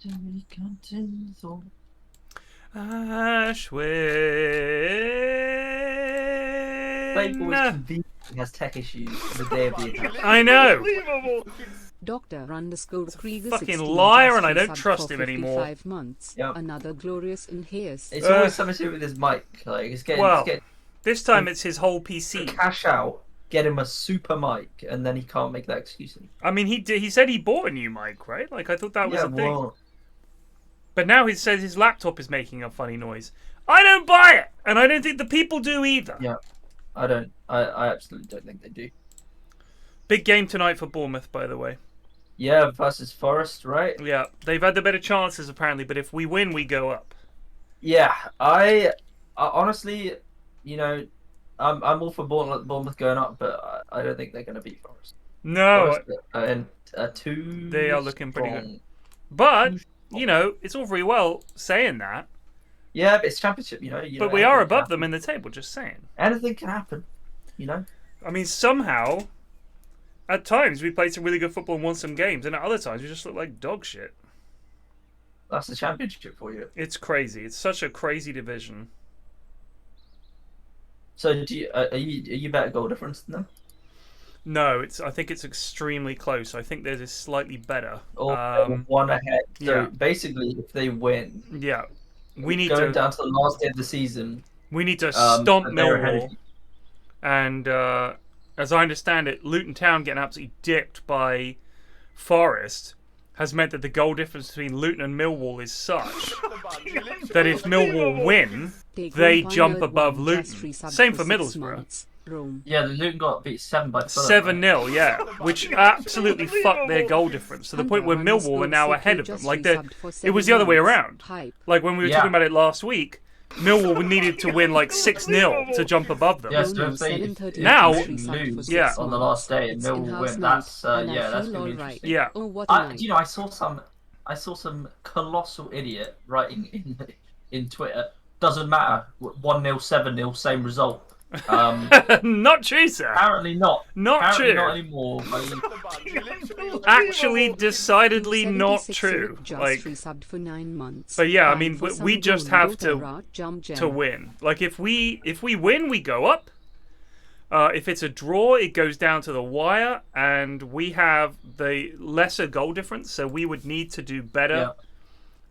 Playboy's conveniently has tech issues on the day of the attack. I know. Dr_Krieger Fucking 16 liar, and I just don't trust him for anymore. 55 months. Yep. Another glorious Inhouse. It's always something to do with his mic. Like it's getting, Well, this time it's his whole PC. cash out, get him a super mic, and then he can't make that excuse anymore. I mean, he said he bought a new mic, right? Like, I thought that was Yeah, a thing. well, But now he says his laptop is making a funny noise. I don't buy it, and I don't think the people do either. yeah, I don't. I absolutely don't think they do. Big game tonight for Bournemouth, by the way. Yeah, versus Forest, right? Yeah, they've had the better chances apparently, but if we win, we go up. Yeah, I honestly, you know, I'm all for Bournemouth going up, but I don't think they're going to beat Forest. No, Forest are too. they are looking pretty strong. good. But you know, it's all very well saying that. Yeah, but it's championship, you know. But we are above them in the table. Just saying. Anything can happen, you know. I mean, somehow, at times we played some really good football and won some games, and at other times we just look like dog shit. That's the championship for you. It's crazy. It's such a crazy division. So, are you better goal difference than them? No, I think it's extremely close. I think theirs is slightly better. Or one ahead. So yeah. Basically, if they win, Yeah, we need going to down to the last day of the season. We need to stomp they're ahead of Millwall. you. And as I understand it, Luton Town getting absolutely dipped by Forest has meant that the goal difference between Luton and Millwall is such that if Millwall win, they jump above Luton. Same for Middlesbrough. Yeah, the Luton got beat 7 by Fulham. 7-0, yeah, which absolutely fucked their goal difference to the point where Millwall are now ahead of them. Like it was the other way around. Like when we were talking about it last week, Millwall needed to win like 6-0 to jump above them. Yeah, so if now, lose yeah, on the last day and Millwall win, that's that's gonna be interesting. Yeah. You know, I saw some colossal idiot writing in Twitter. Doesn't matter. 1-0, 7-0, same result. Not true, sir. Apparently not. Not apparently true. Not anymore. Actually, decidedly not true. Like, but yeah, I mean, we just have to win. Like, if we win, we go up. If it's a draw, it goes down to the wire, and we have the lesser goal difference, so we would need to do better.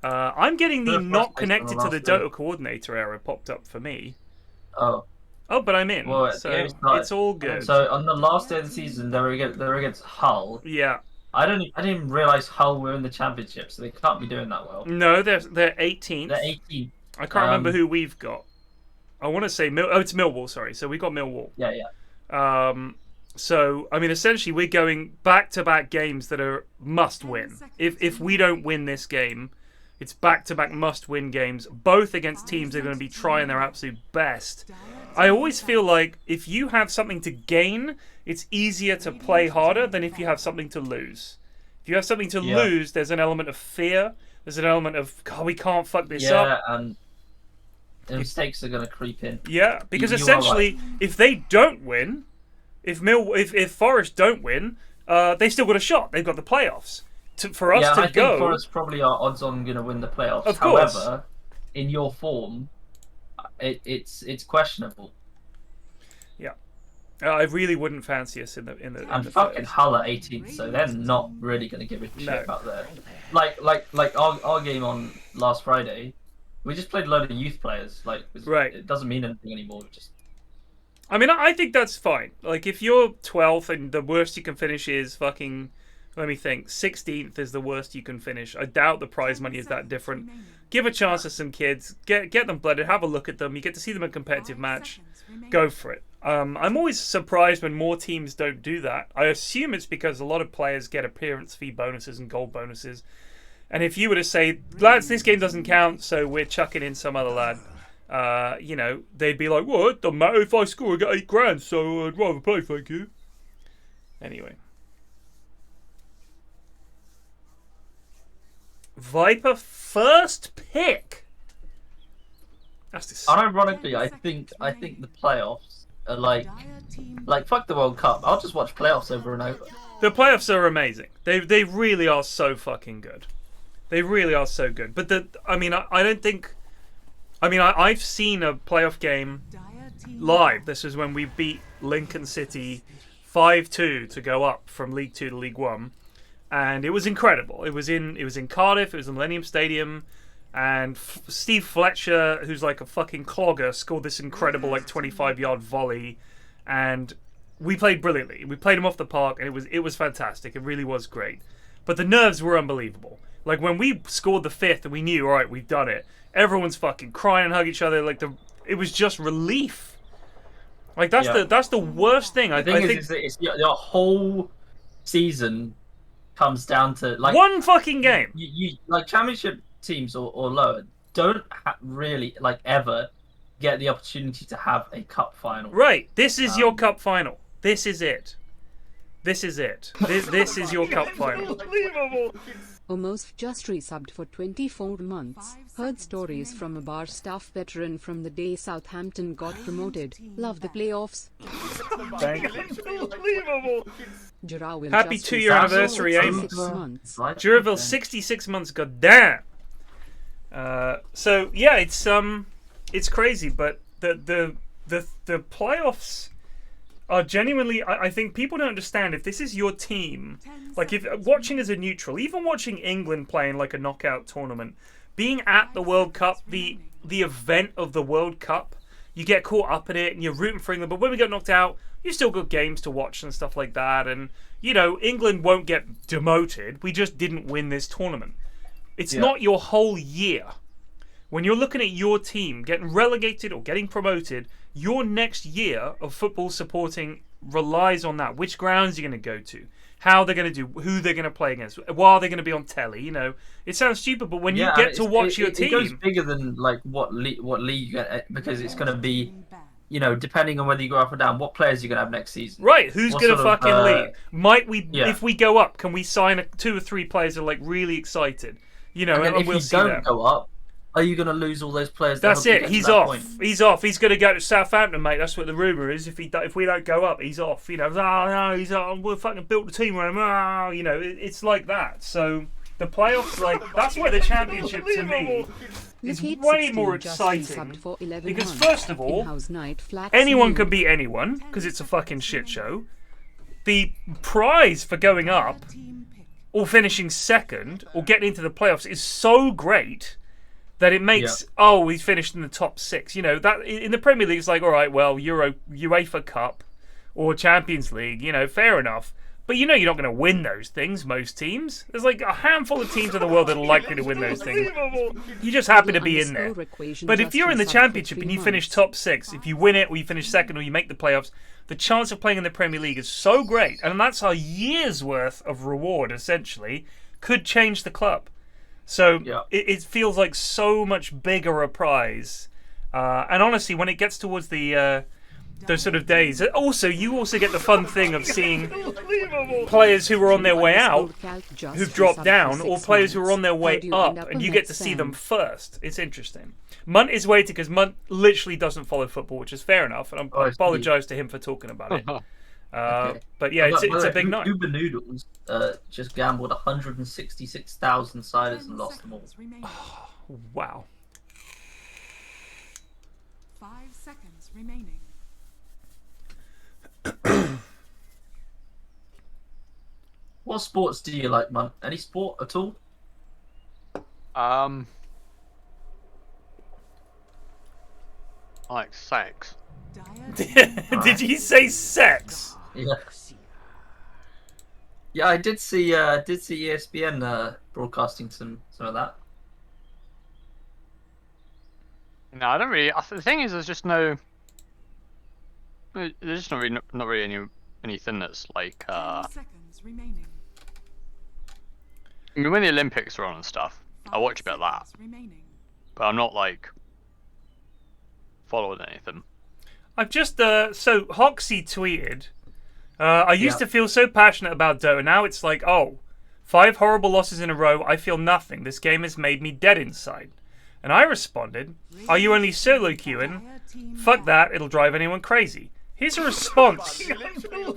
Yeah. I'm getting the not connected to the Dota coordinator error popped up for me. Oh, but I'm in, well, so it's all good. So on the last day of the season, they're against Hull. Yeah. I didn't even realise Hull were in the championship, so they can't be doing that well. No, they're 18th. They're 18th. I can't remember who we've got. I want to say it's Millwall. Sorry, so we got Millwall. Yeah. So I mean, essentially, we're going back-to-back games that are must-win. If we don't win this game, it's back-to-back must-win games, both against teams that are going to be trying their absolute best. I always feel like if you have something to gain, it's easier to play harder than if you have something to lose. If you have something to lose, there's an element of fear. There's an element of, God, we can't fuck this up. Yeah, and the mistakes are going to creep in. Yeah, because essentially, if they don't win, if Forest don't win, they've still got a shot. They've got the playoffs. For us to I go, think Forest probably are odds on going to win the playoffs. Of course. However, in your form, it's questionable. Yeah, I really wouldn't fancy us in the. And fucking Hull at 18th, so they're not really going to give a shit about that. Like our game on last Friday, we just played a load of youth players. Like, it doesn't mean anything anymore. I mean, I think that's fine. Like, if you're 12th and the worst you can finish is fucking. Let me think. 16th is the worst you can finish. I doubt the prize money is that different. Give a chance to some kids. Get them blooded. Have a look at them. You get to see them in a competitive match. Go for it. I'm always surprised when more teams don't do that. I assume it's because a lot of players get appearance fee bonuses and gold bonuses. And if you were to say, lads, this game doesn't count, so we're chucking in some other lad, you know, they'd be like, well, it doesn't matter. If I score, I get 8 grand, so I'd rather play, thank you. Anyway. Viper first pick. That's disgusting. Unironically, I think the playoffs are like fuck the World Cup. I'll just watch playoffs over and over. The playoffs are amazing. They really are so fucking good. They really are so good. But I mean, I don't think. I mean, I've seen a playoff game live. This is when we beat Lincoln City 5-2 to go up from League 2 to League 1, and it was incredible. It was in Cardiff. It was in Millennium Stadium, and Steve Fletcher, who's like a fucking clogger, scored this incredible like 25-yard volley, and we played brilliantly. We played him off the park, and it was fantastic. It really was great. But the nerves were unbelievable. Like when we scored the 5th, and we knew, all right, we've done it. Everyone's fucking crying and hug each other. Like it was just relief. Like that's the worst thing. I think it's your whole season comes down to like one fucking game. You like championship teams or lower don't really like ever get the opportunity to have a cup final. Right. This is your cup final. This is it. This is it. This is your cup final. Unbelievable. Almost just resubbed for 24 months. Heard stories from a bar staff veteran from the day Southampton got promoted. Love the playoffs. Thank you. Jirawil Happy 2-year anniversary, Amos. Jirawil 66 months. God damn. So yeah, it's crazy, but the playoffs are genuinely, I think people don't understand. If this is your team, like if watching as a neutral, even watching England playing like a knockout tournament, being at the World Cup, the event of the World Cup, you get caught up in it and you're rooting for England. But when we get knocked out, you still got games to watch and stuff like that. And you know, England won't get demoted. We just didn't win this tournament. It's not your whole year. When you're looking at your team getting relegated or getting promoted, your next year of football supporting relies on that. Which grounds you're going to go to, how they're going to do, who they're going to play against, while they're going to be on telly. You know, it sounds stupid, but when you get to watch your team, it goes bigger than like what league you get, because it's going to be, you know, depending on whether you go up or down, what players you're going to have next season. Right, who's going to fucking lead? Might we, if we go up, can we sign 2 or 3 players that are like really excited? You know, and if we'll you don't go up, are you going to lose all those players? That's it. He's off. Point? He's off. He's going to go to Southampton, mate. That's what the rumor is. If we don't go up, he's off. You know, no, he's we'll fucking built the team around him. You know, it's like that. So the playoffs, like that's where the championship to me is way more exciting. Because first of all, anyone can beat anyone because it's a fucking shit show. The prize for going up or finishing second or getting into the playoffs is so great that it makes, he's finished in the top 6. You know, that in the Premier League, it's like, all right, well, UEFA Cup or Champions League, you know, fair enough. But you know you're not going to win those things, most teams. There's like a handful of teams in the world that are likely to win those things. You just happen to be in there. But if you're in the Championship and you finish top 6, if you win it or you finish second or you make the playoffs, the chance of playing in the Premier League is so great. And that's a year's worth of reward, essentially, could change the club. So it feels like so much bigger a prize. And honestly, when it gets towards the those sort of days, also you also get the fun thing of seeing players who are on their way out, who've dropped down, or players who are on their way up, and you get to see them first. It's interesting. Munt is waiting because Munt literally doesn't follow football, which is fair enough, and I apologise to him for talking about it. Okay. But yeah, it's a big night. Uber Noodles just gambled 166,000 ciders and lost them all. Oh, wow. 5 seconds remaining. What sports do you like, man? Any sport at all? I like sex. Did you say sex? Yeah. Yeah, I did see ESPN broadcasting some of that. No, I don't really. The thing is, there's just no. There's just not really anything that's like. 10 seconds remaining. I mean, when the Olympics are on and stuff, I watch a bit of that, but I'm not like following anything. I've just so Hoxie tweeted. I used to feel so passionate about Dota. Now it's like, 5 horrible losses in a row. I feel nothing. This game has made me dead inside. And I responded, are you only solo queuing? Fuck that. It'll drive anyone crazy. Here's a response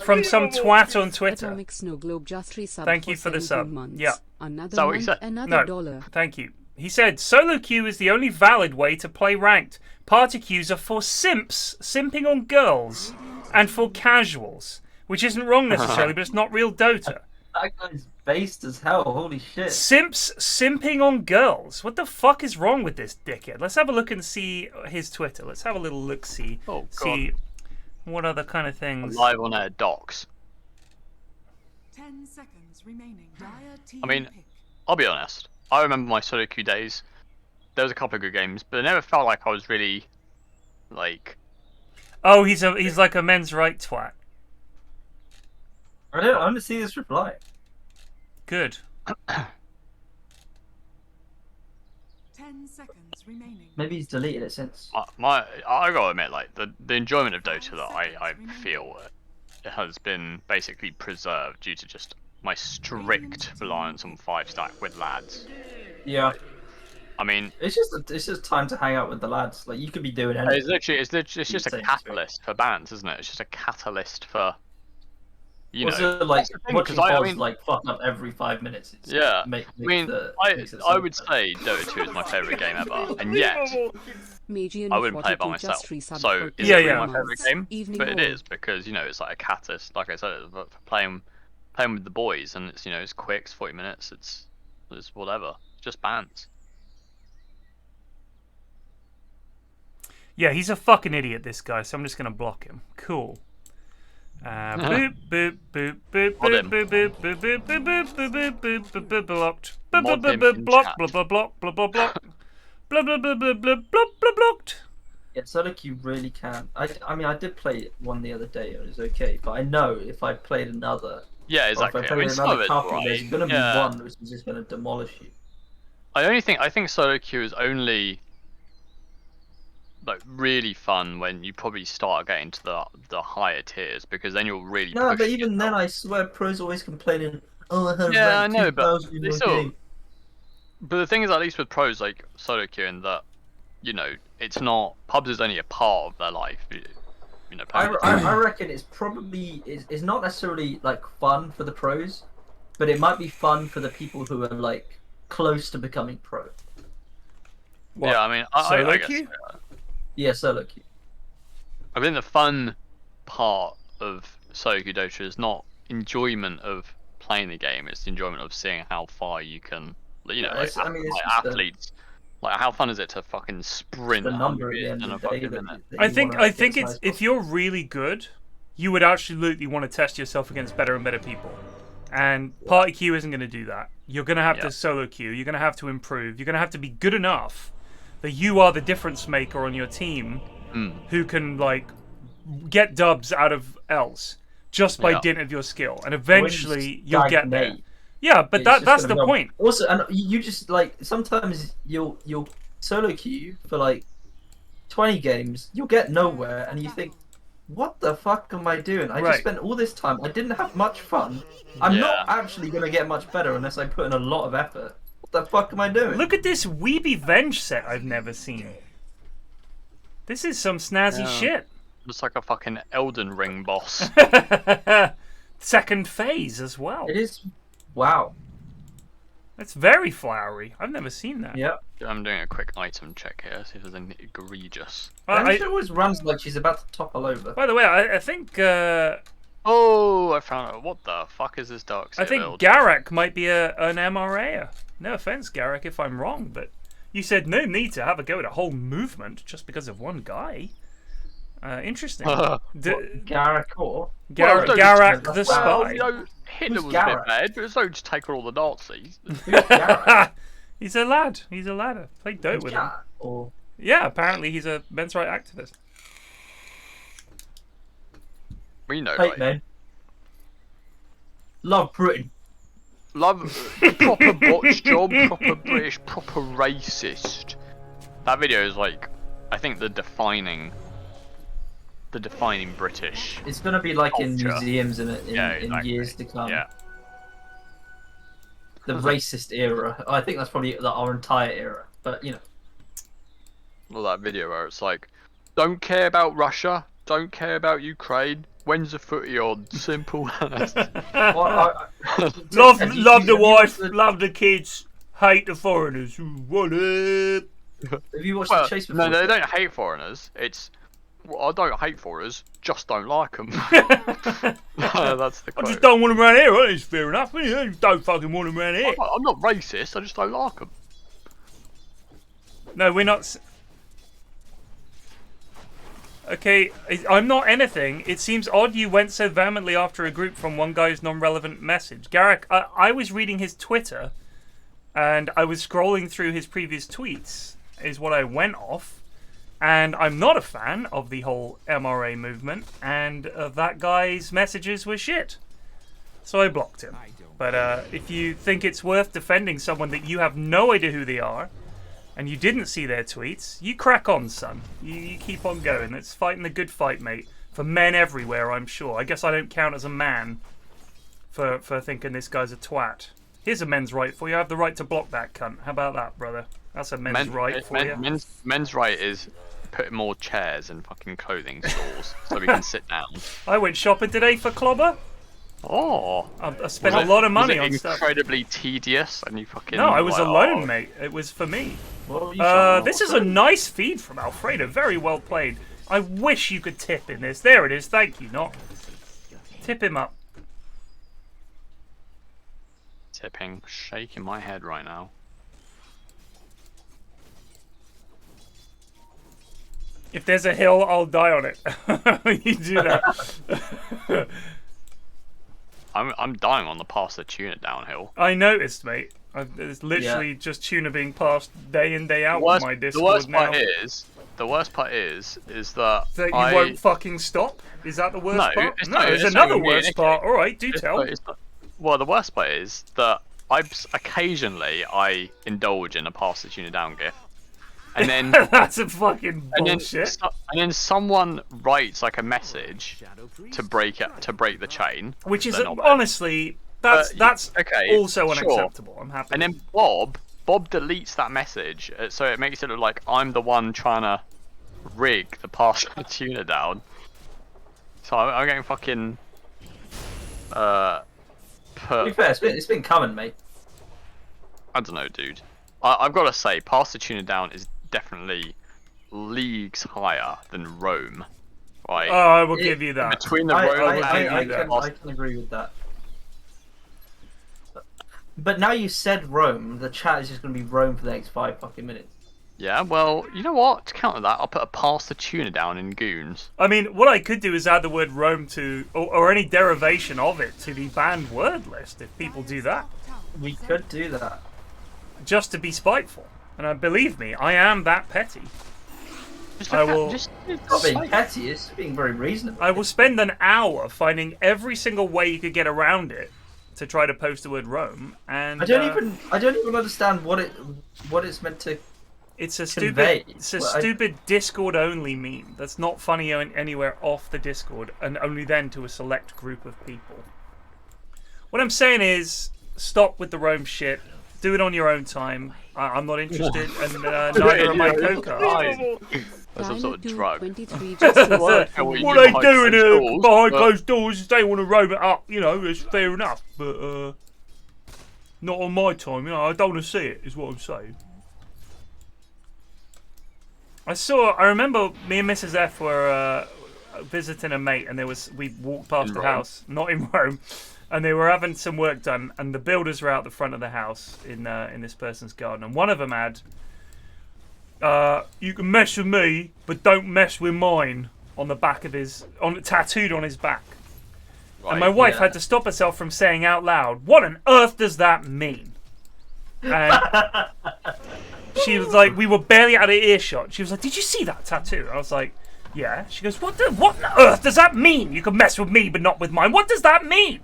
from some twat on Twitter. Atomic Snow Globe just resubbed Thank you for the 17 sub. months. Yeah. Another month, another No, dollar. thank you. He said, solo queue is the only valid way to play ranked. Party queues are for simps, simping on girls, and for casuals. Which isn't wrong necessarily, but it's not real Dota. That guy's based as hell, holy shit. Simps simping on girls. What the fuck is wrong with this dickhead? Let's have a look and see his Twitter. Let's have a little look-see. Oh, God. See what other kind of things. Live on air docs. 10 seconds remaining. Dire team I mean, pick. I'll be honest. I remember my solo queue days. There was a couple of good games, but it never felt like I was really, like... Oh, he's like a men's right twat. I want to see this reply. Good. 10 seconds remaining. Maybe he's deleted it since. I gotta admit, like, the enjoyment of Dota that I feel has been basically preserved due to just my strict reliance on 5-stack with lads. Yeah. I mean, it's just time to hang out with the lads. Like, you could be doing anything. It's just a catalyst for bands, isn't it? It's just a catalyst for, you know. Also, like, watching pods, mean, like, fuck up every 5 minutes. It's yeah. makes I would say Dota 2 is my favourite game ever, and yet I wouldn't play it by myself. So is it really my favourite game? But it is, because, you know, it's like a catalyst, like I said, for playing with the boys, and it's, you know, it's quick, it's 40 minutes, it's whatever, it's just bands. Yeah, he's a fucking idiot, this guy, so I'm just gonna block him. Cool. Boop boop boop boop boop boop boop boop boop boop boop boop boop boop blocked. Block blah blah block blah blah block blah blah block. Blah blah blah blah blah blah blah blocked. Yeah, Sonic, you really can. I mean, I did play one the other day, and it was okay. But I know if I played another, yeah, exactly. Or if I played another couple, there's gonna be one which is just gonna demolish you. I think solo queue is only like really fun when you probably start getting to the higher tiers, because then you'll really No, push but even yourself. then, I swear, pros always complaining. Oh, I had Yeah, I ranked know, but 2000 in they one still. game. But the thing is, at least with pros like solo queuing, that, you know, it's not, pubs is only a part of their life. You know, I reckon it's probably it's not necessarily like fun for the pros, but it might be fun for the people who are like close to becoming pro. What? Yeah, I mean, I guess. Yeah, solo queue. I think the fun part of solo queue Dota is not enjoyment of playing the game; it's the enjoyment of seeing how far you can. You know, like athletes. Like, how fun is it to fucking sprint? The number at the end in a of the day fucking minute? I think it's, if you're really good, you would absolutely want to test yourself against better and better people. And party queue isn't going to do that. You're going to have to solo queue. You're going to have to improve. You're going to have to be good enough that you are the difference maker on your team, who can like get dubs out of L's just by dint of your skill, and eventually you'll get there. Yeah, but that's the point. Also, and you just like sometimes you'll solo queue for like 20 games, you'll get nowhere, and you think, what the fuck am I doing? I just spent all this time. I didn't have much fun. I'm not actually gonna get much better unless I put in a lot of effort. What the fuck am I doing? Look at this Weeby Venge set I've never seen. This is some snazzy shit. Looks like a fucking Elden Ring boss. Second phase as well. It is. Wow. That's very flowery. I've never seen that. Yeah. I'm doing a quick item check here, see if there's anything egregious. She always runs like she's about to topple over. By the way, I think... Oh, I found out. What the fuck is this dark I think build? Garak might be an MRA. No offense, Garak, if I'm wrong, but you said no need to have a go at a whole movement just because of one guy. Interesting. Garak or? Garak the spy. You know, Hitler was a bit bad, but it's not just take all the Nazis. He's a lad. He's a ladder. Played Dota with him. Or... Yeah, apparently he's a men's right activist. We know, hey, right? man. Love Britain. Love proper botch job, proper British, proper racist. That video is like, I think the defining British. It's gonna be like culture. In museums in exactly. years to come. Yeah. The racist era. I think that's probably our entire era. But you know. Well, that video where it's like, don't care about Russia, don't care about Ukraine. When's the footy on? Simple as. Love the wife, love the kids, hate the foreigners. What up? Have you watched the Chase before? No, they don't hate foreigners. It's I don't hate foreigners, just don't like them. That's the quote. I just don't want them around here. Well, it's fair enough. I don't fucking want them around here. I'm not racist. I just don't like them. No, we're not. Okay, I'm not anything. It seems odd you went so vehemently after a group from one guy's non-relevant message. Garrick, I was reading his Twitter, and I was scrolling through his previous tweets, is what I went off, and I'm not a fan of the whole MRA movement, and that guy's messages were shit. So I blocked him. But if you think it's worth defending someone that you have no idea who they are, and you didn't see their tweets, you crack on, son. You keep on going. It's fighting the good fight, mate. For men everywhere, I'm sure. I guess I don't count as a man for thinking this guy's a twat. Here's a men's right for you. I have the right to block that cunt. How about that, brother? That's a men's right for you. Men's right is putting more chairs in fucking clothing stores so we can sit down. I went shopping today for Clobber. Oh. I spent a lot of money on stuff. Incredibly tedious and you fucking... No, I was alone, mate. It was for me. This is a nice feed from Alfredo. Very well played. I wish you could tip in this. There it is. Thank you, not. Tip him up. Tipping. Shaking my head right now. If there's a hill, I'll die on it. You do that. I'm dying on the pass the tuna downhill. I noticed, mate. It's literally just tuna being passed day in, day out with my Discord now. The worst part is that you won't fucking stop? Is that the worst part? No, there's another worst part. Alright, do tell. Well, the worst part is that occasionally I indulge in a pass the tuna down gif. And then that's a fucking bullshit. And then someone writes like a message to break the chain, which is honestly that's okay, also unacceptable. I'm happy. And then Bob deletes that message, so it makes it look like I'm the one trying to rig the pass the tuna down. So I'm getting fucking to be fair, it's been coming, mate. I don't know, dude. I've got to say, pass the tuna down is definitely leagues higher than Rome. Right? Oh, I will give you that. Between the Rome I can agree with that. But now you said Rome, the chat is just going to be Rome for the next 5 fucking minutes. Yeah, well, you know what? To counter that, I'll put a pass the tuna down in goons. I mean, what I could do is add the word Rome to, or any derivation of it, to the banned word list, if people do that. We could do that. Just to be spiteful. And believe me, I am that petty. It's not being petty, it's being very reasonable. I will spend an hour finding every single way you could get around it to try to post the word Rome, and I don't even understand what it's meant to. It's a convey. Stupid Discord only meme that's not funny anywhere off the Discord, and only then to a select group of people. What I'm saying is, stop with the Rome shit. Do it on your own time. I'm not interested, and neither am I Coca. That's some sort of drug. What they doing behind closed doors is they want to roam it up, you know, it's fair enough. But not on my time, you know, I don't want to see it, is what I'm saying. I remember me and Mrs. F were visiting a mate, and we walked past the house, not in Rome, and they were having some work done, and the builders were out the front of the house in this person's garden, and one of them had, you can mess with me, but don't mess with mine, on the back of tattooed on his back. Right, and my wife had to stop herself from saying out loud, what on earth does that mean? And she was like, we were barely out of earshot. She was like, did you see that tattoo? I was like, yeah. She goes, what on earth does that mean? You can mess with me, but not with mine. What does that mean?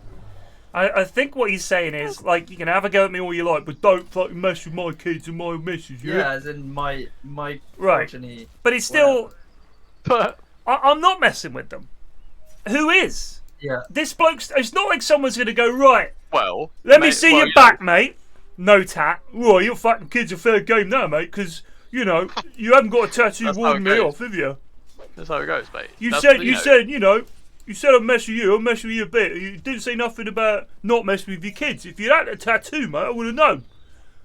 I think what he's saying is, like, you can have a go at me all you like, but don't fucking mess with my kids and my missus, yeah? Yeah, as in my right. progeny. But it's still... I'm not messing with them. Who is? Yeah. This bloke's... It's not like someone's going to go, right, well, let me see your back, mate. No tat. Well, your fucking kid's a fair game now, mate, because, you know, you haven't got a tattoo warning me off, have you? That's how it goes, mate. You said, you know, you said I'd mess with you, I'll mess with you a bit. You didn't say nothing about not messing with your kids. If you had a tattoo, mate, I would have known.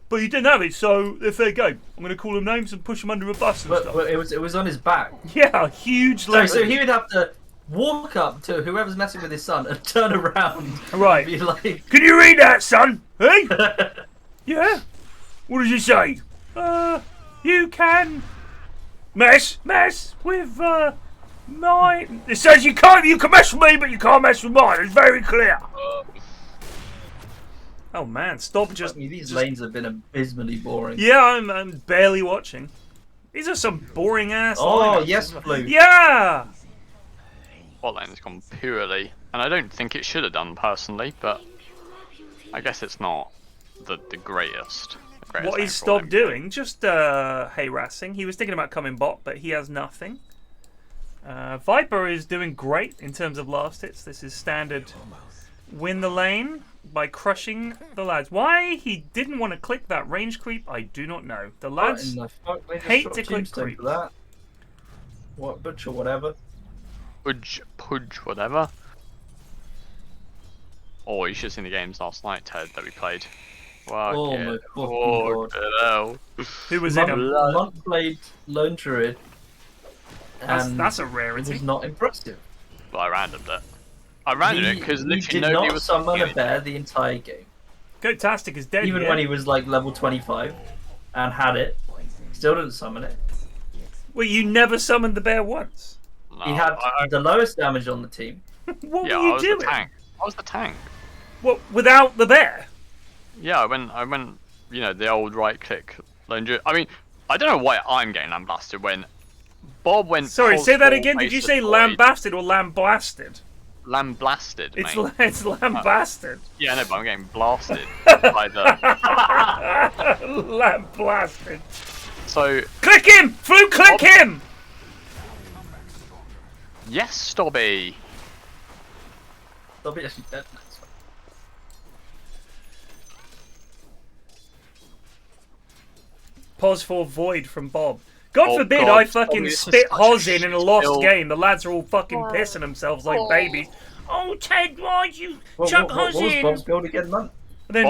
But you didn't have it, so they're fair game. I'm going to call them names and push them under a bus and stuff. But it was on his back. Yeah, huge letter. So he would have to walk up to whoever's messing with his son and turn around. Right. And be like, can you read that, son? Hey? Yeah? What does it say? You can mess with, mine. It says you can mess with me, but you can't mess with mine. It's very clear. Oh man, stop just... these lanes have been abysmally boring. Yeah, I'm barely watching. These are some boring ass lines. Yes, Flute. Yeah! Bot lane has gone purely, and I don't think it should have done personally, but I guess it's not the greatest. What he's stopped doing, just harassing. He was thinking about coming bot, but he has nothing. Viper is doing great in terms of last hits. This is standard win the lane by crushing the lads. Why he didn't want to click that range creep, I do not know. The lads hate to click creep. What, butcher, whatever. Pudge, whatever. Oh, you should have seen the games last night, Ted, that we played. Wow, oh my fucking god. Who was in him? Monk played Lone Druid. That's a rarity. It was not impressive. Well, I randomed it. I randomed it because literally nobody was... He did not summon a bear the entire game. Goatastic is dead. Even when he was like level 25 and had it, still didn't summon it. Well, you never summoned the bear once. No, he had the lowest damage on the team. What were you doing? I was the tank. What, without the bear? Yeah, I went, you know, the old right click. I mean, I don't know why I'm getting lambasted when Bob went... Sorry, say that again. Did you say lambasted or lambasted? Lambasted, mate. It's lambasted. Yeah, no, but I'm getting blasted by the... Lambasted. So... Click him! Flute, click him! Yes, Stobby. Stobby actually dead now. Pause for void from Bob. God forbid I fucking spit Hoz in a lost game. The lads are all fucking pissing themselves like babies. Oh, Ted, why'd you chuck Hoz in? What was Bob's build again, Munt? Then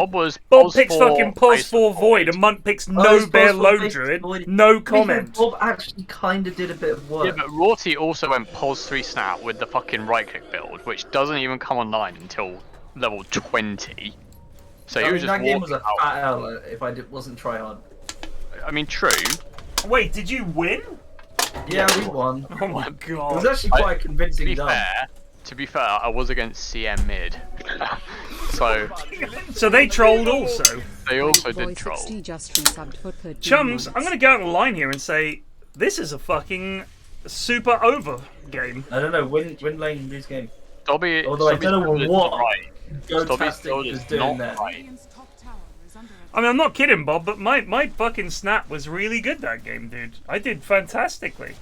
Bob picks fucking Pause for void and Munt picks no bear lone druid. No comment. Bob actually kind of did a bit of work. Yeah, but Rorty also went Pause 3 snap with the fucking right click build, which doesn't even come online until level 20. So he was just that game was a fat L if I wasn't try hard. I mean, true. Wait, did you win? Yeah, we won. Oh my god. It was actually quite convincing. To be fair, I was against CM mid. So they trolled also. They also did troll. Chums, I'm gonna go out on the line here and say this is a fucking super over game. I don't know, win lane lose game. Dobby, although I don't know what Goatastic is doing there. Right. I mean, I'm not kidding, Bob, but my fucking snap was really good that game, dude. I did fantastically.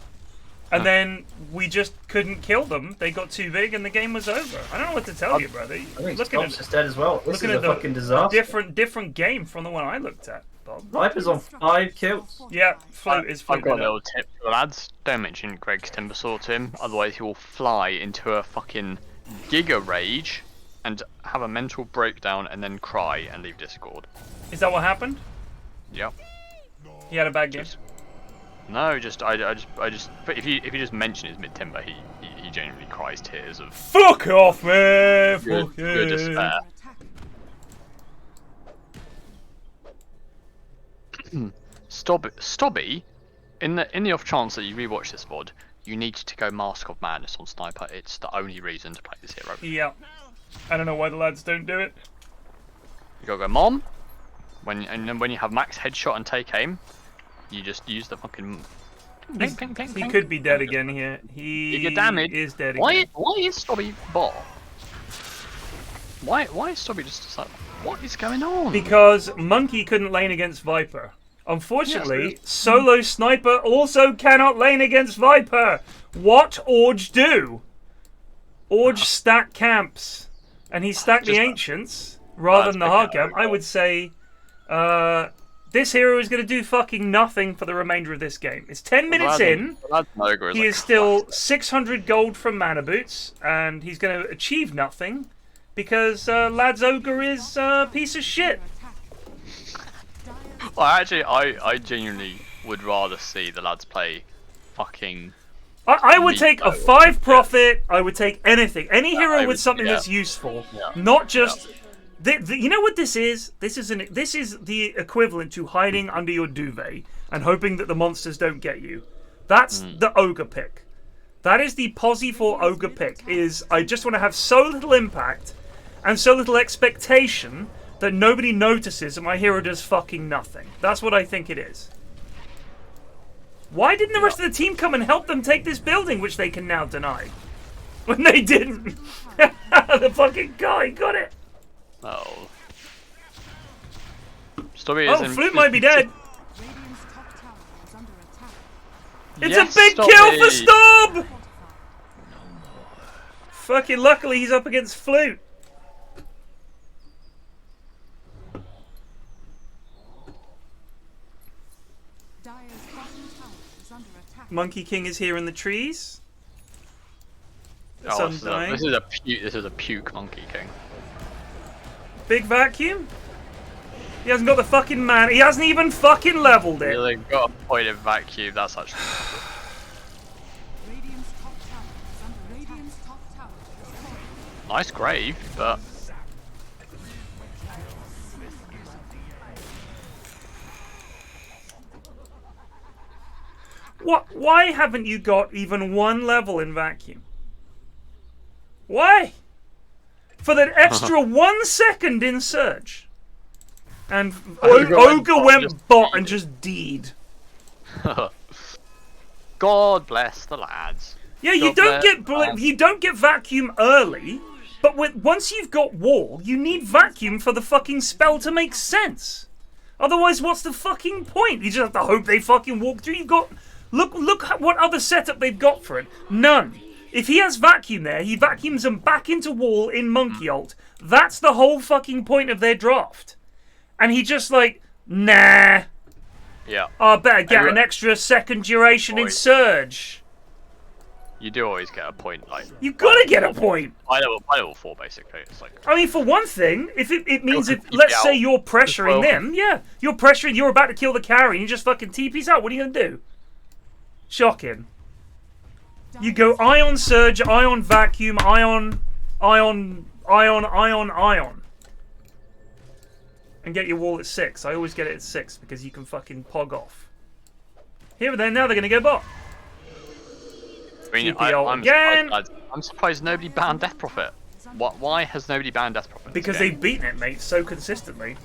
And then we just couldn't kill them. They got too big and the game was over. I don't know what to tell you, brother. I think Scott's just dead as well. This is a fucking disaster. Different game from the one I looked at, Bob. Viper's on 5 kills. Yeah, Float is I've got a little tip for the lads. Don't mention Greg's Timber Sword to him, otherwise he will fly into a fucking Giga Rage and have a mental breakdown and then cry and leave Discord. Is that what happened? Yep. He had a bad game. No, but if you just mention his mid timber, he genuinely cries tears of fuck off, man. Fuck pure despair. Stobby, in the off chance that you rewatch this VOD, you need to go Mask of Madness on Sniper. It's the only reason to play this hero. Yeah. I don't know why the lads don't do it. You gotta go Mom. And then when you have max headshot and take aim, you just use the fucking. He could be dead again here. He is dead again. Why is Stobby bot? Why is Stobby just like, what is going on? Because Monkey couldn't lane against Viper. Unfortunately, Solo Sniper also cannot lane against Viper. What Orge do? Orge stack camps, and he stacked the Ancients rather than the hard camp. I would say This hero is going to do fucking nothing for the remainder of this game. It's 10 minutes in. He is still 600 gold from Mana Boots, and he's going to achieve nothing because Lad's Ogre is a piece of shit. Well, actually, I genuinely would rather see the lads play fucking... I would take a 5 profit. I would take anything. Any hero with something that's useful. Not just... you know what this is? This is the equivalent to hiding under your duvet and hoping that the monsters don't get you. That's the ogre pick. That is the Posy 4 ogre pick. I just want to have so little impact and so little expectation that nobody notices and my hero does fucking nothing. That's what I think it is. Why didn't the rest of the team come and help them take this building, which they can now deny? When they didn't. The fucking guy got it. Oh. Story is Flute might be dead. It's yes, a big kill for Stob! Fucking luckily he's up against Flute. Monkey King is here in the trees. Oh, this is a puke Monkey King. Big vacuum? He hasn't got the fucking man. He hasn't even fucking leveled it. He really got a point in vacuum. That's actually. Nice grave, but. What? Why haven't you got even 1 level in vacuum? Why? For that extra 1 second in Surge. And Ogre went bot and just deed. God bless the lads. Yeah, you don't get vacuum early, but once you've got wall, you need vacuum for the fucking spell to make sense. Otherwise, what's the fucking point? You just have to hope they fucking walk through. You've got look what other setup they've got for it. None. If he has vacuum there, he vacuums them back into wall in Monkey Ult. That's the whole fucking point of their draft. And he just like, nah. Yeah. I better get an extra second duration in Surge. You do always get a point, like. You've got to get a point. By level 4, basically. It's like. I mean, for one thing, if it means let's say you're pressuring them, you're about to kill the carry, and you just fucking TP's out. What are you gonna do? Shocking. You go Ion Surge, Ion Vacuum, Ion, and get your wall at 6. I always get it at 6 because you can fucking pog off. Here, then, now they're gonna go bot. I mean, I'm surprised nobody banned Death Prophet. Why has nobody banned Death Prophet? Because they've beaten it, mate, so consistently.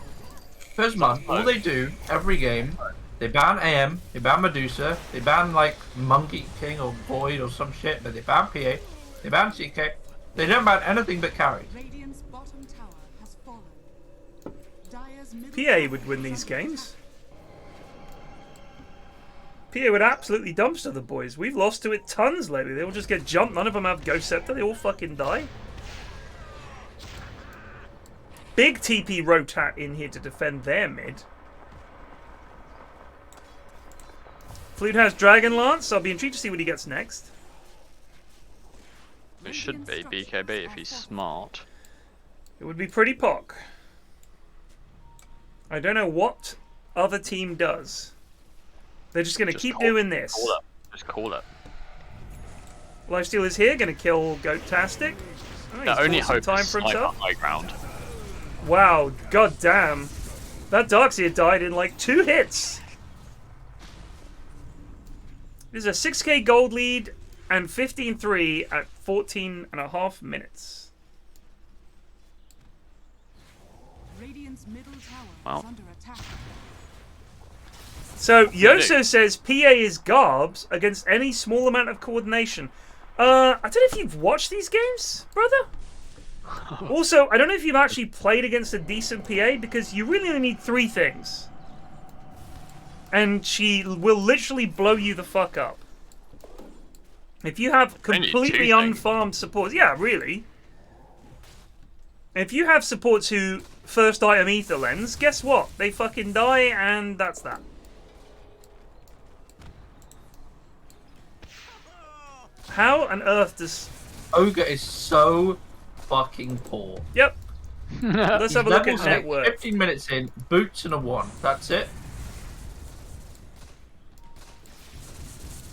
First man, all they do every game, they ban AM, they ban Medusa, they ban like Monkey King or Void or some shit, but they ban PA, they ban CK, they don't ban anything but carry. PA would win these games. PA would absolutely dumpster the boys. We've lost to it tons lately. They all just get jumped. None of them have Ghost Scepter. They all fucking die. Big TP Rotat in here to defend their mid. Flute has Dragon Lance. I'll be intrigued to see what he gets next. It should be BKB if he's smart. It would be pretty pock. I don't know what other team does. They're just going to keep doing this. Just call it. Lifesteal is here, going to kill Goat-tastic. Oh, the only hope time is for himself. High ground. Wow, god damn. That Darkseer died in like 2 hits. There's a 6k gold lead and 15-3 at 14.5 minutes. Wow. So, Yoso says PA is garbs against any small amount of coordination. I don't know if you've watched these games, brother. Also, I don't know if you've actually played against a decent PA, because you really only need 3 things. And she will literally blow you the fuck up. If you have completely unfarmed support, yeah, really. If you have supports who first item ether lens, guess what? They fucking die, and that's that. How on earth does... Ogre is so fucking poor. Yep. Let's have a look at net worth. 15 minutes in, boots and a 1. That's it.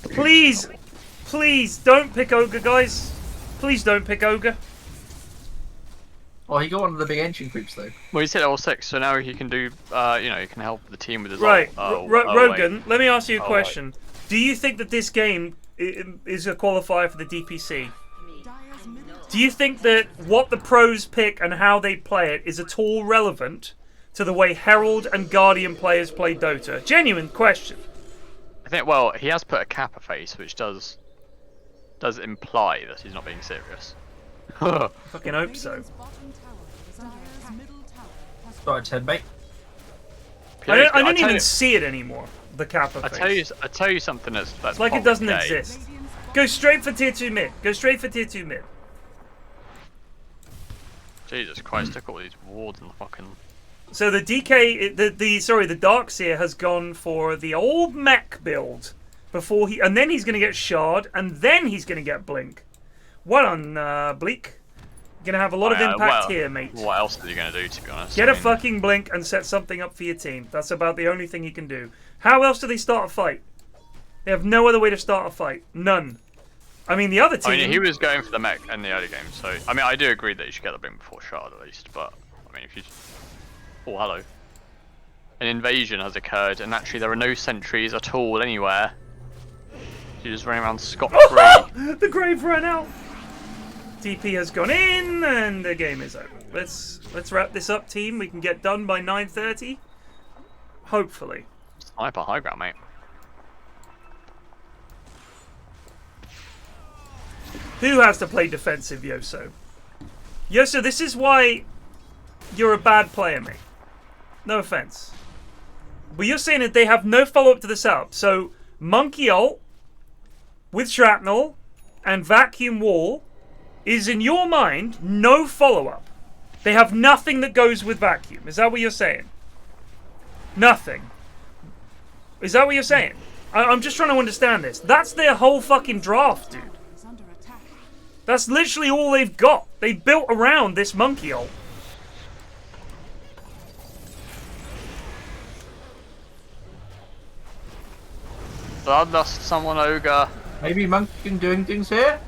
Please, please don't pick Ogre, guys. Please don't pick Ogre. Oh, he got one of the big ancient creeps though. Well, he's hit level 6, so now he can do, you know, he can help the team with his right. Rogan, let me ask you a question. Wait. Do you think that this game is a qualifier for the DPC? Do you think that what the pros pick and how they play it is at all relevant to the way Herald and Guardian players play Dota? Genuine question. I think, well, he has put a Kappa face, which does imply that he's not being serious. Fucking hope so. Sorry, Ted, mate. I don't even see it anymore. The Kappa face. I tell you something that's it's like it doesn't exist. Go straight for tier 2 mid. Go straight for tier 2 mid. Jesus Christ! Look at all these wards and the fucking. So the DK, the Darkseer has gone for the old mech build before and then he's gonna get Shard, and then he's gonna get Blink. Well on, Bleak. Gonna have a lot of impact here, mate. What else are you gonna do, to be honest? Get a fucking Blink and set something up for your team. That's about the only thing you can do. How else do they start a fight? They have no other way to start a fight. None. I mean, the other team... I mean, he was going for the mech in the early game, so... I mean, I do agree that you should get the Blink before Shard, at least, but... I mean, if you... Oh, hello. An invasion has occurred, and actually there are no sentries at all anywhere. You're just running around scot-free. The grave ran out! DP has gone in, and the game is over. Let's wrap this up, team. We can get done by 9:30. Hopefully. Sniper high ground, mate. Who has to play defensive, Yoso? Yoso, this is why you're a bad player, mate. No offense. But you're saying that they have no follow-up to the setup. So, Monkey Ult with Shrapnel and Vacuum Wall is, in your mind, no follow-up. They have nothing that goes with Vacuum. Is that what you're saying? Nothing. Is that what you're saying? I'm just trying to understand this. That's their whole fucking draft, dude. That's literally all they've got. They built around this Monkey Ult. Bloodlust, someone Ogre. Maybe Monkey doing things here?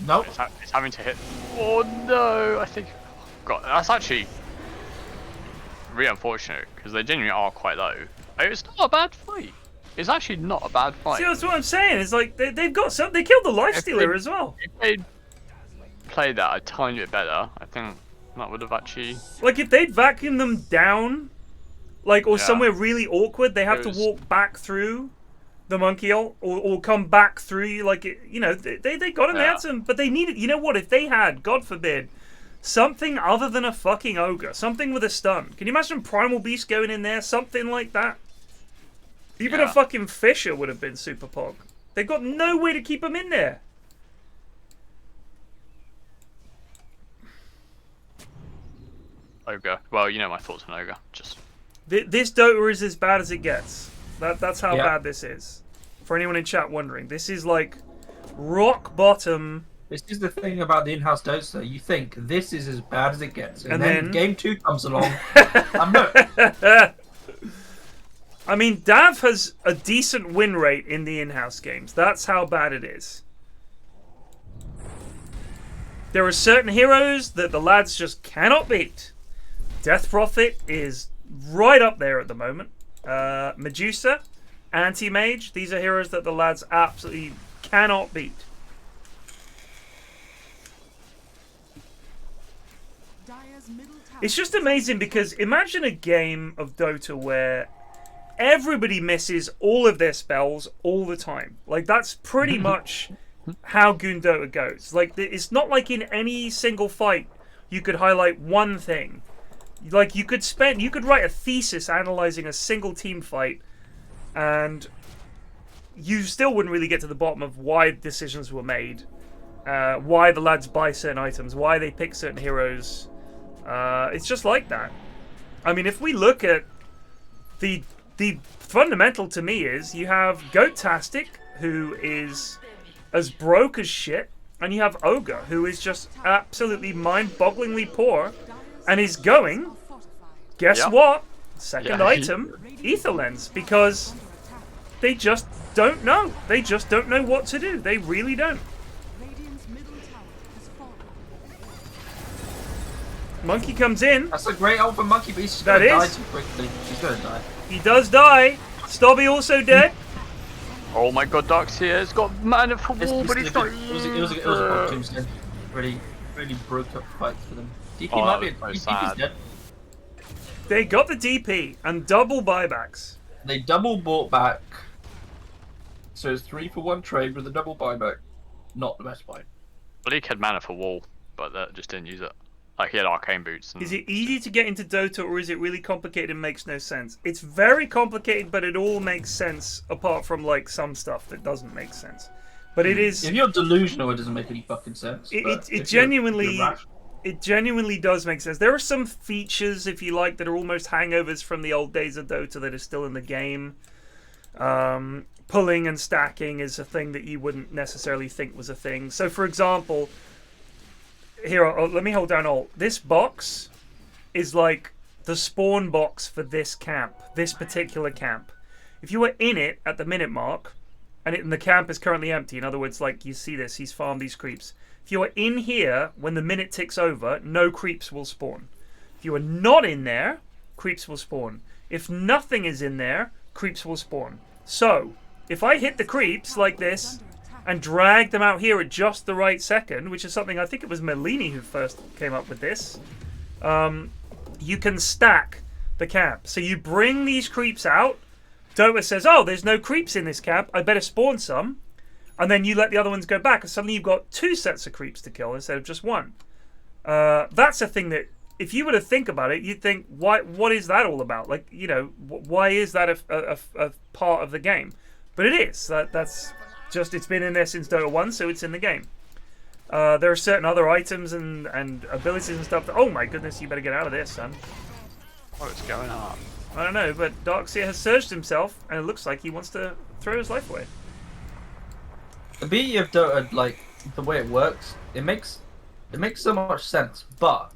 Nope. It's having to hit. Oh no, I think. God, that's actually really unfortunate because they genuinely are quite low. It's not a bad fight. It's actually not a bad fight. See, that's what I'm saying. It's like they've got some. They killed the Lifestealer as well. If they'd played that a tiny bit better, I think that would have actually. Like if they'd vacuumed them down, like or somewhere really awkward, they have to walk back through the Monkey Ult or come back through. Like you know, they got him. They had some, but they needed. You know what? If they had, God forbid, something other than a fucking Ogre, something with a stun. Can you imagine Primal Beast going in there? Something like that. Even a fucking Fisher would have been super pog. They've got no way to keep him in there. Ogre. Well, you know my thoughts on Ogre. Just this Dota is as bad as it gets. That's how bad this is. For anyone in chat wondering, this is like rock bottom. This is the thing about the in-house Dota. You think this is as bad as it gets, and then game 2 comes along. I mean, Dav has a decent win rate in the in-house games. That's how bad it is. There are certain heroes that the lads just cannot beat. Death Prophet is right up there at the moment. Medusa, Anti-Mage, these are heroes that the lads absolutely cannot beat. It's just amazing because imagine a game of Dota where everybody misses all of their spells all the time. Like, that's pretty much how Goon Dota goes. Like, it's not like in any single fight you could highlight one thing. Like, you could write a thesis analyzing a single team fight, and you still wouldn't really get to the bottom of why decisions were made. why the lads buy certain items, why they pick certain heroes. It's just like that. I mean, if we look at the fundamental to me is you have Goatastic, who is as broke as shit, and you have Ogre, who is just absolutely mind-bogglingly poor, and is going, guess what? Second item, Ether Lens, because they just don't know. They just don't know what to do. They really don't. Monkey comes in. That's a great ult for Monkey, but he's just gonna die too quickly. He's gonna die. He does die. Stobby also dead. Oh my god, Darkseer has got mana for wall, but he's not. It was a good tombstone. Really broke up fight for them. DP might be DP's dead. They got the DP and double buybacks. They double bought back. So it's 3 for 1 trade with a double buyback. Not the best buy. Bleak had mana for wall, but that just didn't use it. Like, he had arcane boots. Is it easy to get into Dota, or is it really complicated and makes no sense? It's very complicated, but it all makes sense, apart from, like, some stuff that doesn't make sense. But it is... If you're delusional, it doesn't make any fucking sense. It genuinely does make sense. There are some features, if you like, that are almost hangovers from the old days of Dota that are still in the game. Pulling and stacking is a thing that you wouldn't necessarily think was a thing. So, for example... Here, let me hold down Alt. This box is like the spawn box for this camp, this particular camp. If you were in it at the minute mark, and the camp is currently empty, in other words, like you see this, he's farmed these creeps. If you are in here, when the minute ticks over, no creeps will spawn. If you are not in there, creeps will spawn. If nothing is in there, creeps will spawn. So, if I hit the creeps like this, and drag them out here at just the right second, which is something I think it was Melini who first came up with this. You can stack the camp. So you bring these creeps out. Dota says, oh, there's no creeps in this camp. I better spawn some. And then you let the other ones go back. And suddenly you've got 2 sets of creeps to kill instead of just 1. That's a thing that, if you were to think about it, you'd think, what is that all about? Like, you know, why is that a part of the game? But it is. That's... Just, it's been in there since Dota 1, so it's in the game. There are certain other items and abilities and stuff that, oh my goodness, you better get out of this, son. What's going on? I don't know, but Darkseer has surged himself, and it looks like he wants to throw his life away. The beauty of Dota, like, the way it works, it makes so much sense, but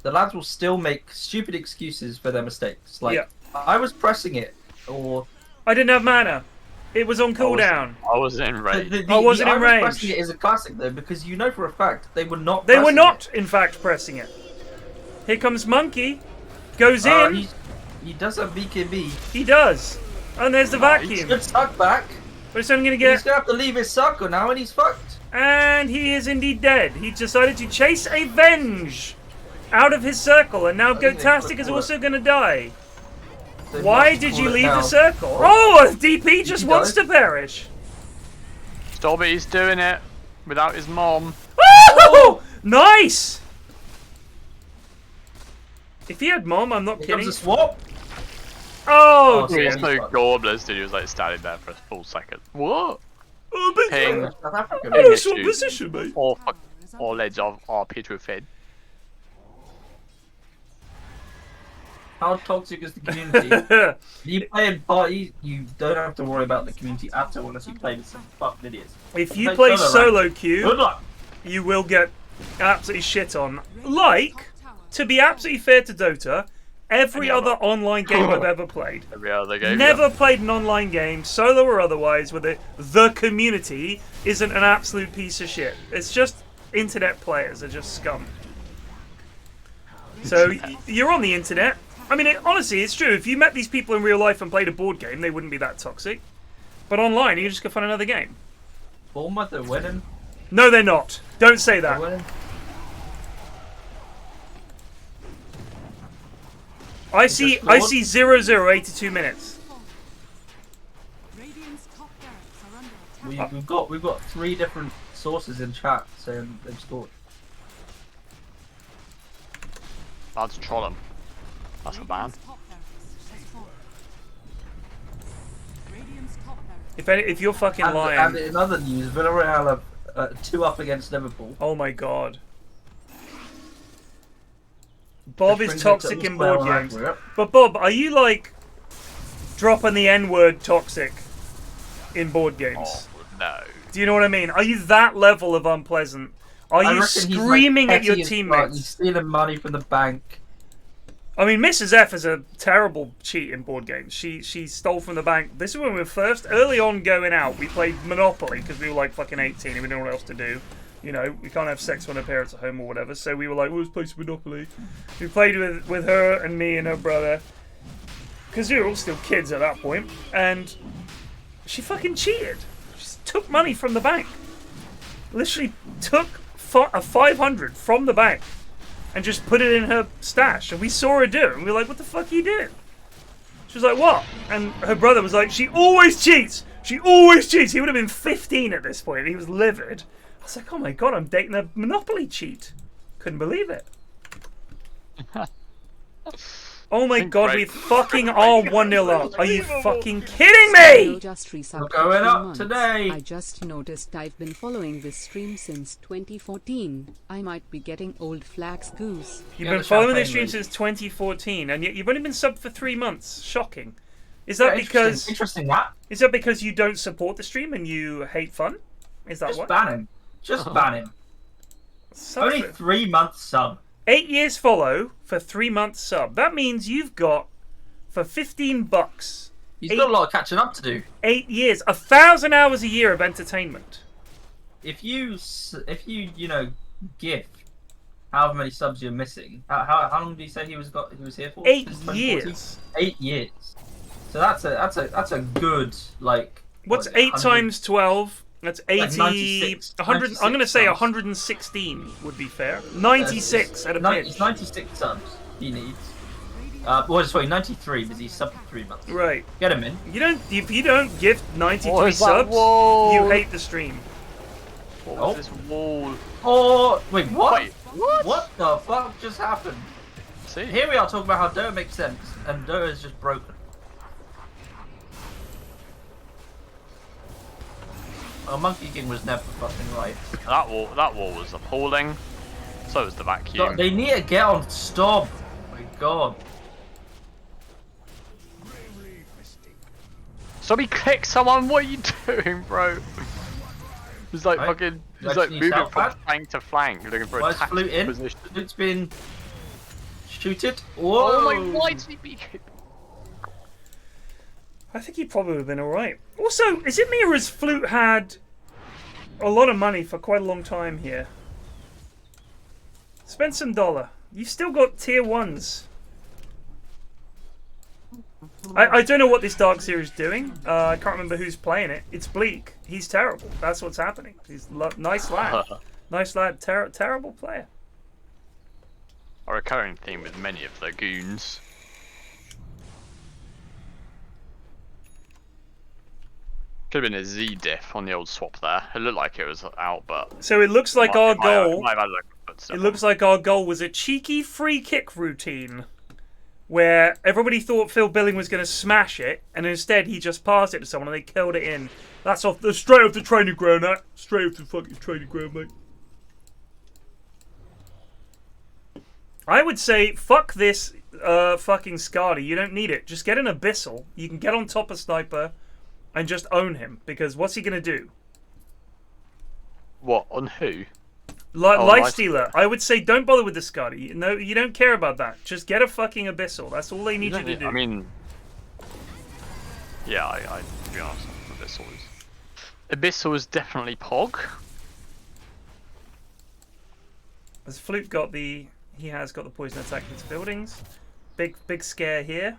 the lads will still make stupid excuses for their mistakes. Like, I was pressing it, or... I didn't have mana. It was on cooldown. I wasn't in range. I wasn't in range. Pressing it is a classic though, because you know for a fact they were not. They were not, in fact, pressing it. Here comes Monkey, goes in. He does have BKB. He does, and there's the vacuum. He's gonna suck back. But it's only gonna get. He's gonna have to leave his circle now, and he's fucked. And he is indeed dead. He decided to chase a venge out of his circle, and now Goatastic is also gonna die. Why did you leave the circle? Oh, DP just wants to perish. Stobby's doing it without his mom. Oh, nice! If he had mom, I'm not kidding. Comes a swap. Oh, dear. There's no goblins, dude. He was like standing there for a full second. What? Oh, Ping. Swap position, mate. All legs are petrified. How toxic is the community? You play in party, you don't have to worry about the community at all unless you play with some fucking idiots. If you play solo queue, you will get absolutely shit on. Like, to be absolutely fair to Dota, every other online game I've ever played. Every other game. Never played an online game, solo or otherwise, where the community isn't an absolute piece of shit. It's just internet players are just scum. So you're on the internet. I mean, honestly, it's true. If you met these people in real life and played a board game, they wouldn't be that toxic. But online, you just go find another game. Bournemouth are winning. No, they're not. Don't say that. They're winning. I see 0-0, 82 minutes. We've got 3 different sources in chat saying they've scored. I'll just troll them. That's a ban. If you're fucking lying. And in other news, Villarreal 2 up against Liverpool. Oh my god. Bob is toxic in board games. But Bob, are you like dropping the N-word toxic in board games? Oh, no. Do you know what I mean? Are you that level of unpleasant? Are you screaming at your teammates? He's stealing money from the bank. I mean, Mrs. F is a terrible cheat in board games. She stole from the bank. This is when we were first, early on going out, we played Monopoly because we were like fucking 18 and we didn't know what else to do. You know, we can't have sex when our parents are home or whatever. So we were like, well, let's play some Monopoly. We played with her and me and her brother. Because we were all still kids at that point. And she fucking cheated. She just took money from the bank. Literally took a 500 from the bank. And just put it in her stash. And we saw her do it. And we were like, what the fuck are you doing? She was like, what? And her brother was like, she always cheats. She always cheats. He would have been 15 at this point. He was livid. I was like, oh my god, I'm dating a Monopoly cheat. Couldn't believe it. Oh my god, we fucking are 1-0 up. Are you fucking kidding me? We're going up today. I just noticed I've been following this stream since 2014. I might be getting old Flax goose. You've been following this stream since 2014, and yet you've only been subbed for 3 months. Shocking. Is that because... Interesting that. Is that because you don't support the stream and you hate fun? Is that what? Just ban him. Just ban him. Only 3 months sub. 8 years follow for 3 months sub. That means you've got, for $15... He's got a lot of catching up to do. 8 years. 1,000 hours a year of entertainment. If you gift however many subs you're missing, how long did you say he was here for? 8 years. 8 years. So that's a good, like... What's 8 times 12? That's 80... Like 96, 100, 96 I'm going to say subs. 116 would be fair. 96 at a pitch. It's 96 subs he needs. Well, sorry, 93 because he's subbed for 3 months. Right. Get him in. If you don't gift 93 subs, you hate the stream. What was this wall? Oh, wait, what? Wait, what? What the fuck just happened? See? Here we are talking about how Dota makes sense, and Dota is just broken. Oh, Monkey King was never fucking right. That wall was appalling. So was the vacuum. God, they need to get on stop. Oh my god. Somebody click someone, what are you doing, bro? He's like fucking, he's like moving from flank to flank, looking for a tactical position. Flute's been shooted. Whoa. Oh my, why did he be... I think he probably would have been alright. Also, is it me or has Flute had a lot of money for quite a long time here? Spend some dollar. You've still got tier 1s. I don't know what this Dark Series is doing. I can't remember who's playing it. It's Bleak. He's terrible. That's what's happening. He's nice lad. Nice lad. Terrible player. A recurring theme with many of the goons. Could have been a Z diff on the old swap there. It looked like it was out, but... So it looks like our goal... It looks like our goal was a cheeky free kick routine where everybody thought Phil Billing was going to smash it, and instead he just passed it to someone and they killed it in. That's straight off the training ground, that. Straight off the fucking training ground, mate. I would say, fuck this fucking Scardy. You don't need it. Just get an Abyssal. You can get on top of Sniper and just own him, because what's he going to do? What? On who? Lifestealer. I would say don't bother with the Scardy. No, you don't care about that. Just get a fucking Abyssal. That's all they need you to do. I mean... Yeah, I to be honest, Abyssal is definitely Pog. Has Flute got the... He has got the poison attack into buildings. Big scare here.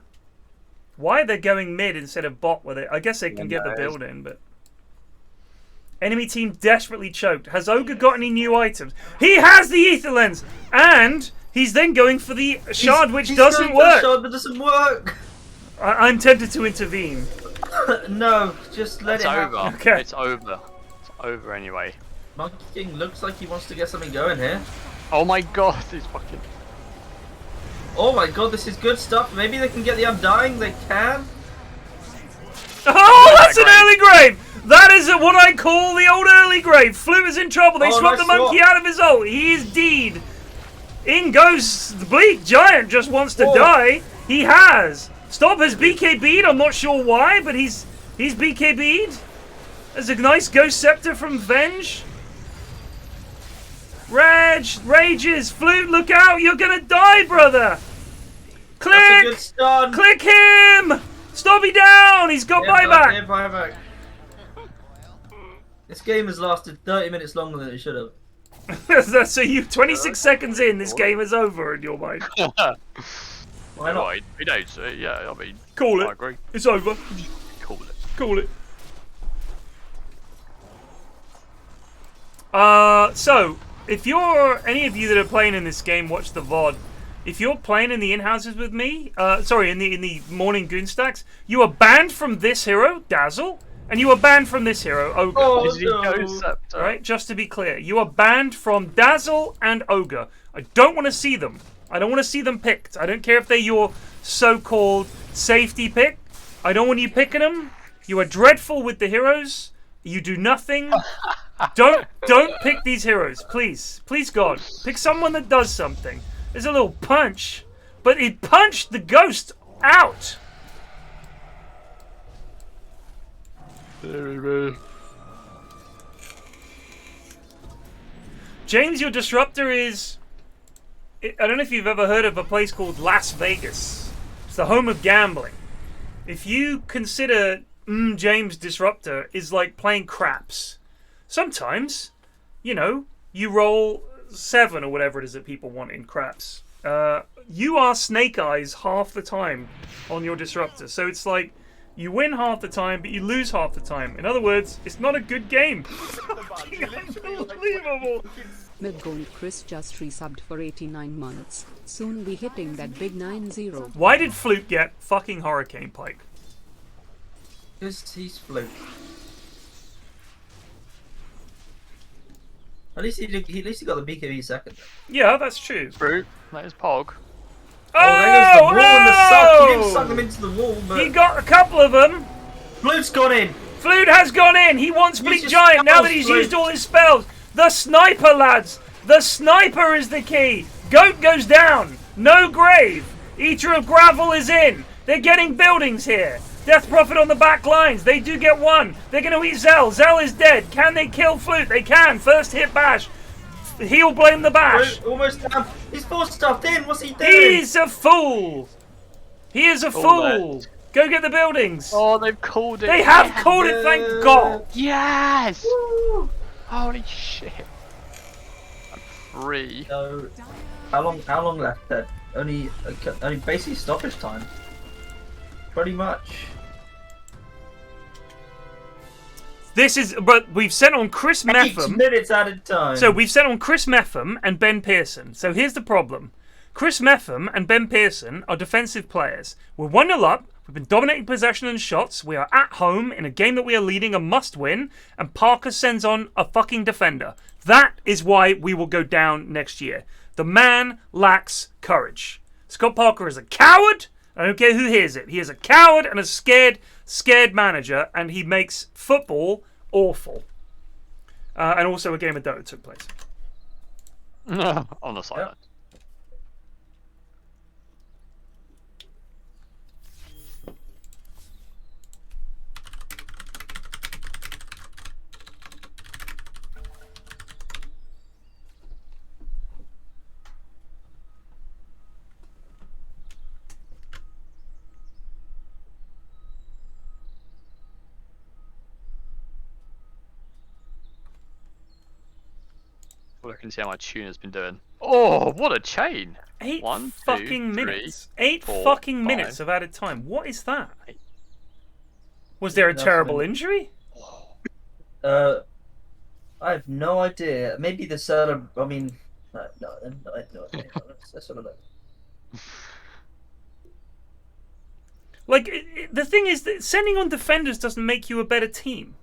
Why are they going mid instead of bot with it? I guess they can get the build in, but... Enemy team desperately choked. Has Ogre got any new items? He has the Ether Lens! And he's then going for the Shard, which doesn't work! Shard, but doesn't work! I'm tempted to intervene. No, just let it happen. Over. Okay. It's over. It's over anyway. Monkey King looks like he wants to get something going here. Oh my god, he's fucking... Oh my god, this is good stuff. Maybe they can get the Undying. They can. Oh, that's an early grave! That is what I call the old early grave. Flute is in trouble. They swapped the monkey out of his ult. He is deed. In goes the TheBleakGiant. Just wants to die. He has. Stop has BKB'd. I'm not sure why, but he's BKB'd. There's a nice Ghost Scepter from Venge. Rages. Flute, look out. You're going to die, brother. Click. That's a good stun. Click him. Stop me down. He's got buyback. Buyback. This game has lasted 30 minutes longer than it should have. So you 26 seconds in, this game is over in your mind. Why not? We don't see. Yeah, I mean, call it. I agree. It's over. Call it. Call it. So if you're any of you that are playing in this game, watch the VOD. If you're playing in the in-houses with me, in the morning goon stacks, you are banned from this hero, Dazzle. And you are banned from this hero, Ogre. Oh, no. Alright, just to be clear. You are banned from Dazzle and Ogre. I don't want to see them. I don't want to see them picked. I don't care if they're your so-called safety pick. I don't want you picking them. You are dreadful with the heroes. You do nothing. Don't pick these heroes, please. Please, God. Pick someone that does something. There's a little punch. But it punched the ghost out. James, your disruptor is... I don't know if you've ever heard of a place called Las Vegas. It's the home of gambling. If you consider James disruptor is like playing craps. Sometimes, you know, you roll 7 or whatever it is that people want in craps. You are Snake Eyes half the time on your disruptor. So it's like... You win half the time, but you lose half the time. In other words, it's not a good game. Unbelievable. Mid-gold Chris just resubbed for 89 months. Soon be hitting that big 9-0. Why did Flute get fucking Hurricane Pike? Because he's Flute. At least he got the BKB second. Yeah, that's true. True. That is Pog. Oh, there goes the wall and the suck. He didn't suck them into the wall, but... He got a couple of them. Flute's gone in. Flute has gone in. He wants TheBleakGiant now that he's used all his spells. The sniper, lads. The sniper is the key. Goat goes down. No grave. Eater of Gravel is in. They're getting buildings here. Death Prophet on the back lines. They do get one. They're going to eat Zell. Zell is dead. Can they kill Flute? They can. First hit bash. He'll blame the bash. Almost down. He's force stuffed in. What's he doing? He's a fool. He is a fool. Go get the buildings. Oh, they've called it. They have called it, thank God. Yes. Woo. Holy shit. I'm free. So, how long left then? Only basically stoppage time. Pretty much. This is, but we've sent on Chris Metham. 8 minutes added time. So we've sent on Chris Metham and Ben Pearson. So here's the problem. Chris Metham and Ben Pearson are defensive players. We're 1-0 up. We've been dominating possession and shots. We are at home in a game that we are leading, a must win. And Parker sends on a fucking defender. That is why we will go down next year. The man lacks courage. Scott Parker is a coward. I don't care who hears it. He is a coward and a scared manager, and he makes football awful. And also a game of Dota took place. On the side. Yep. I can see how my tuner's been doing. Oh, what a chain! 8 1, fucking 2, 3, minutes. 8 4, fucking 5. minutes of added time. What is that? Was there a terrible injury? I have no idea. Maybe the server. I mean, no, I have no idea. Let's sort of like the thing is that sending on defenders doesn't make you a better team.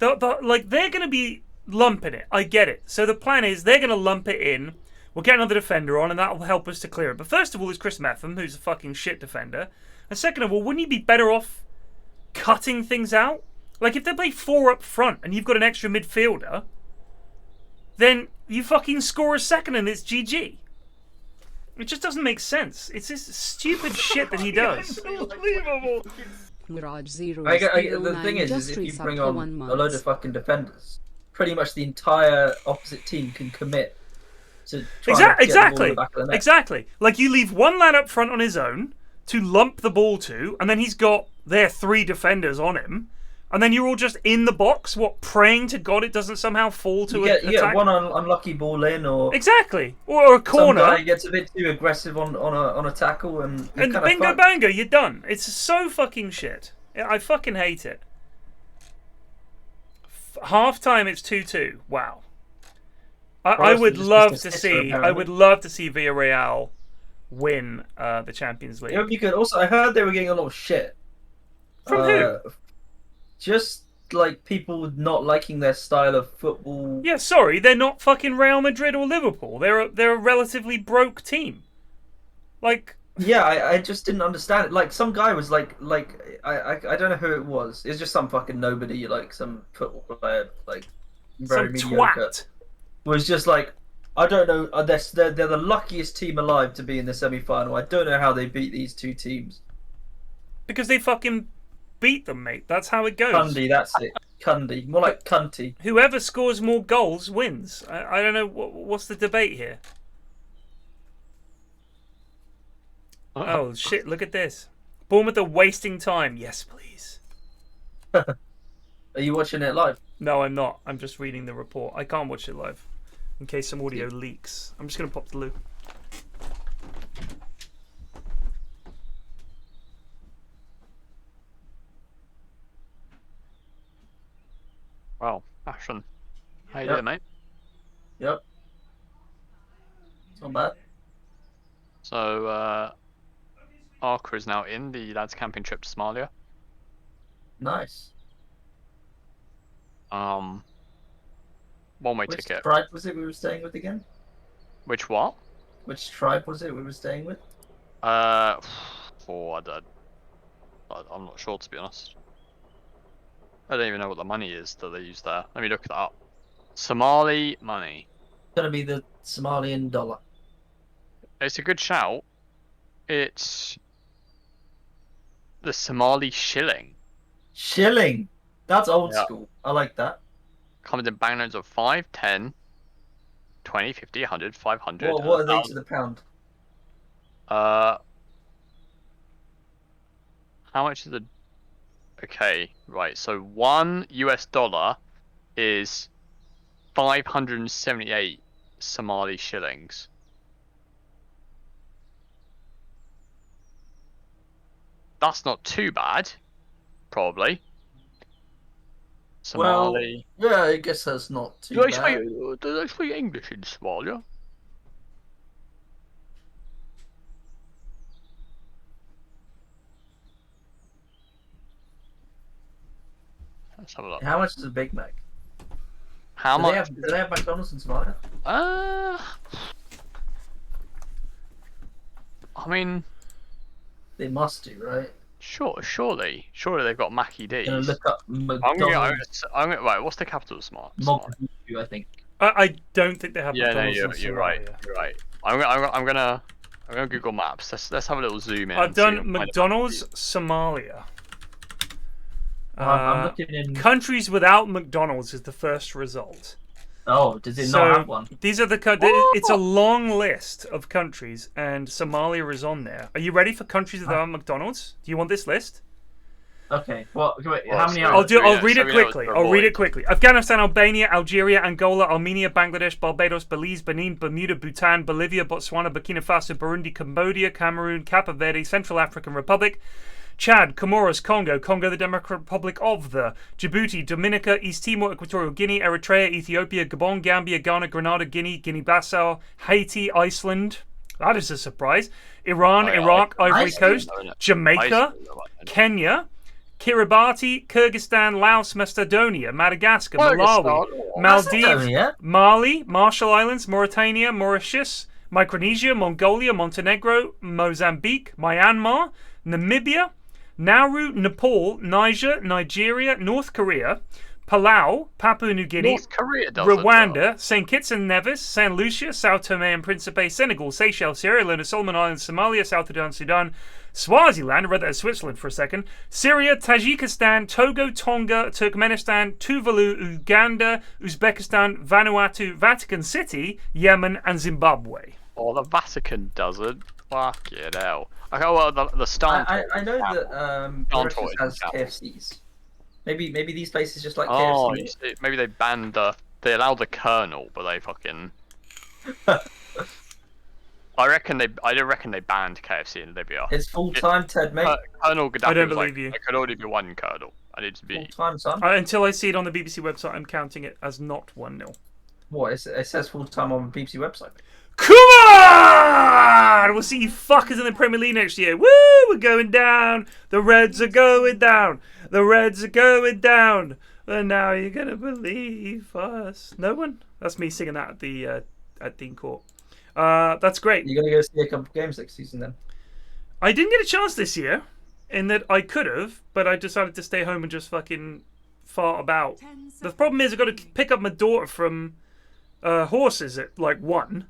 Like they're going to be lumping it. I get it. So the plan is they're going to lump it in. We'll get another defender on, and that will help us to clear it. But first of all, is Chris Metham, who's a fucking shit defender. And second of all, wouldn't you be better off cutting things out? Like, if they play 4 up front and you've got an extra midfielder, then you fucking score a second and it's GG. It just doesn't make sense. It's this stupid shit that he does. Unbelievable. The thing is if you bring on a load of fucking defenders, pretty much the entire opposite team can commit to try to get the ball in the back of the net. Exactly. Like, you leave one lad up front on his own to lump the ball to, and then he's got their 3 defenders on him. And then you're all just in the box, praying to God it doesn't somehow fall to you get one unlucky ball in, or exactly, or a corner. Some guy gets a bit too aggressive on a tackle, and bingo bango, you're done. It's so fucking shit. I fucking hate it. Half time, it's 2-2. Wow. I would love to see. I would love to see Villarreal win the Champions League. It would be good. Also, I heard they were getting a lot of shit from who? Just like people not liking their style of football. Yeah, sorry, they're not fucking Real Madrid or Liverpool. They're a relatively broke team. Like, yeah, I just didn't understand it. Like, some guy was like I don't know who it was. It's just some fucking nobody, like some football player, like very some mediocre. Twat. Was just like, I don't know. They're the luckiest team alive to be in the semi-final. I don't know how they beat these 2 teams. Because they fucking beat them, mate. That's how it goes. Cundy, that's it. Cundy. More like cunty. Whoever scores more goals wins. I don't know. What's the debate here? Oh, shit. Look at this. Bournemouth are wasting time. Yes, please. Are you watching it live? No, I'm not. I'm just reading the report. I can't watch it live in case some audio leaks. I'm just going to pop the loo. Wow, Ashton. How you doing, mate? Yep. It's not bad. So, Arca is now in the lads camping trip to Somalia. Nice. One-way ticket. Which tribe was it we were staying with again? Which what? Which tribe was it we were staying with? I'm not sure, to be honest. I don't even know what the money is that they use there. Let me look that up. Somali money. It's gonna be the Somalian dollar. It's a good shout. It's the Somali shilling. Shilling? That's old school. I like that. Comes in banknotes of 5, 10, 20, 50, 100, 500. What are they to the pound? How much is the... Okay, right, so $1 US is 578 Somali shillings. That's not too bad, probably. Somali. Well, yeah, I guess that's not too bad. Do they speak English in Somalia? Let's have a look. How much is a Big Mac? How much? Do they have McDonald's in Somalia? I mean, they must do, right? Surely they've got Mackie D's. I'm gonna look up McDonald's. Right, what's the capital of Somalia? I think. I don't think they have McDonald's in you're right. You're right. I'm gonna Google Maps. Let's have a little zoom in. I've done McDonald's Somalia. I'm looking in countries without McDonald's is the first result. Oh, does it not have one? These are it's a long list of countries, and Somalia is on there. Are you ready for countries without McDonald's? Do you want this list? Okay. Well, wait, how many? I'll read it quickly. I'll read it quickly. Afghanistan, Albania, Algeria, Angola, Armenia, Bangladesh, Barbados, Belize, Benin, Bermuda, Bhutan, Bolivia, Botswana, Burkina Faso, Burundi, Cambodia, Cameroon, Cape Verde, Central African Republic, Chad, Comoros, Congo, the Democratic Republic of the Djibouti, Dominica, East Timor, Equatorial Guinea, Eritrea, Ethiopia, Gabon, Gambia, Ghana, Grenada, Guinea-Bissau, Haiti, Iceland. That is a surprise. Iran, Iraq, Ivory Coast, Jamaica, Kenya, Kiribati, Kyrgyzstan, Laos, Macedonia, Madagascar, Malawi, Maldives, Mali, Marshall Islands, Mauritania, Mauritius, Micronesia, Mongolia, Montenegro, Mozambique, Myanmar, Namibia, Nauru, Nepal, Niger, Nigeria, North Korea, Palau, Papua New Guinea, North Korea does Rwanda, St. Kitts and Nevis, St. Lucia, Sao Tome and Principe, Senegal, Seychelles, Sierra Leone, Solomon Islands, Somalia, South Sudan, Swaziland, I read that as Switzerland for a second, Syria, Tajikistan, Togo, Tonga, Turkmenistan, Tuvalu, Uganda, Uzbekistan, Vanuatu, Vatican City, Yemen, and Zimbabwe. Oh, the Vatican doesn't. Fuck it hell. Okay, well, the Star. I know that Mauritius has KFCs. Maybe these places just like KFC. Oh, you see, maybe they banned they allowed the Colonel, but they fucking. I reckon they banned KFC in Libya. It's full time, Ted, mate. Colonel Gaddafi. I don't believe you. There could only be one Colonel. I need to be full time, son. Until I see it on the BBC website, I'm counting it as not 1-0. What? It says full time on the BBC website. Come on! We'll see you fuckers in the Premier League next year. Woo! We're going down. The Reds are going down. The Reds are going down. And now you're gonna believe us. No one? That's me singing that at Dean Court. That's great. You're gonna go see a couple games next season then? I didn't get a chance this year, in that I could have, but I decided to stay home and just fucking fart about. The problem is I've got to pick up my daughter from horses at like 1.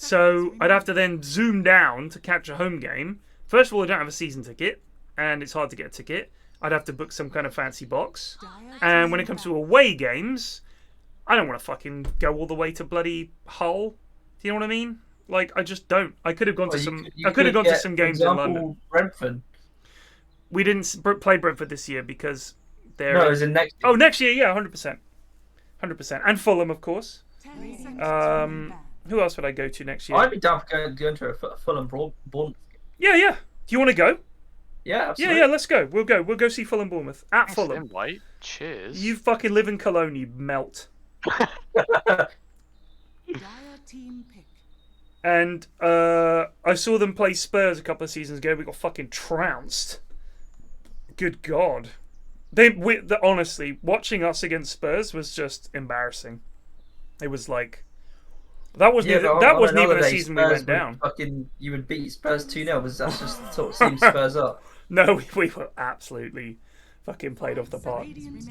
So I'd have to then zoom down to catch a home game. First of all, I don't have a season ticket, and it's hard to get a ticket. I'd have to book some kind of fancy box. And when it comes to away games, I don't want to fucking go all the way to bloody Hull. Do you know what I mean? Like, I just don't. I could have gone to some. I could have gone to some games in London. Brentford. We didn't play Brentford this year because they're. No, it was in next year. Oh, next year, yeah, 100%, 100%, and Fulham, of course. Who else would I go to next year? I'd be down for going to a Fulham Bournemouth. Yeah. Do you want to go? Yeah, absolutely. Yeah, let's go. We'll go. We'll go see Fulham Bournemouth at Thanks, Fulham. Invite. Cheers. You fucking live in Cologne, you melt. And I saw them play Spurs a couple of seasons ago. We got fucking trounced. Good God. Honestly, watching us against Spurs was just embarrassing. It was like that wasn't even a season we went down. You would beat Spurs 2-0 because that's just the sort of team Spurs up. No, we were absolutely fucking played off the park.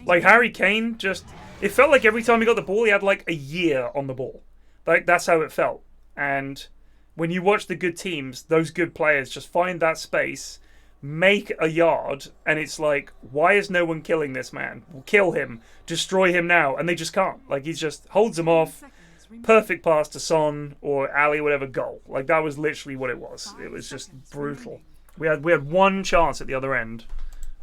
Like Harry Kane, it felt like every time he got the ball, he had like a year on the ball. Like that's how it felt. And when you watch the good teams, those good players just find that space, make a yard, and it's like, why is no one killing this man? We'll kill him, destroy him now, and they just can't. Like he just holds them off. Perfect pass to Son or Ali, whatever, goal. Like that was literally what it was. It was just brutal. We had one chance at the other end.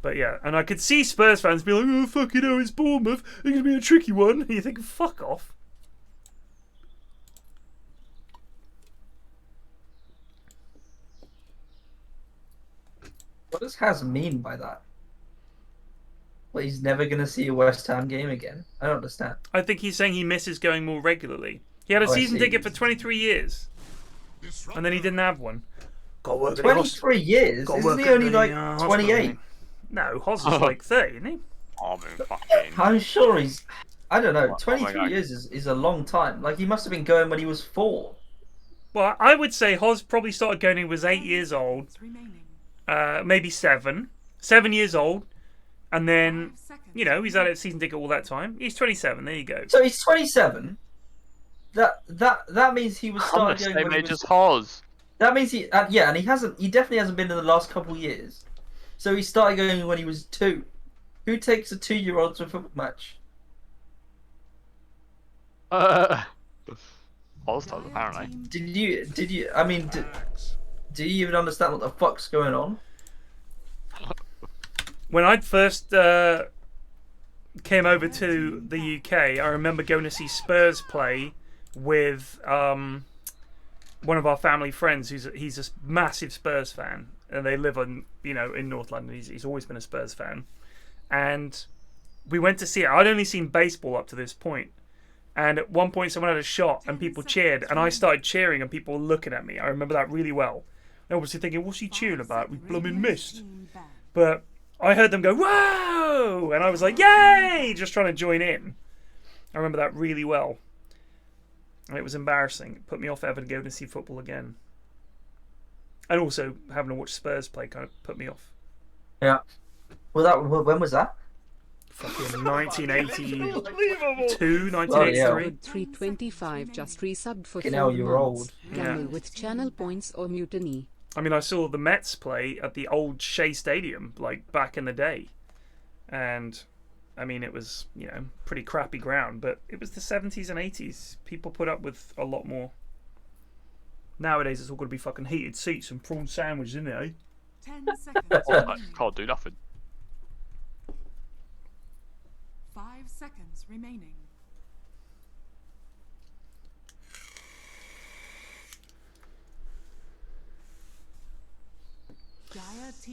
But yeah, and I could see Spurs fans be like, oh, fucking hell, it's Bournemouth. It's going to be a tricky one. And you think, fuck off. What does Has mean by that? Well, he's never going to see a West Ham game again? I don't understand. I think he's saying he misses going more regularly. He had a season ticket for 23 years. And then he didn't have one. 23 years? Isn't he only like 28? No, Hoz is like 30, isn't he? I'm sure he's... I don't know. 23 years is a long time. Like, he must have been going when he was 4. Well, I would say Hoz probably started going when he was 8 years old. Maybe 7. 7 years old. And then, he's had a season ticket all that time. He's 27. There you go. So he's 27. That means he was starting going when he was... Hoz. That means he... and he definitely hasn't been in the last couple of years. So he started going when he was 2. Who takes a 2-year-old to a football match? Hoz does, apparently. Do you even understand what the fuck's going on? When I first came over to the UK, I remember going to see Spurs play with one of our family friends. He's a massive Spurs fan, and they live in North London. He's always been a Spurs fan, and we went to see it. I'd only seen baseball up to this point, and at one point someone had a shot and people cheered, and I started cheering and people were looking at me. I remember that really well. And obviously thinking, what's he cheering about? We blooming missed. But I heard them go, whoa! And I was like, yay! Just trying to join in. I remember that really well. And it was embarrassing. It put me off ever going to see football again. And also, having to watch Spurs play kind of put me off. Yeah. Well, when was that? Fucking 1982, 1983. 325 just resubbed for 4 you're months. old. Gamble with channel points or mutiny. I mean, I saw the Mets play at the old Shea Stadium, like, back in the day. And, I mean, it was, you know, pretty crappy ground, but it was the 70s and 80s. People put up with a lot more. Nowadays, it's all going to be fucking heated seats and prawn sandwiches, isn't it, eh? 10 seconds. Can't do nothing. 5 seconds remaining.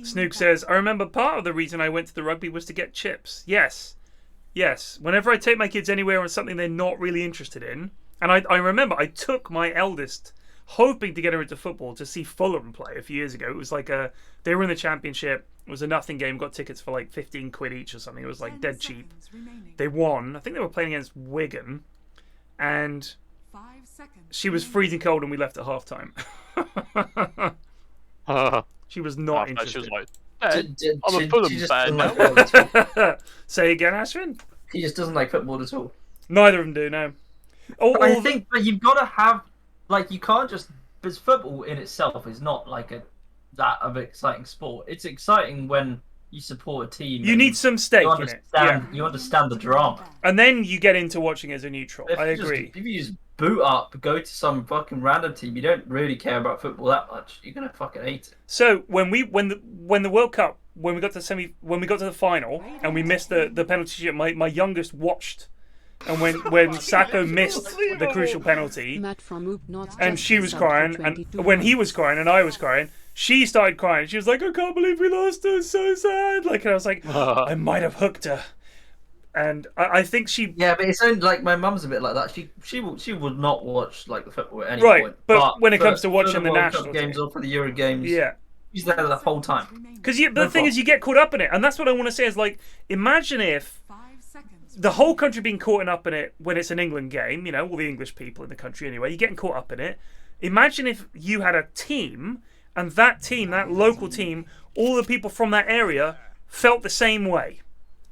Snook says, I remember part of the reason I went to the rugby was to get chips. Yes. Yes. Whenever I take my kids anywhere on something they're not really interested in, and I remember I took my eldest hoping to get her into football to see Fulham play a few years ago. It was like they were in the championship. It was a nothing game. Got tickets for like 15 quid each or something. It was like dead cheap. They won. I think they were playing against Wigan. And she was freezing cold and we left at half time. She was not interested. She was like, I'm a Fulham fan now. Say again, Ashwin? He just doesn't like football at all. Neither of them do, no. I think, but you've got to have, like, you can't just, because football in itself is not like that of an exciting sport. It's exciting when you support a team. You need some stake in it. Yeah. You understand the drama. And then you get into watching as a neutral. I agree. If you just boot up, go to some fucking random team, you don't really care about football that much, you're gonna fucking hate it. So when the World Cup, when we got to the final and we missed the penalty shoot, my youngest watched. And when Sacco missed the crucial penalty, and she was crying, and when he was crying and I was crying, she started crying. She was like, I can't believe we lost, it's so sad. Like, and I was like, I might have hooked her. And I think she... Yeah, but it's only, like, my mum's a bit like that. She would not watch, like, the football at any point. But when it comes to watching the national games or for the Euro games, yeah, she's there the whole time. Because the thing is, you get caught up in it. And that's what I want to say is, like, imagine if the whole country being caught up in it when it's an England game, you know, all the English people in the country anyway, you're getting caught up in it. Imagine if you had a team, and that team, that local team, all the people from that area felt the same way.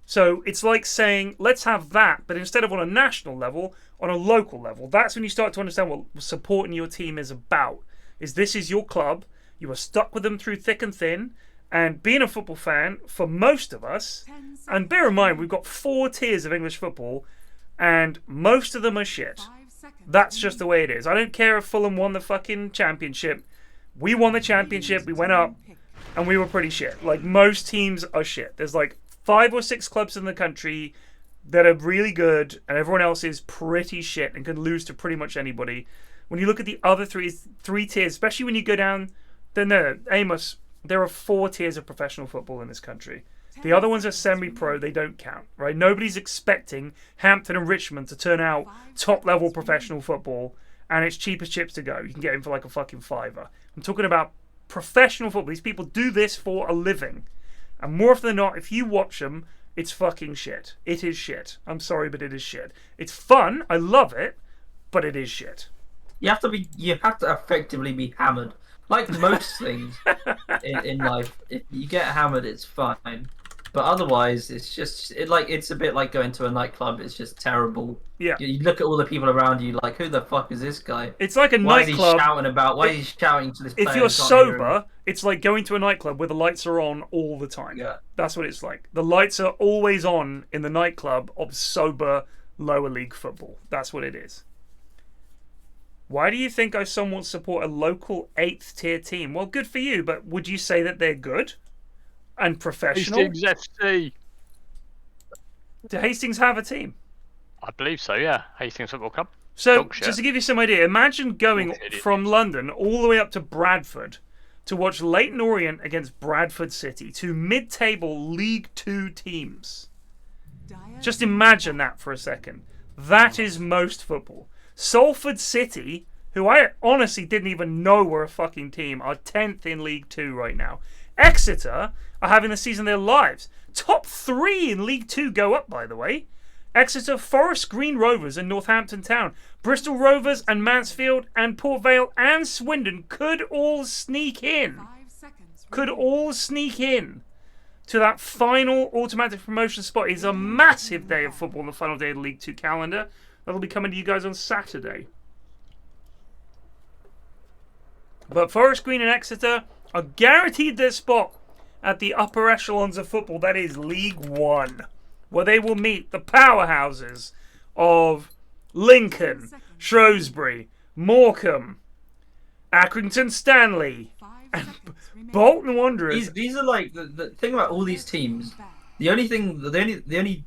So it's like saying, let's have that, but instead of on a national level, on a local level. That's when you start to understand what supporting your team is about. This is your club, you are stuck with them through thick and thin, and being a football fan, for most of us, and bear in mind, we've got 4 tiers of English football, and most of them are shit. That's just the way it is. I don't care if Fulham won the fucking championship. We won the championship, we went up, and we were pretty shit. Like, most teams are shit. There's like 5 or 6 clubs in the country that are really good, and everyone else is pretty shit and can lose to pretty much anybody. When you look at the other three tiers, especially when you go down, Amos, there are 4 tiers of professional football in this country. The other ones are semi-pro, they don't count, right? Nobody's expecting Hampton and Richmond to turn out top-level professional football, and it's cheap as chips to go. You can get in for like a fucking $5. I'm talking about professional football. These people do this for a living. And more often than not, if you watch them, it's fucking shit. It is shit. I'm sorry, but it is shit. It's fun. I love it, but it is shit. You have to effectively be hammered. Like most things in life, if you get hammered, it's fine. But otherwise, it's just it's a bit like going to a nightclub. It's just terrible. Yeah. You look at all the people around you, like, who the fuck is this guy? It's like a nightclub. Why is he shouting about? Why is he shouting to this player? If you're sober, it's like going to a nightclub where the lights are on all the time. Yeah. That's what it's like. The lights are always on in the nightclub of sober lower league football. That's what it is. Why do you think I somewhat support a local 8th tier team? Well, good for you, but would you say that they're good and professional? Hastings FC. Do Hastings have a team? I believe so, yeah. Hastings Football Club. So, just to give you some idea, imagine going from London all the way up to Bradford to watch Leyton Orient against Bradford City, 2 mid-table League 2 teams. Just imagine that for a second. That is most football. Salford City, who I honestly didn't even know were a fucking team, are 10th in League 2 right now. Exeter are having the season of their lives. Top 3 in League 2 go up, by the way. Exeter, Forest Green Rovers and Northampton Town. Bristol Rovers and Mansfield and Port Vale and Swindon could all sneak in. To to that final automatic promotion spot. It's a massive day of football on the final day of the League 2 calendar. That'll be coming to you guys on Saturday. But Forest Green and Exeter are guaranteed their spot at the upper echelons of football, that is League 1, where they will meet the powerhouses of Lincoln, Shrewsbury, Morecambe, Accrington Stanley, and Bolton Wanderers. These are like the thing about all these teams. The only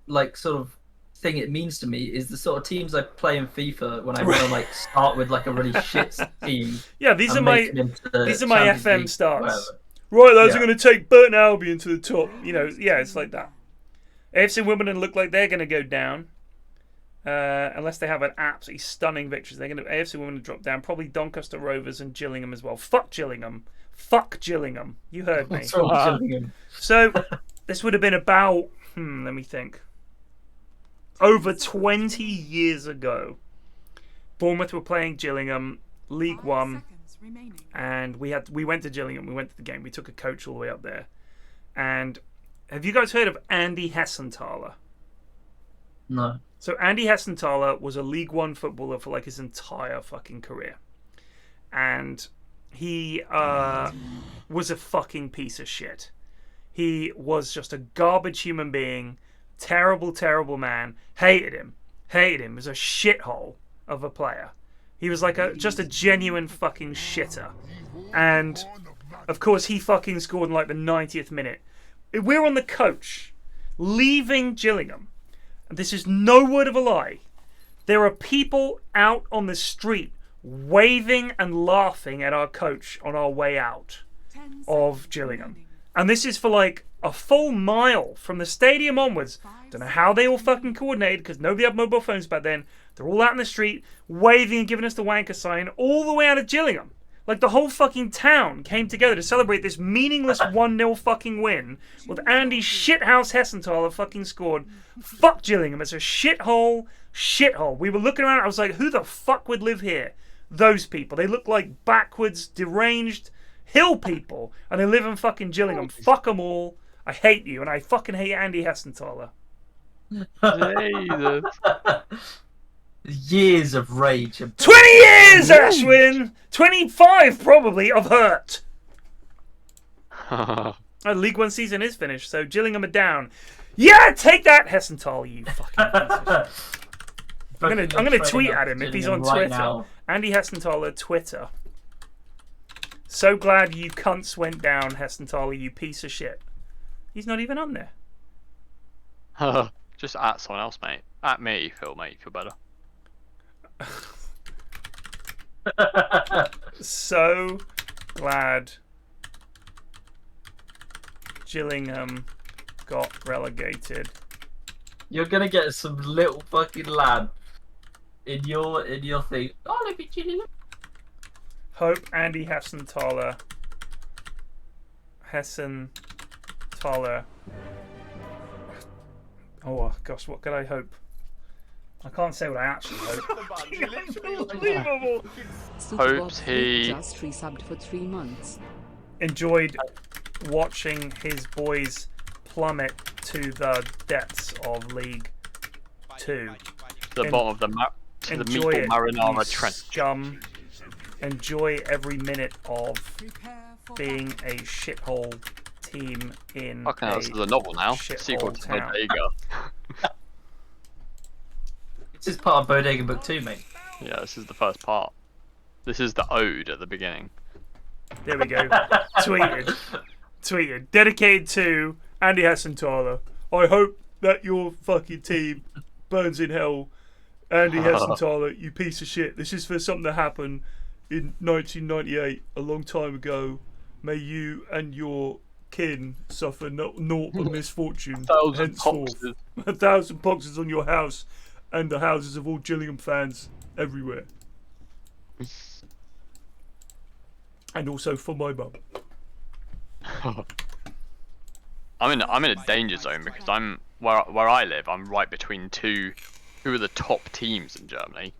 like sort of thing it means to me is the sort of teams I play in FIFA when I want to like start with like a really shit team. Yeah, these are my FM starts. Whatever. Right, those are going to take Burton Albion to the top. You know, yeah, it's like that. AFC Wimbledon look like they're going to go down. Unless they have an absolutely stunning victory. They're going to AFC Wimbledon drop down. Probably Doncaster Rovers and Gillingham as well. Fuck Gillingham. Fuck Gillingham. You heard me. What's wrong with Gillingham? So, this would have been about, let me think. Over 20 years ago. Bournemouth were playing Gillingham, League 1. And we went to Gillingham. We went to the game. We took a coach all the way up there. And have you guys heard of Andy Hessenthaler? No. So Andy Hessenthaler was a League 1 footballer for like his entire fucking career. And he was a fucking piece of shit. He was just a garbage human being. Terrible, terrible man. Hated him. He was a shithole of a player. He was like just a genuine fucking shitter. And, of course, he fucking scored in like the 90th minute. We're on the coach, leaving Gillingham. And this is no word of a lie. There are people out on the street waving and laughing at our coach on our way out of Gillingham. And this is for like a full mile from the stadium onwards. Don't know how they all fucking coordinated because nobody had mobile phones back then. They're all out in the street waving and giving us the wanker sign all the way out of Gillingham. Like the whole fucking town came together to celebrate this meaningless 1-0 fucking win with Andy Shithouse Hessenthaler fucking scored. Fuck Gillingham. It's a shithole. We were looking around. I was like, who the fuck would live here? Those people. They look like backwards, deranged hill people. And they live in fucking Gillingham. Fuck them all. I hate you. And I fucking hate Andy Hessenthaler. Jesus. Years of rage. 20 years, Ashwin! 25 probably of hurt. League 1 season is finished, so Gillingham are down. Yeah, take that, Hessenthaler, you fucking piece of shit. I'm gonna tweet at him if he's on Twitter. Now. Andy Hessenthaler, Twitter. So glad you cunts went down, Hessenthaler, you piece of shit. He's not even on there. Just at someone else, mate. At me, Phil, mate. Feel better. So glad Gillingham got relegated. You're gonna get some little fucking lad in your thing. Oh, look at Gillingham. Hope Andy Hessenthaler. Oh gosh, what could I hope? I can't say what I actually hope. Unbelievable. Hopes he just resubbed for 3 months. Enjoyed watching his boys plummet to the depths of League 2. The bottom of the map. To the meatball marinara trench. Scum. Enjoy every minute of being a shithole team in okay, this is a novel now. Sequel to town. Bodega. This is part of Bodega Book 2, mate. Yeah, this is the first part. This is the ode at the beginning. There we go. Tweeted. Dedicated to Andy Hessenthaler. I hope that your fucking team burns in hell. Andy Hessenthaler, you piece of shit. This is for something that happened in 1998, a long time ago. May you and your kin suffer naught but misfortune. 1,000 poxes. 1,000 poxes on your house and the houses of all Gillingham fans everywhere. And also for my mum. I'm in a danger zone because I'm where I live. I'm right between two of the top teams in Germany,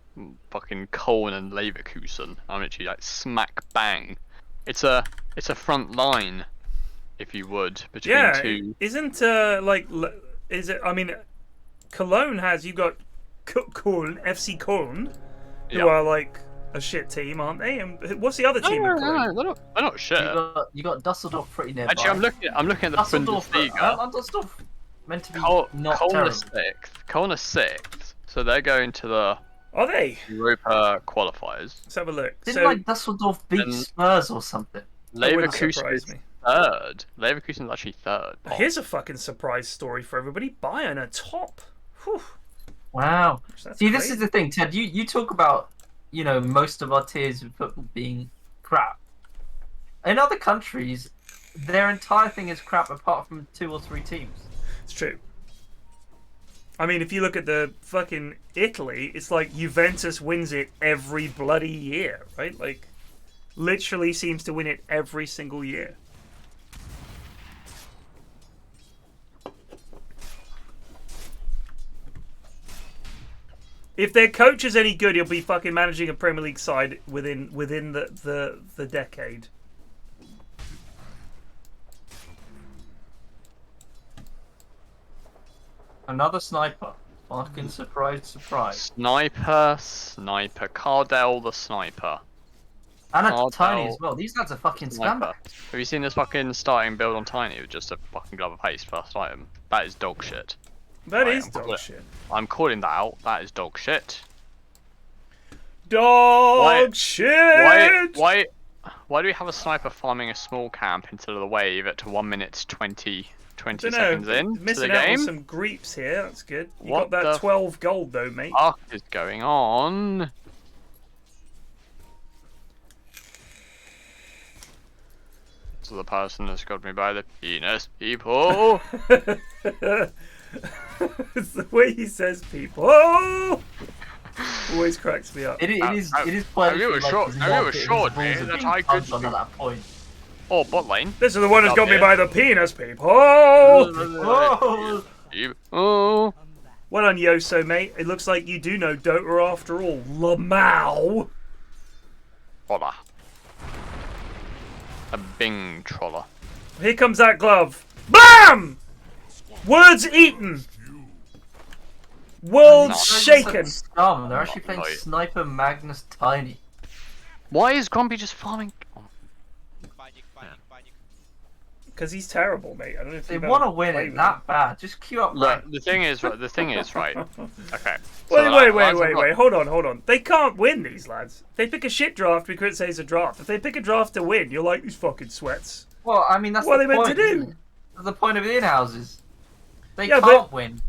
fucking Köln and Leverkusen. I'm literally like smack bang. It's a front line if you would, between two. Isn't is it? I mean, Cologne has you got Köln, FC Köln, who are like a shit team, aren't they? And what's the other team? No, they're not shit. You got Dusseldorf pretty nearby. Actually, I'm looking at the Bundesliga. Dusseldorf meant to be not terrible. terrible. Köln are 6th, so they're going to the. Are they? Europa qualifiers. Let's have a look. Didn't like Dusseldorf beat Spurs or something? Leverkusen is 3rd. Leverkusen is actually 3rd. Here's a fucking surprise story for everybody. Bayern are top. Whew. Wow. That's See, crazy. this is the thing, Ted. You talk about, you know, most of our tiers of football being crap. In other countries, their entire thing is crap apart from 2 or 3 teams. It's true. I mean, if you look at the fucking Italy, it's like Juventus wins it every bloody year, right? Like, literally seems to win it every single year. If their coach is any good, he'll be fucking managing a Premier League side within the decade. Another sniper. Fucking surprise. Sniper. Cardell the sniper. And a Tiny as well. These lads are fucking scumbags. Have you seen this fucking starting build on Tiny with just a fucking glove of haste first item? That is dog shit. That is dog shit. I'm calling that out. That is dog shit. Dog shit! Why do we have a sniper farming a small camp until the wave at 1 minute 20 seconds in to the out game? on some creeps here. That's good. You got that 12 gold though, mate. What is going on? So the person that's got me by the penis, people. It's the way he says people. Always cracks me up. It is quite. Have you assured me that I could on that point? Oh, bot lane. This is the one who's got me by the penis, people. Oh. Well done, Yoso, mate. It looks like you do know Dota after all. Lamau. Hola. A Bing troller. Here comes that glove. BAM! Words eaten. World shaken. They're actually playing Sniper Magnus Tiny. Why is Grumpy just farming? Because he's terrible, mate. I don't know if they want to win it that bad. Just queue up. Look, the thing is, right? Okay. Wait. Hold on. They can't win, these lads. They pick a shit draft because it says a draft. If they pick a draft to win, you're like, these fucking sweats. Well, I mean, that's what the are they point, meant to do? That's the point of the in-houses. They can't win.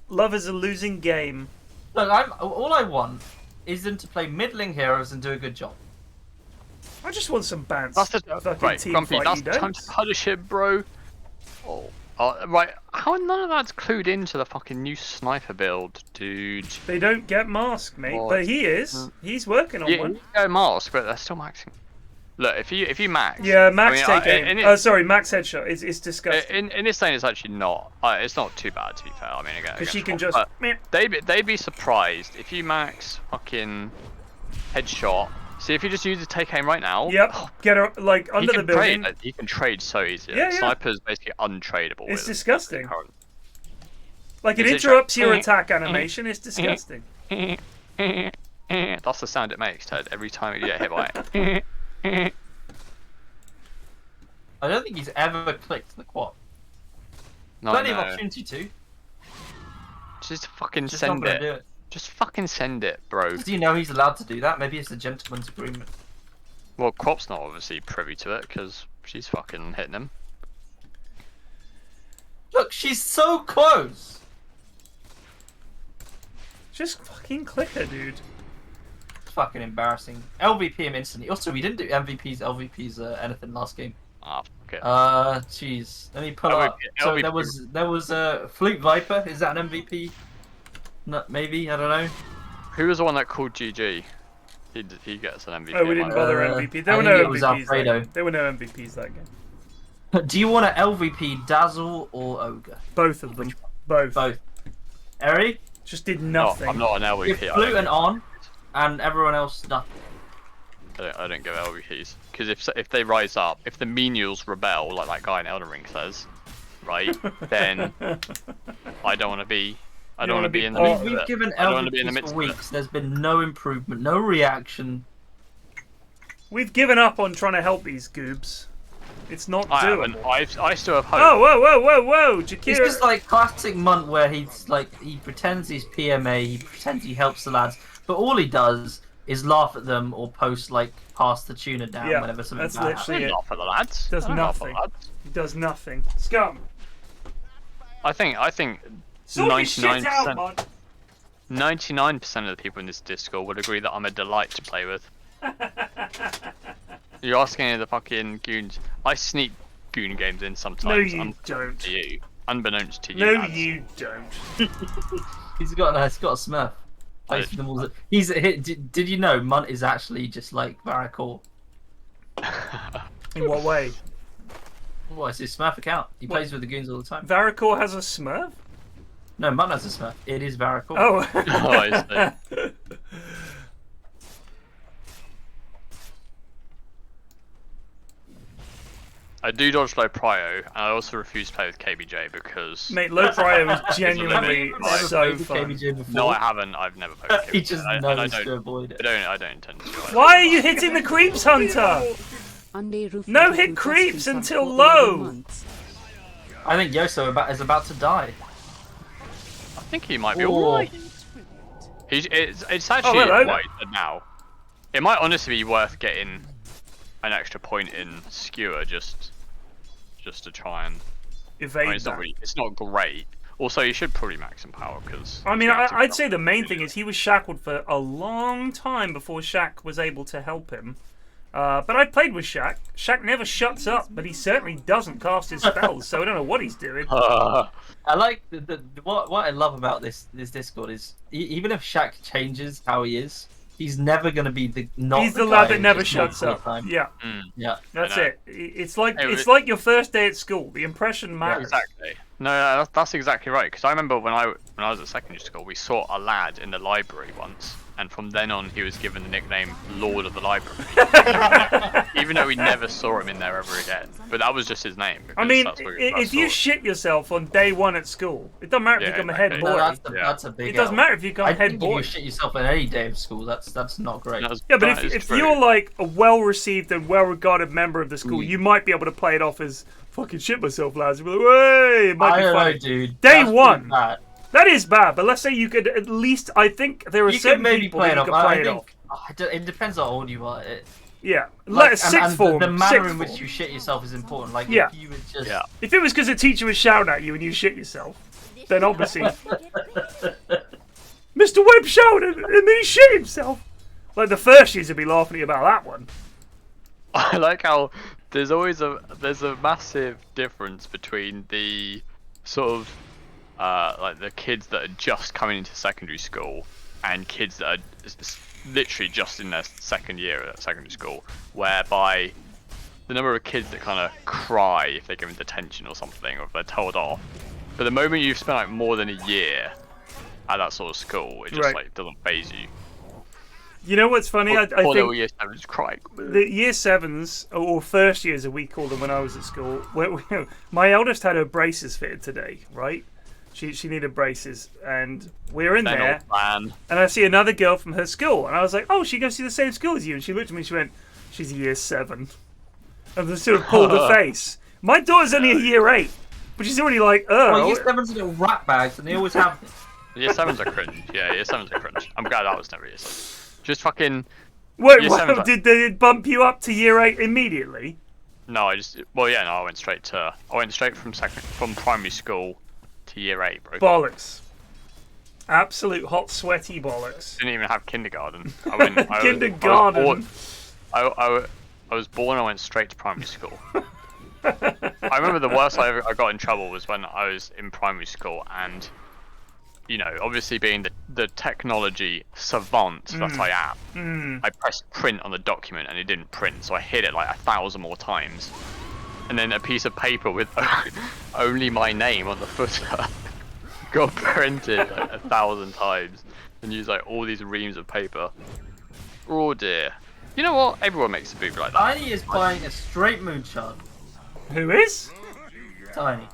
Love is a losing game. Look, all I want is them to play middling heroes and do a good job. I just want some bants. That's right, Grumpy, that's time to punish him, bro. Right, how none of that's clued into the fucking new sniper build, dude? They don't get mask, mate, but he is. He's working on one. Yeah, mask, but they're still maxing. Look, if you max, max take aim. Sorry, max headshot. It's disgusting. In this lane, it's actually not. It's not too bad, to be fair. I mean, again, because she can just. They'd be surprised if you max fucking headshot. See, if you just use the take aim right now. Yep. Get her like under the building. He can trade so easily. Yeah. Sniper's basically untradeable. It's disgusting. Like it interrupts your attack animation. It's disgusting. That's the sound it makes, Ted, every time you get hit by it. I don't think he's ever clicked the quad. Plenty of opportunity to. Just fucking send it. Just fucking send it, bro. Do you know he's allowed to do that? Maybe it's a gentleman's agreement. Well, Crop's not obviously privy to it because she's fucking hitting him. Look, she's so close. Just fucking click her, dude. It's fucking embarrassing. LVP him instantly. Also, we didn't do LVPs, anything last game. Ah, fuck it. Jeez. Let me pull up. So there was a Flute Viper. Is that an MVP? No, maybe, I don't know. Who was the one that called GG? He gets an MVP. Oh, we didn't bother MVP. There were no MVPs. There were no MVPs that game. Do you want an LVP Dazzle or Ogre? Both of them. Both. Eri? Just did nothing. I'm not an LVP. Flute and on, and everyone else nothing. I don't give LVPs because if they rise up, if the menials rebel like that guy in Elden Ring says, right, then I don't want to be. I don't want to be in the midst of it. We've given LVPs for weeks. There's been no improvement, no reaction. We've given up on trying to help these goobs. It's not doing. I still have hope. Oh, whoa, Jakira. It's just like classic Munt where he pretends he's PMA, he pretends he helps the lads, but all he does is laugh at them or post like pass the tuna down whenever something bad happens. That's literally it. Laugh at the lads. Does nothing. He does nothing. Scum. I think 99%. 99% of the people in this Discord would agree that I'm a delight to play with. You're asking any of the fucking goons. I sneak goon games in sometimes. No, you don't. To you, unbeknownst to you. No, lads. you don't. He's got a Smurf. Did you know Munt is actually just like Varicor? In what way? Well, it's his Smurf account. He plays with the goons all the time. Varicor has a Smurf? No, Munt has a Smurf. It is Varicor. Oh. Oh, I see. I do dodge low prio, and I also refuse to play with KBJ because... Mate, low prio is genuinely so fun. No, I haven't. I've never played with KBJ. He just knows to avoid it. I don't intend to. Why are you hitting the creeps, Hunter? No hit creeps until low! I think Yoso is about to die. I think he might be alright. It's actually quite good now. It might honestly be worth getting an extra point in skewer just to try and evade it's not great. Also, you should probably max in power because I mean, I'd say the main thing is he was shackled for a long time before Shaq was able to help him. But I played with Shaq. Shaq never shuts up, but he certainly doesn't cast his spells, so I don't know what he's doing. I like what I love about this Discord is even if Shaq changes how he is, he's never gonna be He's the lad that never shuts up. Yeah, yeah, that's it. It's like your first day at school. The impression matters. Yeah, exactly. No, that's exactly right. Because I remember when I was at secondary school, we saw a lad in the library once, and from then on, he was given the nickname Lord of the Library, even though we never saw him in there ever again. But that was just his name. I mean, if you shit yourself on day one at school, it doesn't matter if you become a head boy. No, that's a big. It doesn't matter if you become a head boy. If you shit yourself on any day of school, that's not great. Yeah, but if you're like a well-received and well-regarded member of the school, you might be able to play it off as fucking shit myself, lads. Be like, hey, it might be funny. Know, dude. Day one. That is bad, but let's say you could at least. I think there are certain people that you could play it off. It depends how old you are. Yeah, like sixth form. The manner in which you shit yourself is important. Like if you would just. Yeah. If it was because a teacher was shouting at you and you shit yourself, then obviously. Mr. Webb shouted and then he shit himself. Like the first years would be laughing at you about that one. I like how there's a massive difference between the sort of. Like the kids that are just coming into secondary school and kids that are literally just in their second year at secondary school, whereby the number of kids that kind of cry if they're given detention or something, or if they're told off. But the moment you've spent like more than a year at that sort of school, it just like doesn't faze you. You know what's funny? I think year sevens crying. The year sevens, or first years as we called them when I was at school, my eldest had her braces fitted today, right? She needed braces, and we're in there, and I see another girl from her school, and I was like, oh, she goes to the same school as you, and she looked at me and she went, she's a year 7. And I sort of pulled her face. My daughter's only a year 8, but she's already like, well, year 7's little rat bags, and they always have... Year 7's are cringe, yeah, year 7's are cringe. I'm glad that was never year 7. Just fucking... Wait, did they bump you up to year 8 immediately? No, I went straight from primary school to year 8, bro. Bollocks. Absolute hot, sweaty bollocks. Didn't even have kindergarten. Kindergarten. I was born and went straight to primary school. I remember the worst I got in trouble was when I was in primary school, and you know, obviously being the technology savant that I am, I pressed print on the document and it didn't print, so I hit it like 1,000 more times. And then a piece of paper with only my name on the footer got printed like 1,000 times and used like all these reams of paper. Oh dear. You know what? Everyone makes a boob like that. Tiny is buying a straight moonshot. Who is? Tiny.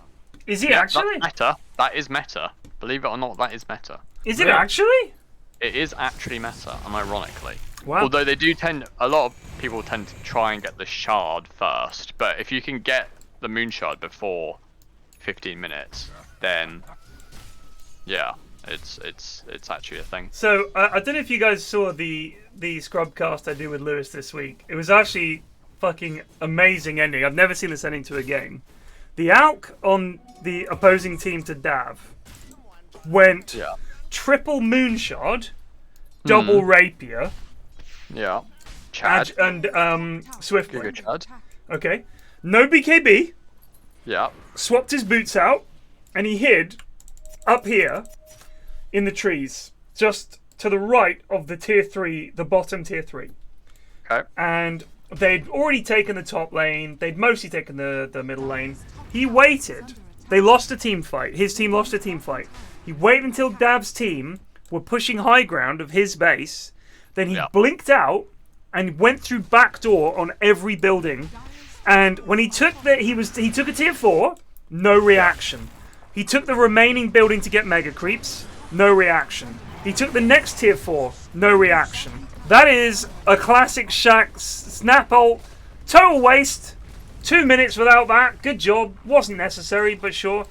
Is he actually? That's meta. That is meta. Believe it or not, that is meta. Is it actually? It is actually meta, unironically. Wow. Although they do a lot of people tend to try and get the shard first, but if you can get the moon shard before 15 minutes, then yeah, it's actually a thing. So I don't know if you guys saw the scrubcast I did with Lewis this week. It was actually fucking amazing ending. I've never seen this ending to a game. The Alk on the opposing team to Dav went triple moonshard, double rapier. Yeah. Chad. And Swiftly. Chad. Okay. No BKB. Yeah. Swapped his boots out, and he hid up here in the trees, just to the right of the tier 3, the bottom tier 3. Okay. And they'd already taken the top lane. They'd mostly taken the middle lane. He waited. They lost a team fight. His team lost a team fight. He waited until Dav's team were pushing high ground of his base. Then he blinked out and went through back door on every building. And when he took he took a tier 4, no reaction. He took the remaining building to get mega creeps, no reaction. He took the next tier 4, no reaction. That is a classic Shaq snap ult. Total waste. 2 minutes without that. Good job. Wasn't necessary, but sure.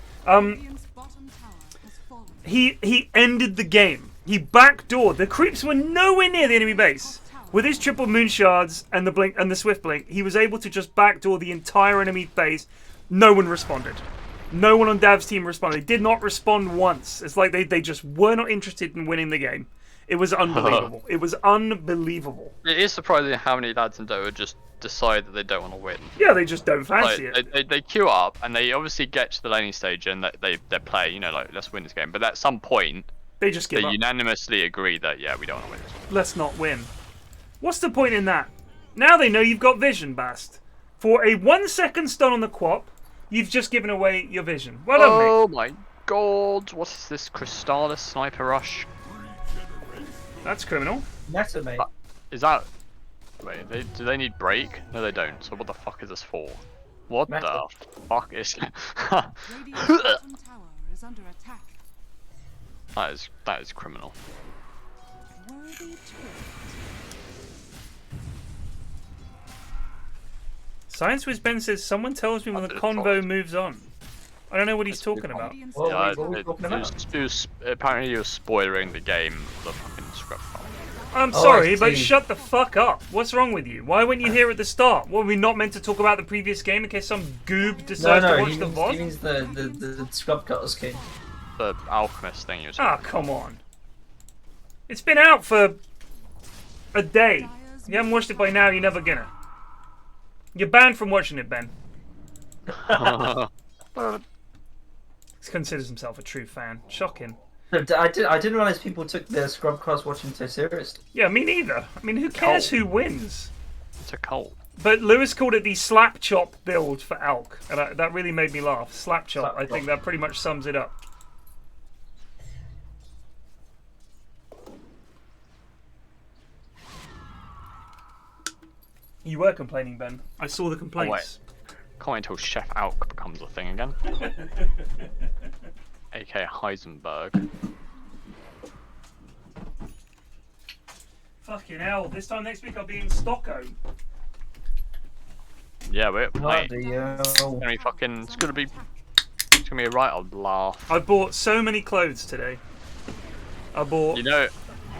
He ended the game. He backdoored. The creeps were nowhere near the enemy base. With his triple moon shards and the blink and the swift blink, he was able to just backdoor the entire enemy base. No one responded. No one on Dav's team responded. They did not respond once. It's like they just were not interested in winning the game. It was unbelievable. It was unbelievable. It is surprising how many lads in Dota just decide that they don't want to win. Yeah, they just don't fancy it. They queue up and they obviously get to the laning stage and they play, you know, like, let's win this game. But at some point, they just give up. Unanimously agree that, yeah, we don't want to win this one. Let's not win. What's the point in that? Now they know you've got vision, Bast. For a 1 second stun on the quap, you've just given away your vision. Well done, mate. Oh my god, what is this Crystallis sniper rush? That's criminal. Meta, mate. Is that... Wait, do they need break? No, they don't. So what the fuck is this for? What the fuck is... That is criminal. Science Wiz Ben says, someone tells me when the convo moves on. I don't know what he's talking about. Apparently he was spoiling the game for the fucking script. I'm sorry, but shut the fuck up. What's wrong with you? Why weren't you here at the start? Were we not meant to talk about the previous game in case some goob decides to watch the VOD? He means the scrub cutters king. The alchemist thing you was Ah, come on. It's been out for a day. If you haven't watched it by now, you're never gonna. You're banned from watching it, Ben. He considers himself a true fan. Shocking. I didn't realize people took their Scrubcast watching so seriously. Yeah, me neither. I mean, who cares who wins? It's a cult. But Lewis called it the slap chop build for Alk, and that really made me laugh. Slap chop. I think that pretty much sums it up. You were complaining, Ben. I saw the complaints. Oh, can't wait until Chef Alk becomes a thing again. AKA Heisenberg. Fucking hell, this time next week I'll be in Stockholm. Yeah, we're playing. It's gonna be a right old laugh. I bought so many clothes today. I bought... You know...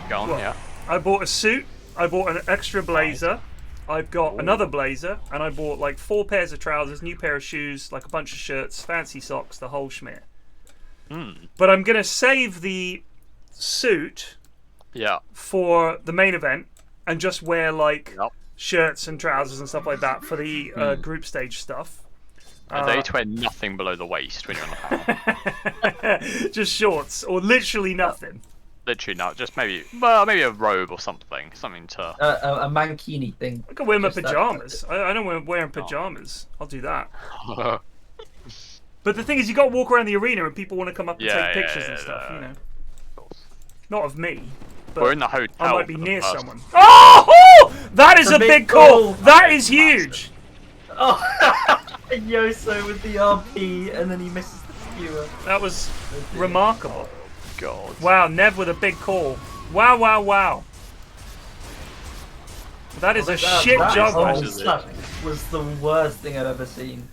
Go on, yeah. I bought a suit, I bought an extra blazer, I've got another blazer, and I bought like 4 pairs of trousers, new pair of shoes, like a bunch of shirts, fancy socks, the whole schmear. But I'm going to save the suit for the main event and just wear like shirts and trousers and stuff like that for the group stage stuff. And they wear nothing below the waist when you're on the panel. Just shorts or literally nothing. Literally not, just maybe a robe or something to... a mankini thing. I can wear my pajamas. I don't want to wear pajamas. I'll do that. But the thing is, you got to walk around the arena and people want to come up and take pictures and stuff, you know. Not of me. But we're in the hotel. I might be near someone. Oh! call! That is a big call! That is huge! Oh, Yoso with the RP, and then he misses the skewer. That was remarkable. God. Wow, Nev with a big call. Wow, wow, wow. That is a shit job. Was the worst thing I've ever seen.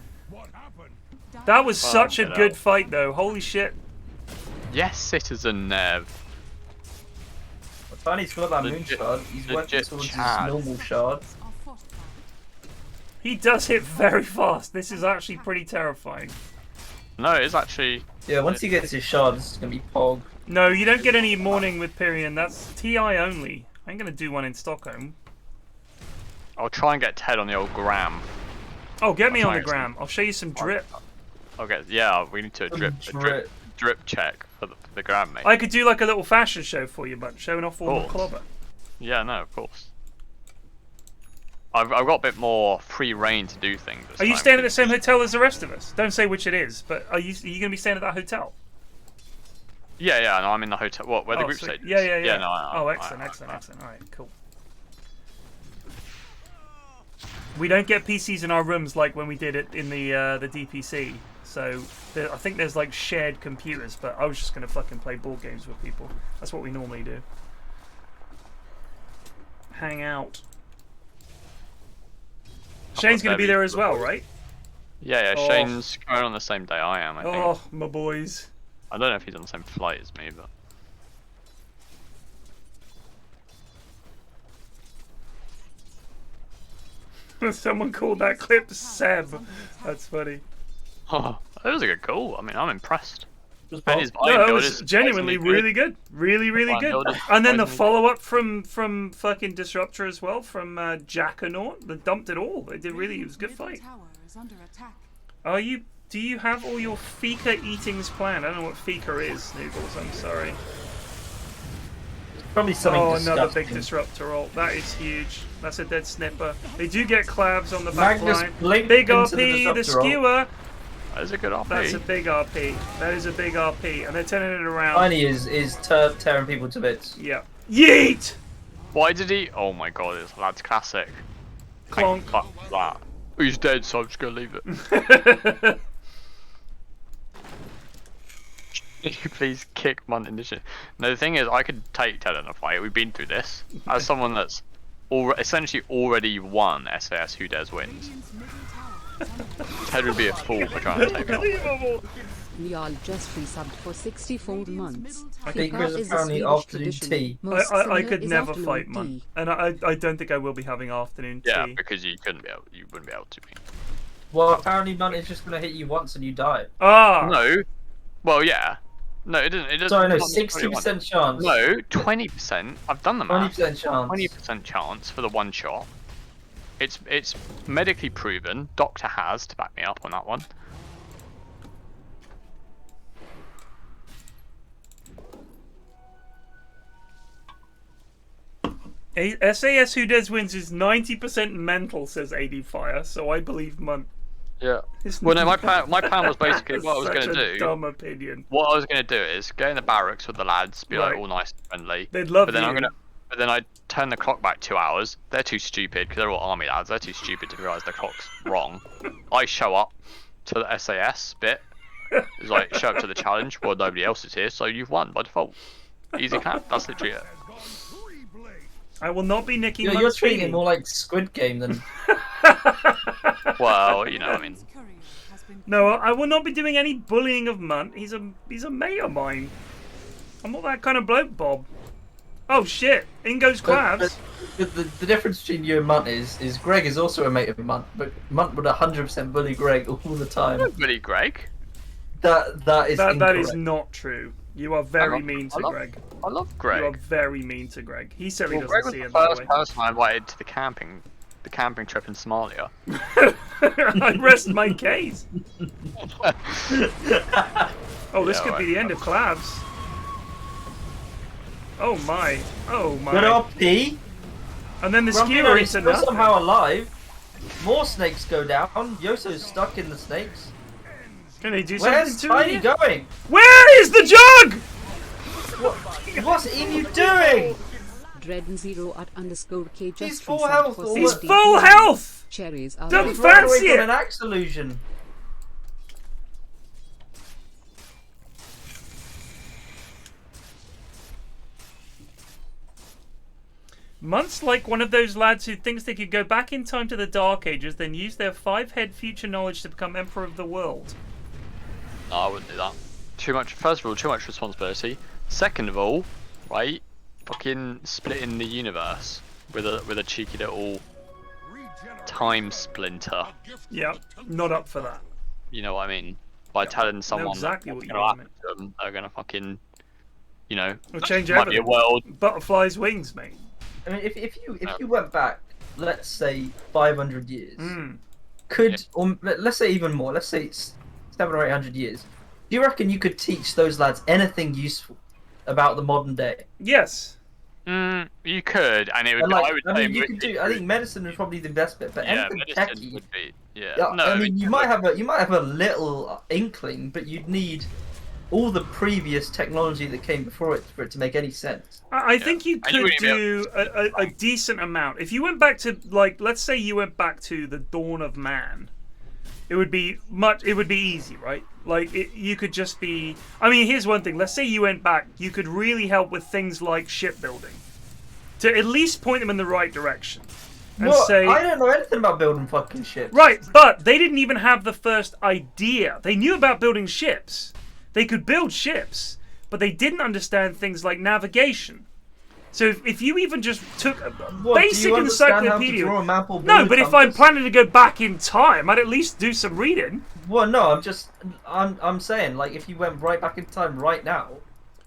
That was such a good fight, though. Holy shit. Yes, Citizen Nev. Funny's got that moon shard. He's working towards his normal shard. He does hit very fast. This is actually pretty terrifying. No, it's actually... Yeah, once he gets his shard, it's going to be Pog. No, you don't get any morning with Pyrion. That's TI only. I ain't going to do one in Stockholm. I'll try and get Ted on the old gram. Oh, get me on the gram. I'll show you some drip. Okay, yeah, we need to drip check for the gram, mate. I could do like a little fashion show for you, but showing off all the clobber. Yeah, no, of course. I've got a bit more free reign to do things. Are you staying at the same hotel as the rest of us? Don't say which it is, but are you going to be staying at that hotel? Yeah, no, I'm in the hotel. What? Where the group stayed? Yeah. No, excellent. All right, cool. We don't get PCs in our rooms like when we did it in the DPC. So I think there's like shared computers, but I was just going to fucking play board games with people. That's what we normally do. Hang out. Shane's going to be there as well, right? Yeah, Shane's going on the same day I am, I think. Oh, my boys. I don't know if he's on the same flight as me, but... Someone called that clip Seb. That's funny. Oh, that was a good call. I mean, I'm impressed. No, it was genuinely really good. Really good. And then the follow-up from fucking Disruptor as well, from Jackanaut. They dumped it all. They did really, it was a good fight. Do you have all your Fika eatings planned? I don't know what Fika is, Noodles, I'm sorry. Probably something disgusting. Another big Disruptor ult. That is huge. That's a dead snipper. They do get clabs on the back line. Big RP, the skewer. That is a good RP. That's a big RP. That is a big RP. And they're turning it around. Tiny is tearing people to bits. Yeah. Yeet! Why did he? Oh my god, it's lad's classic. Clonk. That. He's dead, so I'm just gonna leave it. Please kick Munt initiative. No, the thing is, I could take Ted in a fight. We've been through this. As someone that's essentially already won SAS Who Dares Wins. Ted would be a fool for trying to take me off. Y'all just resubbed for 64 months. I think there's apparently afternoon tea. I could never fight Munt. And I don't think I will be having afternoon tea. Yeah, because you wouldn't be able to. Well, apparently Munt is just going to hit you once and you die. Ah! No. Well, yeah. No, it doesn't. Sorry, no, 60% chance. No, 20%. I've done the math. 20% chance. 20% chance for the one shot. It's medically proven. Doctor has to back me up on that one. SAS Who Dares Wins is 90% mental, says AD Fire, so I believe Munt. Yeah. Well, no, my plan was basically what I was going to do. Dumb opinion. What I was going to do is go in the barracks with the lads, be like all nice and friendly. They'd love but then you. But then I turn the clock back 2 hours. They're too stupid because they're all army lads. They're too stupid to realise the clock's wrong. I show up to the SAS bit. It's like show up to the challenge. Well, nobody else is here, so you've won by default. Easy clap. That's literally it. I will not be nicking. You're treating it more like Squid Game than. Well, you know, I mean. No, I will not be doing any bullying of Munt. He's a mate of mine. I'm not that kind of bloke, Bob. Oh shit! In goes Clavs. The difference between you and Munt is Greg is also a mate of Munt, but Munt would 100% bully Greg all the time. I don't bully Greg. That is not true. You are very mean to Greg. I love Greg. You are very mean to Greg. He certainly Greg doesn't see was it the that first way. person I invited to the camping trip in Somalia. I rest my case. Oh, this could be the end of Clavs. Oh my. Oh my. Good RP. And then the skewer is still somehow alive. More snakes go down. Yoso's stuck in the snakes. Can they do Where's something to Tiny it? going? Where is the jug? What's Emu doing? Dread0@_K just He's full health. He's full health. Cherries are Don't fancy it. An axe illusion. Munt's like one of those lads who thinks they could go back in time to the Dark Ages, then use their 5-head future knowledge to become Emperor of the World. No, I wouldn't do that. Too much. First of all, too much responsibility. Second of all, right, fucking splitting the universe with a cheeky little time splinter. Yeah, not up for that. You know what I mean? By telling someone exactly that what you gonna mean. happen to them, they're gonna fucking, you know, it'll change might everything. be a world. Butterfly's wings, mate. I mean, if you went back, let's say 500 years, or let's say even more, let's say 700 or 800 years, do you reckon you could teach those lads anything useful about the modern day? Yes. You could, and it would. Like, I would say you could do. I think medicine is probably the best bit, but anything medicine techie would be. Yeah. No, I mean, you might have a little inkling, but you'd need all the previous technology that came before it for it to make any sense. I think you could do a decent amount. If you went back to, like, let's say you went back to the dawn of man, it would be easy, right? Like, you could just be... I mean, here's one thing. Let's say you went back, you could really help with things like shipbuilding. To at least point them in the right direction. And say, I don't know anything about building fucking ships. Right, but they didn't even have the first idea. They knew about building ships. They could build ships, but they didn't understand things like navigation. So if you even just took a basic encyclopedia... No, but if I'm planning to go back in time, I'd at least do some reading. Well, no, I'm saying, like, if you went right back in time right now...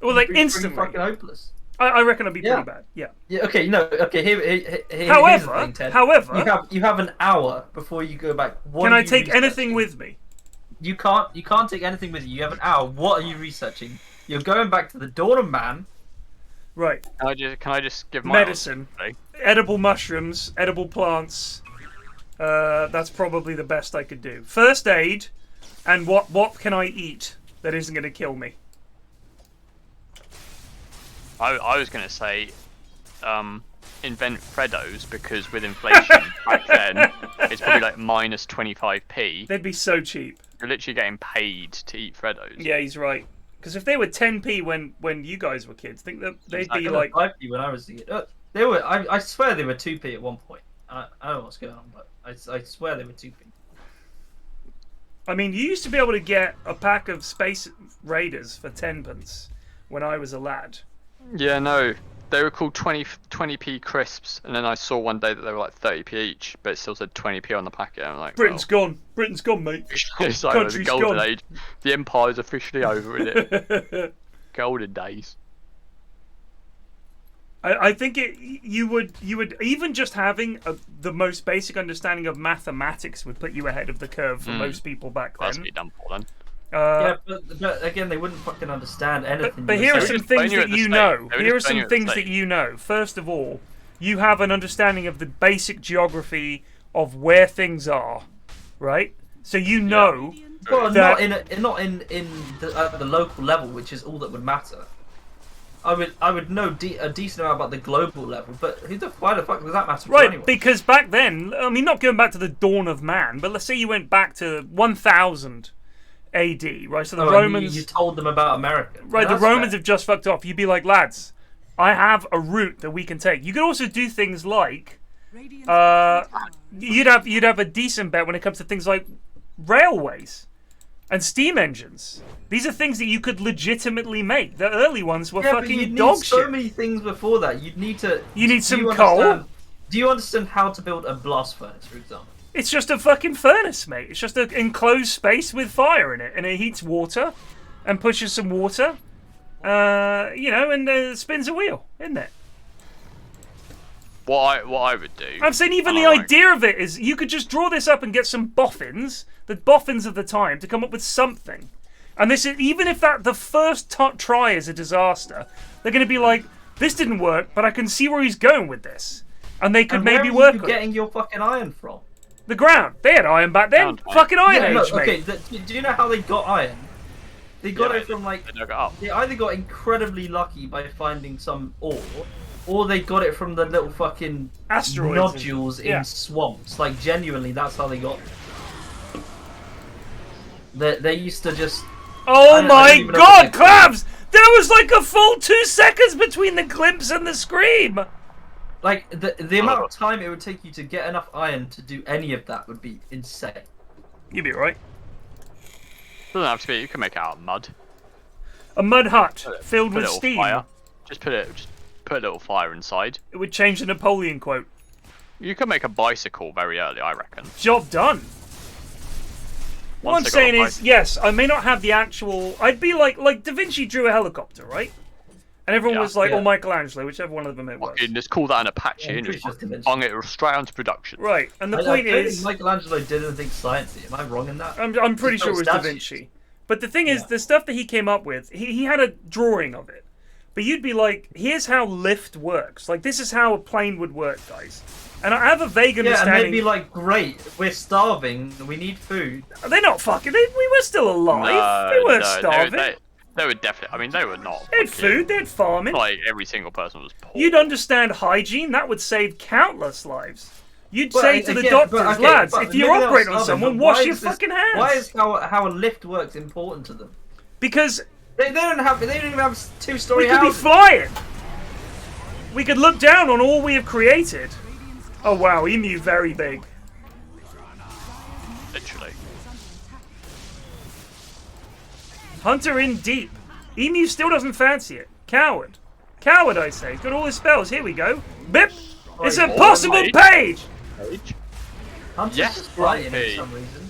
Well, like, instantly. Fucking hopeless. I reckon it'd be pretty bad, yeah. Yeah, okay, no, okay, here however, here's the thing, Ted. However... You have an hour before you go back. Can I take anything with me? You can't take anything with you. You have an hour. What are you researching? You're going back to the dawn of man. Right. Can I just give my medicine, edible mushrooms, edible plants. That's probably the best I could do. First aid, and what can I eat that isn't going to kill me? I was going to say, invent Freddos, because with inflation back then, it's probably like minus 25p. They'd be so cheap. You're literally getting paid to eat Freddos. Yeah, he's right. Because if they were 10p when you guys were kids, think that they'd be like 5p when I was a kid. They were. I swear they were 2p at one point. I don't know what's going on, but I swear they were 2p. I mean, you used to be able to get a pack of Space Raiders for 10p when I was a lad. Yeah, no. They were called 20p crisps, and then I saw one day that they were like 30p each, but it still said 20p on the packet. I'm like, Britain's gone. Britain's gone, mate. It's like the golden age. The empire's officially over, isn't it? Golden days. I think you would even just having the most basic understanding of mathematics would put you ahead of the curve for most people back then. That's be done for then. Yeah, but again, they wouldn't fucking understand anything. But here are some things that you know. Here are some things that you know. First of all, you have an understanding of the basic geography of where things are, right? So you know. Well, that... not in the local level, which is all that would matter. I would know a decent amount about the global level, but why the fuck does that matter? Right, anyway? Because back then, I mean, not going back to the dawn of man, but let's say you went back to 1000 AD, right? So the Romans... You told them about America. Right, the Romans have just fucked off. You'd be like, lads, I have a route that we can take. You could also do things like... you'd have a decent bet when it comes to things like railways and steam engines. These are things that you could legitimately make. The early ones were fucking dog shit. So many things before that. You need some coal. Do you understand how to build a blast furnace, for example? It's just a fucking furnace, mate. It's just an enclosed space with fire in it, and it heats water and pushes some water, and spins a wheel, isn't it? What I would do... I'm saying even the idea of it is you could just draw this up and get some boffins, the boffins of the time, to come up with something. And this is, even if the first try is a disaster, they're going to be like, this didn't work, but I can see where he's going with this. And they could maybe work on it. Where are you getting your fucking iron from? The ground. They had iron back then. Fucking Iron Age, mate. Okay, do you know how they got iron? They got it from, like... They dug it up. They either got incredibly lucky by finding some ore, or they got it from the little fucking asteroids nodules in swamps. Like genuinely, that's how they got. They used to just. Oh my god, Crabs! There was like a full 2 seconds between the glimpse and the scream. Like the amount of time it would take you to get enough iron to do any of that would be insane. You'd be right. Doesn't have to be. You can make it out of mud. A mud hut filled with steam. Fire. Just put a little fire inside. It would change the Napoleon quote. You can make a bicycle very early, I reckon. Job done. What I'm saying is, yes, I may not have the actual. I'd be like Da Vinci drew a helicopter, right? And everyone was like, or Michelangelo, whichever one of them it was. Let's call that an Apache and just bung it straight onto production. Right, and the point is, Michelangelo did anything sciencey. Am I wrong in that? I'm pretty sure it was Da Vinci. But the thing is, the stuff that he came up with, he had a drawing of it. But you'd be like, here's how lift works. Like, this is how a plane would work, guys. And I have a vague understanding. Yeah, and they'd be like, great, we're starving, we need food. They're not fucking, we were still alive. They weren't starving. They were definitely, I mean, they were not. They had food, they had farming. Like, every single person was poor. You'd understand hygiene, that would save countless lives. You'd say to the doctors, lads, if you're operating on someone, wash your fucking hands. Why is how a lift works important to them? Because they don't even have 2-story houses. We could be flying. We could look down on all we have created. Oh wow, Emu very big. Literally. Hunter in deep. Emu still doesn't fancy it. Coward. Coward, I say. He's got all his spells. Here we go. Bip! It's a possible page! Hunter's just flying for some reason.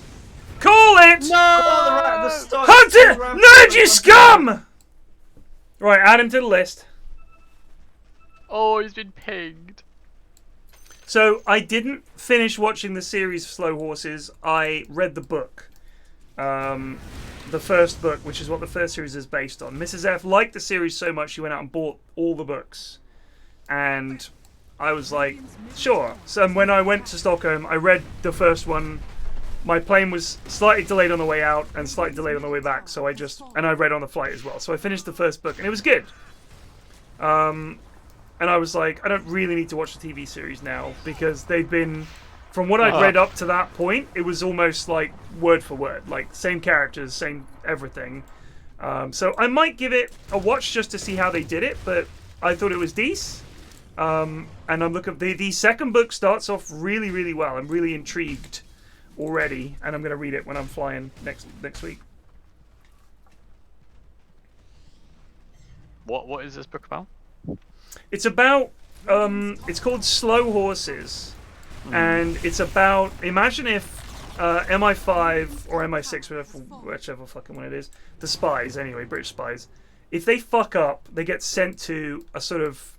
Call it! No! Hunter! Nerd, you scum! Right, add him to the list. Oh, he's been pinged. So, I didn't finish watching the series Slow Horses. I read the book. The first book, which is what the first series is based on. Mrs. F liked the series so much she went out and bought all the books. And I was like, sure. So when I went to Stockholm, I read the first one. My plane was slightly delayed on the way out and slightly delayed on the way back. So I read on the flight as well. So I finished the first book and it was good. And I was like, I don't really need to watch the TV series now because they've been, from what I'd read up to that point, it was almost like word for word, like same characters, same everything. So I might give it a watch just to see how they did it, but I thought it was decent. And I'm looking. The second book starts off really, really well. I'm really intrigued already, and I'm going to read it when I'm flying next week. What is this book about? It's about. It's called Slow Horses, and it's about. Imagine if MI5 or MI6, whichever fucking one it is, the spies anyway, British spies. If they fuck up, they get sent to a sort of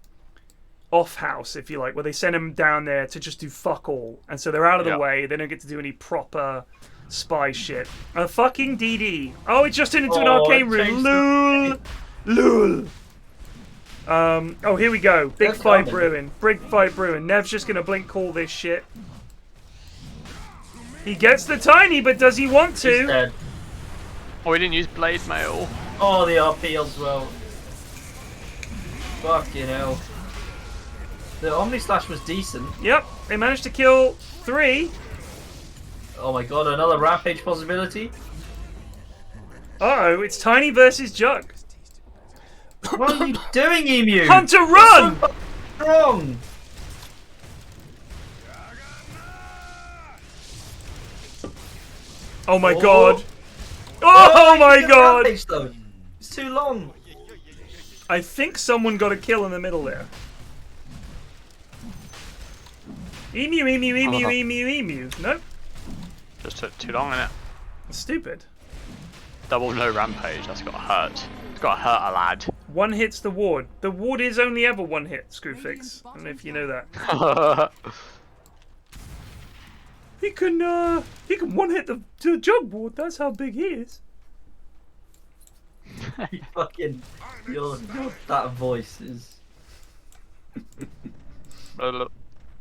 off house, if you like, where they send them down there to just do fuck all, and so they're out of the way. They don't get to do any proper spy shit. A fucking DD. Oh, it just turned into an arcane room. Lul. Oh, here we go. Big Fight Brewing. Big Fight Brewing. Nev's just gonna blink call this shit. He gets the tiny, but does he want to? He's dead. Oh, he didn't use blade mail. Oh, the RP as well. Fucking hell. The Omni Slash was decent. Yep, they managed to kill 3. Oh my god, another rampage possibility. Uh-oh, it's Tiny versus Jug. What are you doing, Emu? Hunter, run! So strong. Oh my god. Oh my god! Rampage, though. It's too long. I think someone got a kill in the middle there. Emu, emu, emu, emu, emu. Nope. Just took too long, innit? Stupid. Double no rampage, that's gotta hurt. It's gotta hurt a lad. One hits the ward. The ward is only ever one hit, Screwfix. I don't know if you know that. He can one hit the Jug ward, that's how big he is. You fucking that voice is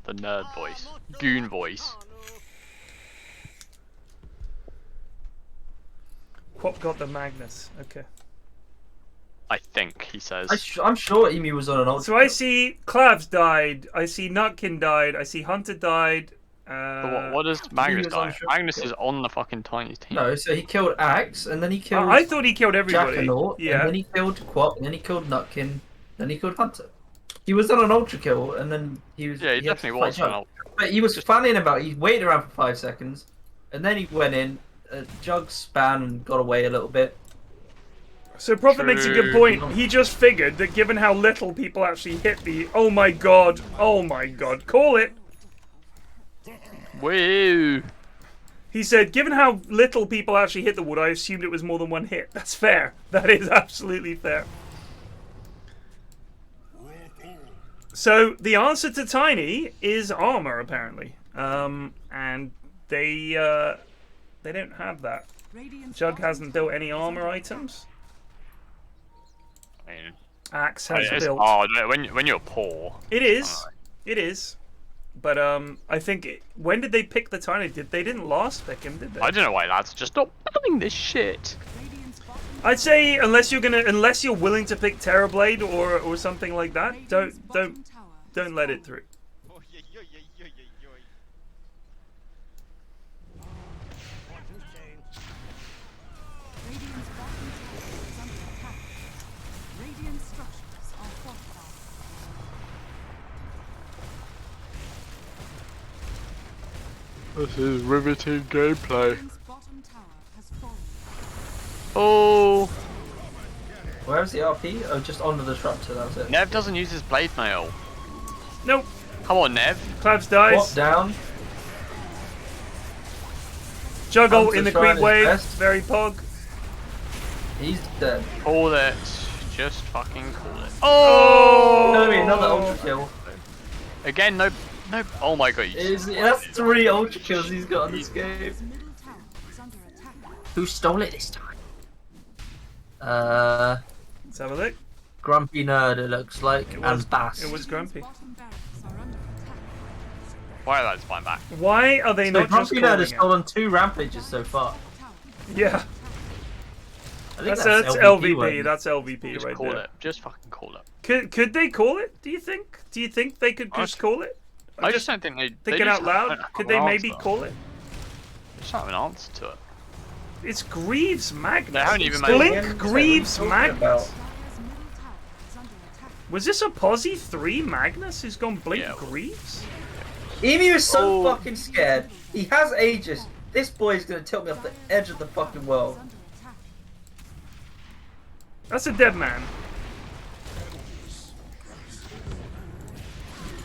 The nerd voice. Goon voice. Quop got the Magnus. Okay. I think he says. I'm sure Emu was on an ultra. So I see Clavs died. I see Nutkin died. I see Hunter died. But what does Magnus die? Magnus is on the fucking tiny team. No, so he killed Axe, and then he killed. I thought he killed everybody. Jackanaut, yeah. And then he killed Quap, and then he killed Nutkin, then he killed Hunter. He was on an ultra kill, and then he was. Yeah, he definitely was on an ultra. But he was fanning about. He waited around for 5 seconds, and then he went in. Jug span and got away a little bit. So Prophet makes a good point. He just figured that given how little people actually hit the oh my god, call it. Woo. He said, given how little people actually hit the wood, I assumed it was more than one hit. That's fair. That is absolutely fair. So the answer to Tiny is armor, apparently, and they don't have that. Jug hasn't built any armor items. I mean, Axe has built. Oh, when you're poor. It is. It is. But I think when did they pick the Tiny? They didn't last pick him, did they? I don't know why lads just stop building this shit. I'd say unless you're willing to pick Terrorblade or something like that, don't let it through. This is riveting gameplay. Oh. Where's the RP? Oh, just onto the disruptor, that's it. Nev doesn't use his blade mail. Nope. Come on, Nev. Clavs dies. Walk down. Juggle in the creep wave. Very pog. He's dead. Call it. Just fucking call it. Oh! Gonna be another ultra kill. Again, no. Oh my god. That's 3 ultra kills he's got on this game. Who stole it this time? Let's have a look. Grumpy Nerd, it looks like, and Bass. It was Grumpy. Why are they flying back? Why are they not just Grumpy Nerd has stolen 2 rampages so far. Yeah. I think that's LVP. That's LVP just right call there. It. Just fucking call it. Could they call it? Do you think? Do you think they could just call it? I just don't think they. Thinking out loud, could they maybe call it? They just don't have an answer to it. It's Greaves Magnus. They haven't even made Blink Greaves Magnus. Was this a Posse 3 Magnus who's gone Blink Greaves? Emu is so fucking scared. He has Aegis. This boy is gonna tilt me off the edge of the fucking world. That's a dead man.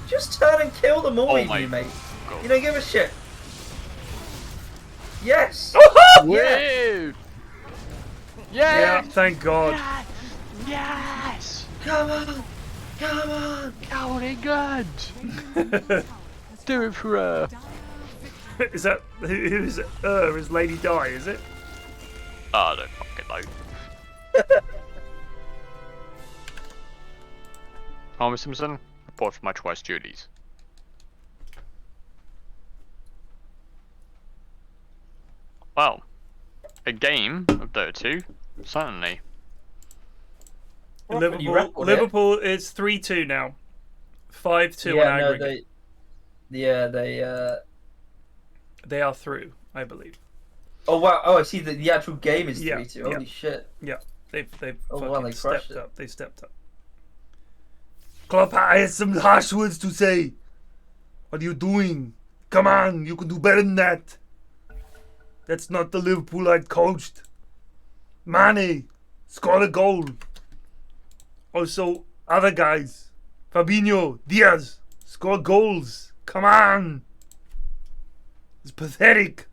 Just turn and kill them all, Emu, mate. You don't give a shit. Yes! Yes! Yeah, thank God. Yes! Come on! Come on! Cowardly good! Do it for her! Is that who's is Lady Di, is it? I don't fucking know. Homer Simpson, report for my twice duties. Well, a game of Dota 2, certainly. Liverpool is 3-2 now. 5-2 on aggregate. They are through, I believe. Oh wow! Oh, I see. The actual game is 3-2. Holy shit! Yeah, they've they stepped up. They stepped up. Klopp has some harsh words to say. What are you doing? Come on, you can do better than that. That's not the Liverpool I'd coached. Mane scored a goal. Also, other guys, Fabinho, Diaz, score goals. Come on. It's pathetic.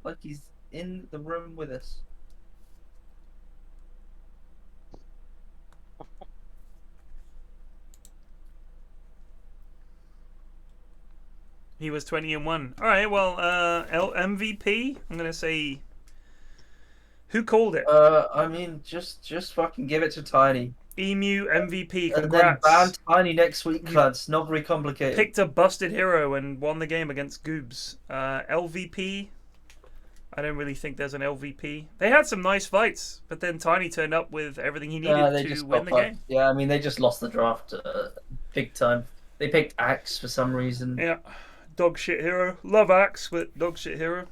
Like he's in the room with us. He was 20-1. All right, well, MVP. I'm gonna say. Who called it? I mean, just fucking give it to Tiny. Emu MVP. Congrats. And then ban Tiny next week, lads. Not very complicated. Picked a busted hero and won the game against Goobs. LVP. I don't really think there's an LVP. They had some nice fights, but then Tiny turned up with everything he needed to win the game. Yeah, I mean, they just lost the draft big time. They picked Axe for some reason. Yeah, dog shit hero. Love Axe, but dog shit hero.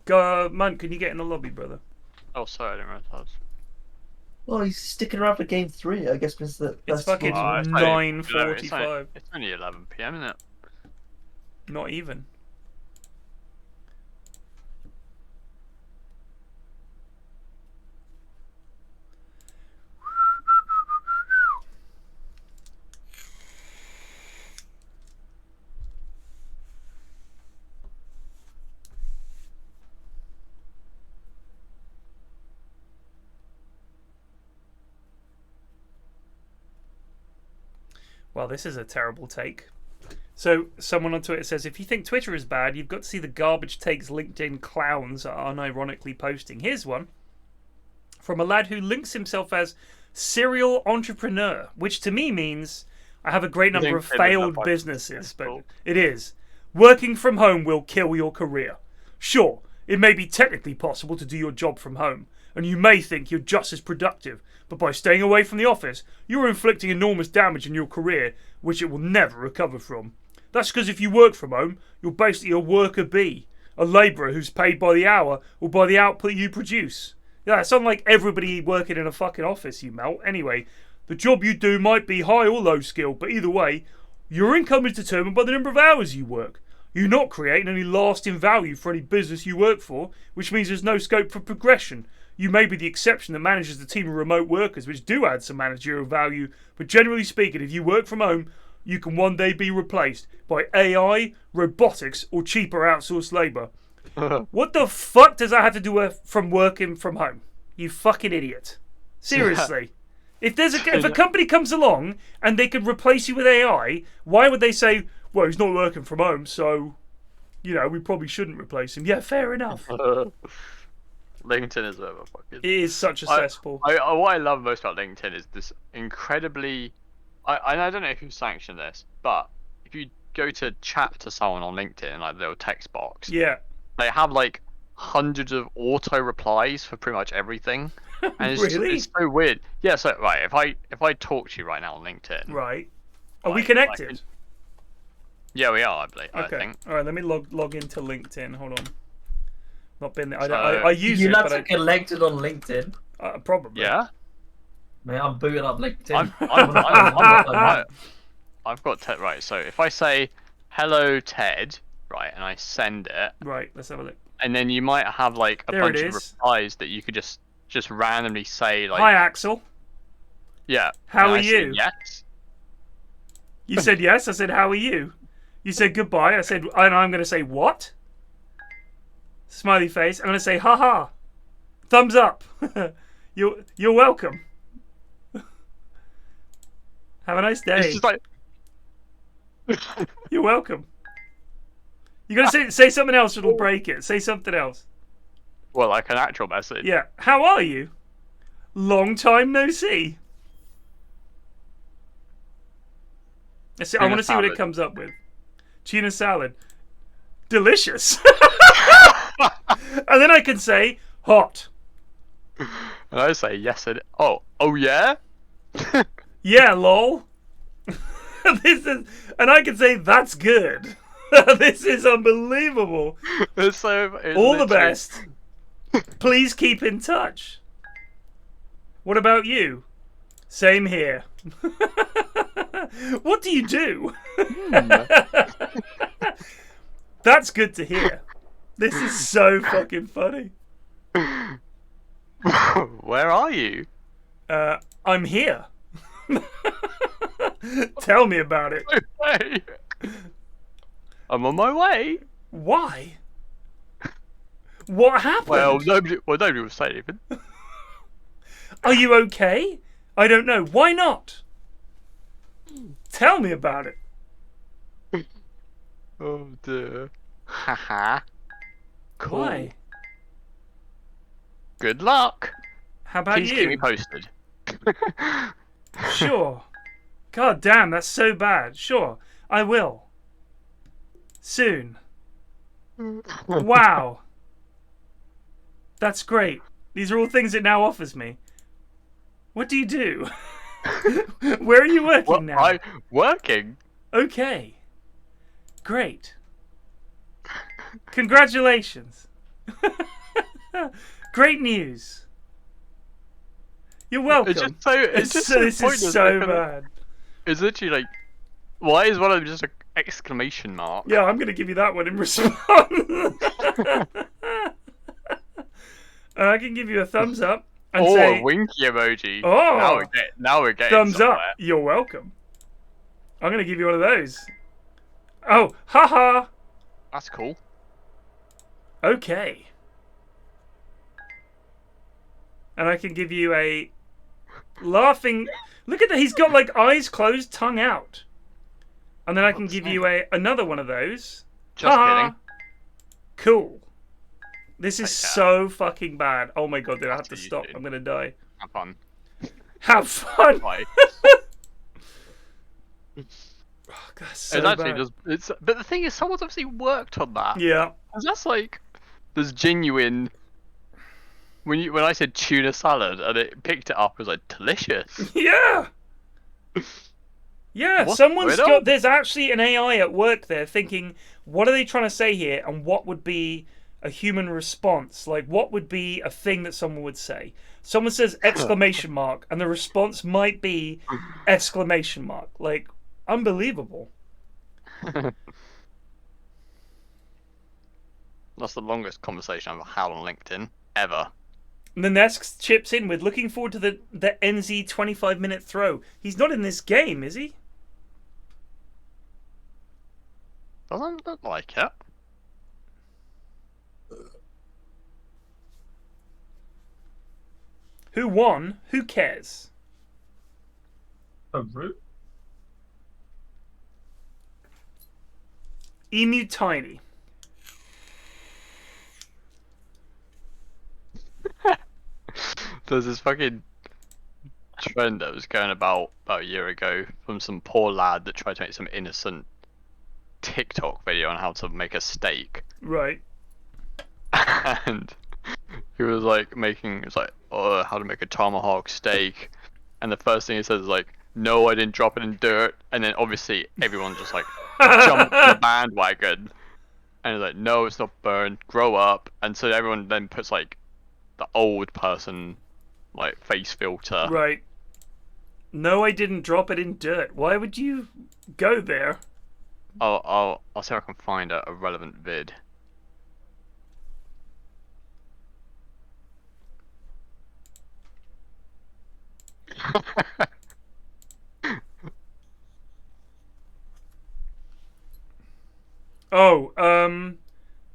Go, man, can you get in the lobby, brother? Oh, sorry, I didn't realize. Well, he's sticking around for game 3, I guess. It's fucking 9:45. It's only 11 PM, isn't it? Not even. Well, this is a terrible take. So, someone on Twitter says, if you think Twitter is bad, you've got to see the garbage takes LinkedIn clowns are unironically posting. Here's one. From a lad who links himself as serial entrepreneur, which to me means I have a great number of failed businesses, but it is. Working from home will kill your career. Sure, it may be technically possible to do your job from home, and you may think you're just as productive, but by staying away from the office, you are inflicting enormous damage in your career, which it will never recover from. That's because if you work from home, you're basically a worker bee, a labourer who's paid by the hour or by the output you produce. Yeah, it's unlike everybody working in a fucking office, you melt. Anyway, the job you do might be high or low skill, but either way, your income is determined by the number of hours you work. You're not creating any lasting value for any business you work for, which means there's no scope for progression. You may be the exception that manages the team of remote workers, which do add some managerial value, but generally speaking, if you work from home, you can one day be replaced by AI, robotics, or cheaper outsourced labour. What the fuck does that have to do from working from home? You fucking idiot. Seriously. If a company comes along and they can replace you with AI, why would they say, well, he's not working from home, so, you know, we probably shouldn't replace him. Yeah, fair enough. LinkedIn is a bit of a fucking... It is such a cesspool. What I love most about LinkedIn is this incredibly... I don't know who sanctioned this, but if you go to chat to someone on LinkedIn, like the little text box, yeah, they have like hundreds of auto replies for pretty much everything, and it's so weird. Yeah, so right, if I talk to you right now on LinkedIn, right, are we connected? Yeah, we are. I believe. Okay. I think. All right, let me log into LinkedIn. Hold on. Not been there. I use it. You're not connected on LinkedIn. Probably. Yeah. Man, I'm booting up LinkedIn. I've got Ted, right. So if I say hello Ted, right, and I send it, right, let's have a look. And then you might have like a bunch of replies that you could just randomly say like, hi Axel. Yeah. How are you? Yes. You said yes. I said how are you? You said goodbye. I said, and I'm going to say what? Smiley face. I'm going to say haha. Thumbs up. You're welcome. Have a nice day. It's just like... You're welcome. You gotta say something else that'll break it. Say something else. Well, like an actual message. Yeah. How are you? Long time no see. I want to see what it comes up with. Tuna salad. Delicious. And then I can say hot. And I say yes and oh yeah. Yeah, lol. And I can say that's good. This is unbelievable. It's all the best. Please keep in touch. What about you? Same here. What do you do? That's good to hear. This is so fucking funny. Where are you? I'm here. Tell me about it. I'm on my way. Why? What happened? Well, nobody will say anything. Are you okay? I don't know. Why not? Tell me about it. Oh dear. Haha. Cool. Why? Good luck. How about Please you? keep me posted. Sure. God damn, that's so bad. Sure, I will. Soon. Wow. That's great. These are all things it now offers me. What do you do? Where are you working now? I'm working. Okay. Great. Congratulations. Great news. You're welcome. It's just this is so bad. It's literally like, why is one of them just an exclamation mark? Yeah, I'm gonna give you that one in response. I can give you a thumbs up and say, a winky emoji. Oh, now we're getting thumbs somewhere. up. You're welcome. I'm gonna give you one of those. Oh, haha. That's cool. Okay. And I can give you a laughing. Look at that. He's got like eyes closed, tongue out. And then I can give you another one of those. Just kidding. Cool. This is so fucking bad. Oh my god, dude, I have to stop. I'm gonna die. Have fun. Have fun. Bye. Oh, God, so it's actually bad. just but the thing is, someone's obviously worked on that. Yeah. That's like, there's genuine. When I said tuna salad and it picked it up, it was like delicious. Yeah. Yeah, there's actually an AI at work there thinking, what are they trying to say here, and what would be a human response? Like, what would be a thing that someone would say? Someone says exclamation mark, and the response might be exclamation mark. Like, unbelievable. That's the longest conversation I've had on LinkedIn ever. And then Nesk chips in with looking forward to the NZ 25-minute throw. He's not in this game, is he? Doesn't look like it. Who won? Who cares? A root? Emu Tiny. There's this fucking trend that was going about a year ago from some poor lad that tried to make some innocent TikTok video on how to make a steak. Right. And he was like oh, how to make a tomahawk steak. And the first thing he says is like, no, I didn't drop it in dirt. And then obviously everyone just like jumped on the bandwagon. And he's like, no, it's not burned, grow up. And so everyone then puts like the old person like face filter. Right. No, I didn't drop it in dirt. Why would you go there? I'll see if I can find a relevant vid. Oh,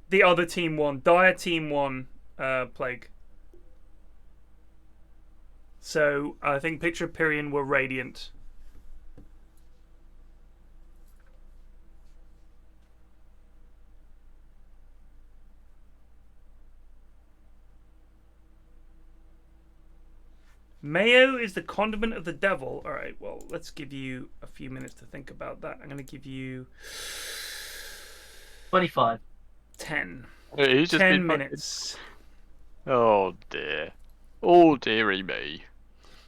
the other team won. Dire team won, Plague. So, I think Picture Pyrion were Radiant. Mayo is the condiment of the devil. Alright, well, let's give you a few minutes to think about that. I'm going to give you 25. 10. He's just 10 minutes. Oh dear. Oh dearie me.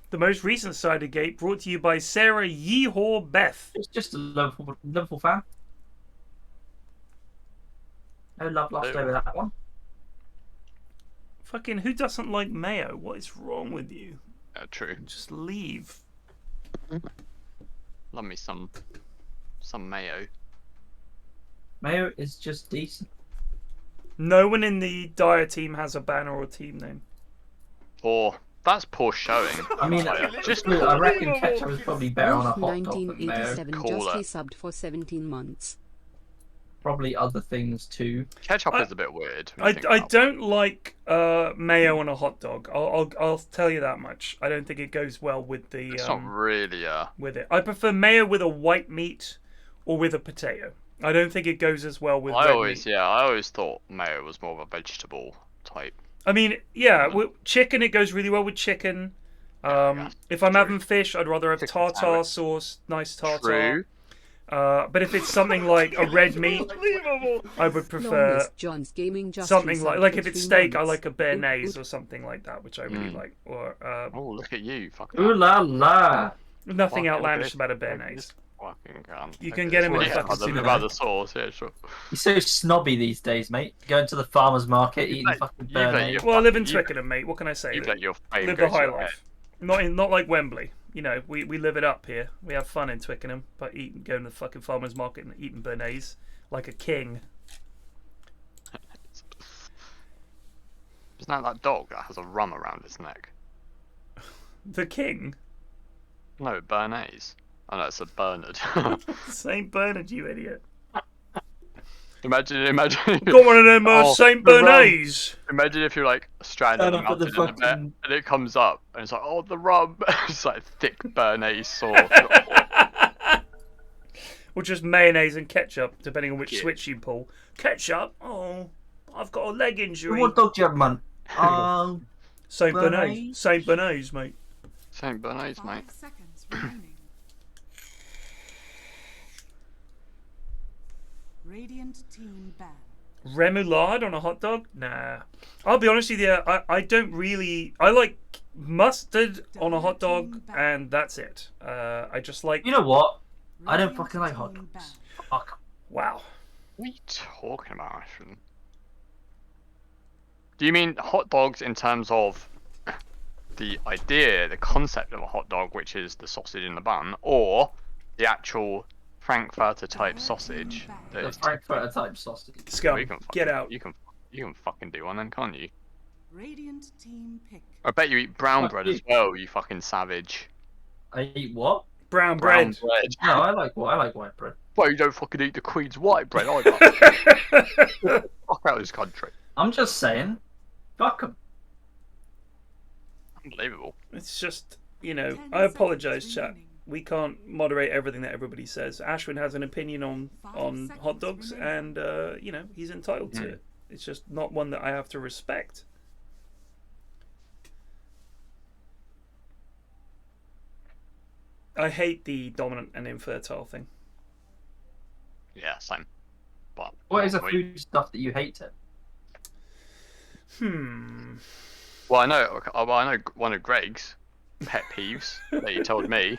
The most recent Cider Gate brought to you by Sarah Yeehaw Beth. It's just a Liverpool fan. No love lost over that one. Fucking who doesn't like Mayo? What is wrong with you? True. Just leave. Love me some Mayo. Mayo is just decent. No one in the Dire team has a banner or team name. That's poor showing. I mean, I reckon Ketchup is probably better on a hot dog than Mayo. 1987 just subbed for 17 months. Probably other things too. Ketchup is a bit weird. I don't like mayo on a hot dog. I'll tell you that much. I don't think it goes well with the. It's not really with it. I prefer mayo with a white meat or with a potato. I don't think it goes as well with. I always thought mayo was more of a vegetable type. I mean, yeah, with chicken it goes really well with chicken. If I'm having fish, I'd rather have tartar sauce, nice tartar. True. But if it's something like a red meat, I would prefer something like if it's steak, I like a béarnaise or something like that, which I really like. Or oh, look at you, fucking. Ooh la la! Nothing outlandish about a béarnaise. Fucking you can get him in the fucking supermarket. About the sauce, yeah, sure. You're so snobby these days, mate. Going to the farmer's market, eating fucking béarnaise. Well, I live in Twickenham, mate. What can I say? You let your fame live the high life. Not like Wembley. You know, we live it up here. We have fun in Twickenham, but going to the fucking farmer's market and eating béarnaise like a king. Isn't that dog that has a rum around its neck? The king? No, béarnaise. Oh no, it's a Bernard. Saint Bernard, you idiot. Imagine. Got one of them Saint Bernards. Imagine if you're like stranded on a mountain in a bit, and it comes up, and it's like, oh, the rum. It's like thick béarnaise sauce. Or just mayonnaise and ketchup, depending on which switch you pull. Ketchup? Oh, I've got a leg injury. What dog do you have, man? Saint Bernards. Saint Bernards, mate. Saint Bernards, mate. 5 seconds remaining. Radiant team ban. Remoulade on a hot dog? Nah. I'll be honest with you, I don't really... I like mustard on a hot dog, and that's it. I just like... You know what? I don't fucking like hot dogs. Fuck. Wow. What are you talking about, Ashton? Do you mean hot dogs in terms of the idea, the concept of a hot dog, which is the sausage in the bun, or the actual Frankfurter type sausage? The Frankfurter type sausage. Scum, get out. You can fucking do one then, can't you? Radiant team pick. I bet you eat brown bread as well, you fucking savage. I eat what? Brown bread. No, I like white bread. Well, you don't fucking eat the Queen's white bread either. Fuck out of this country. I'm just saying, fuck 'em. Unbelievable. It's just, you know, I apologise, chat. We can't moderate everything that everybody says. Ashwin has an opinion on hot dogs, and, you know, he's entitled to it. It's just not one that I have to respect. I hate the dominant and infertile thing. Yeah, same. But what is the food stuff that you hate it? Well, I know one of Greg's pet peeves that he told me.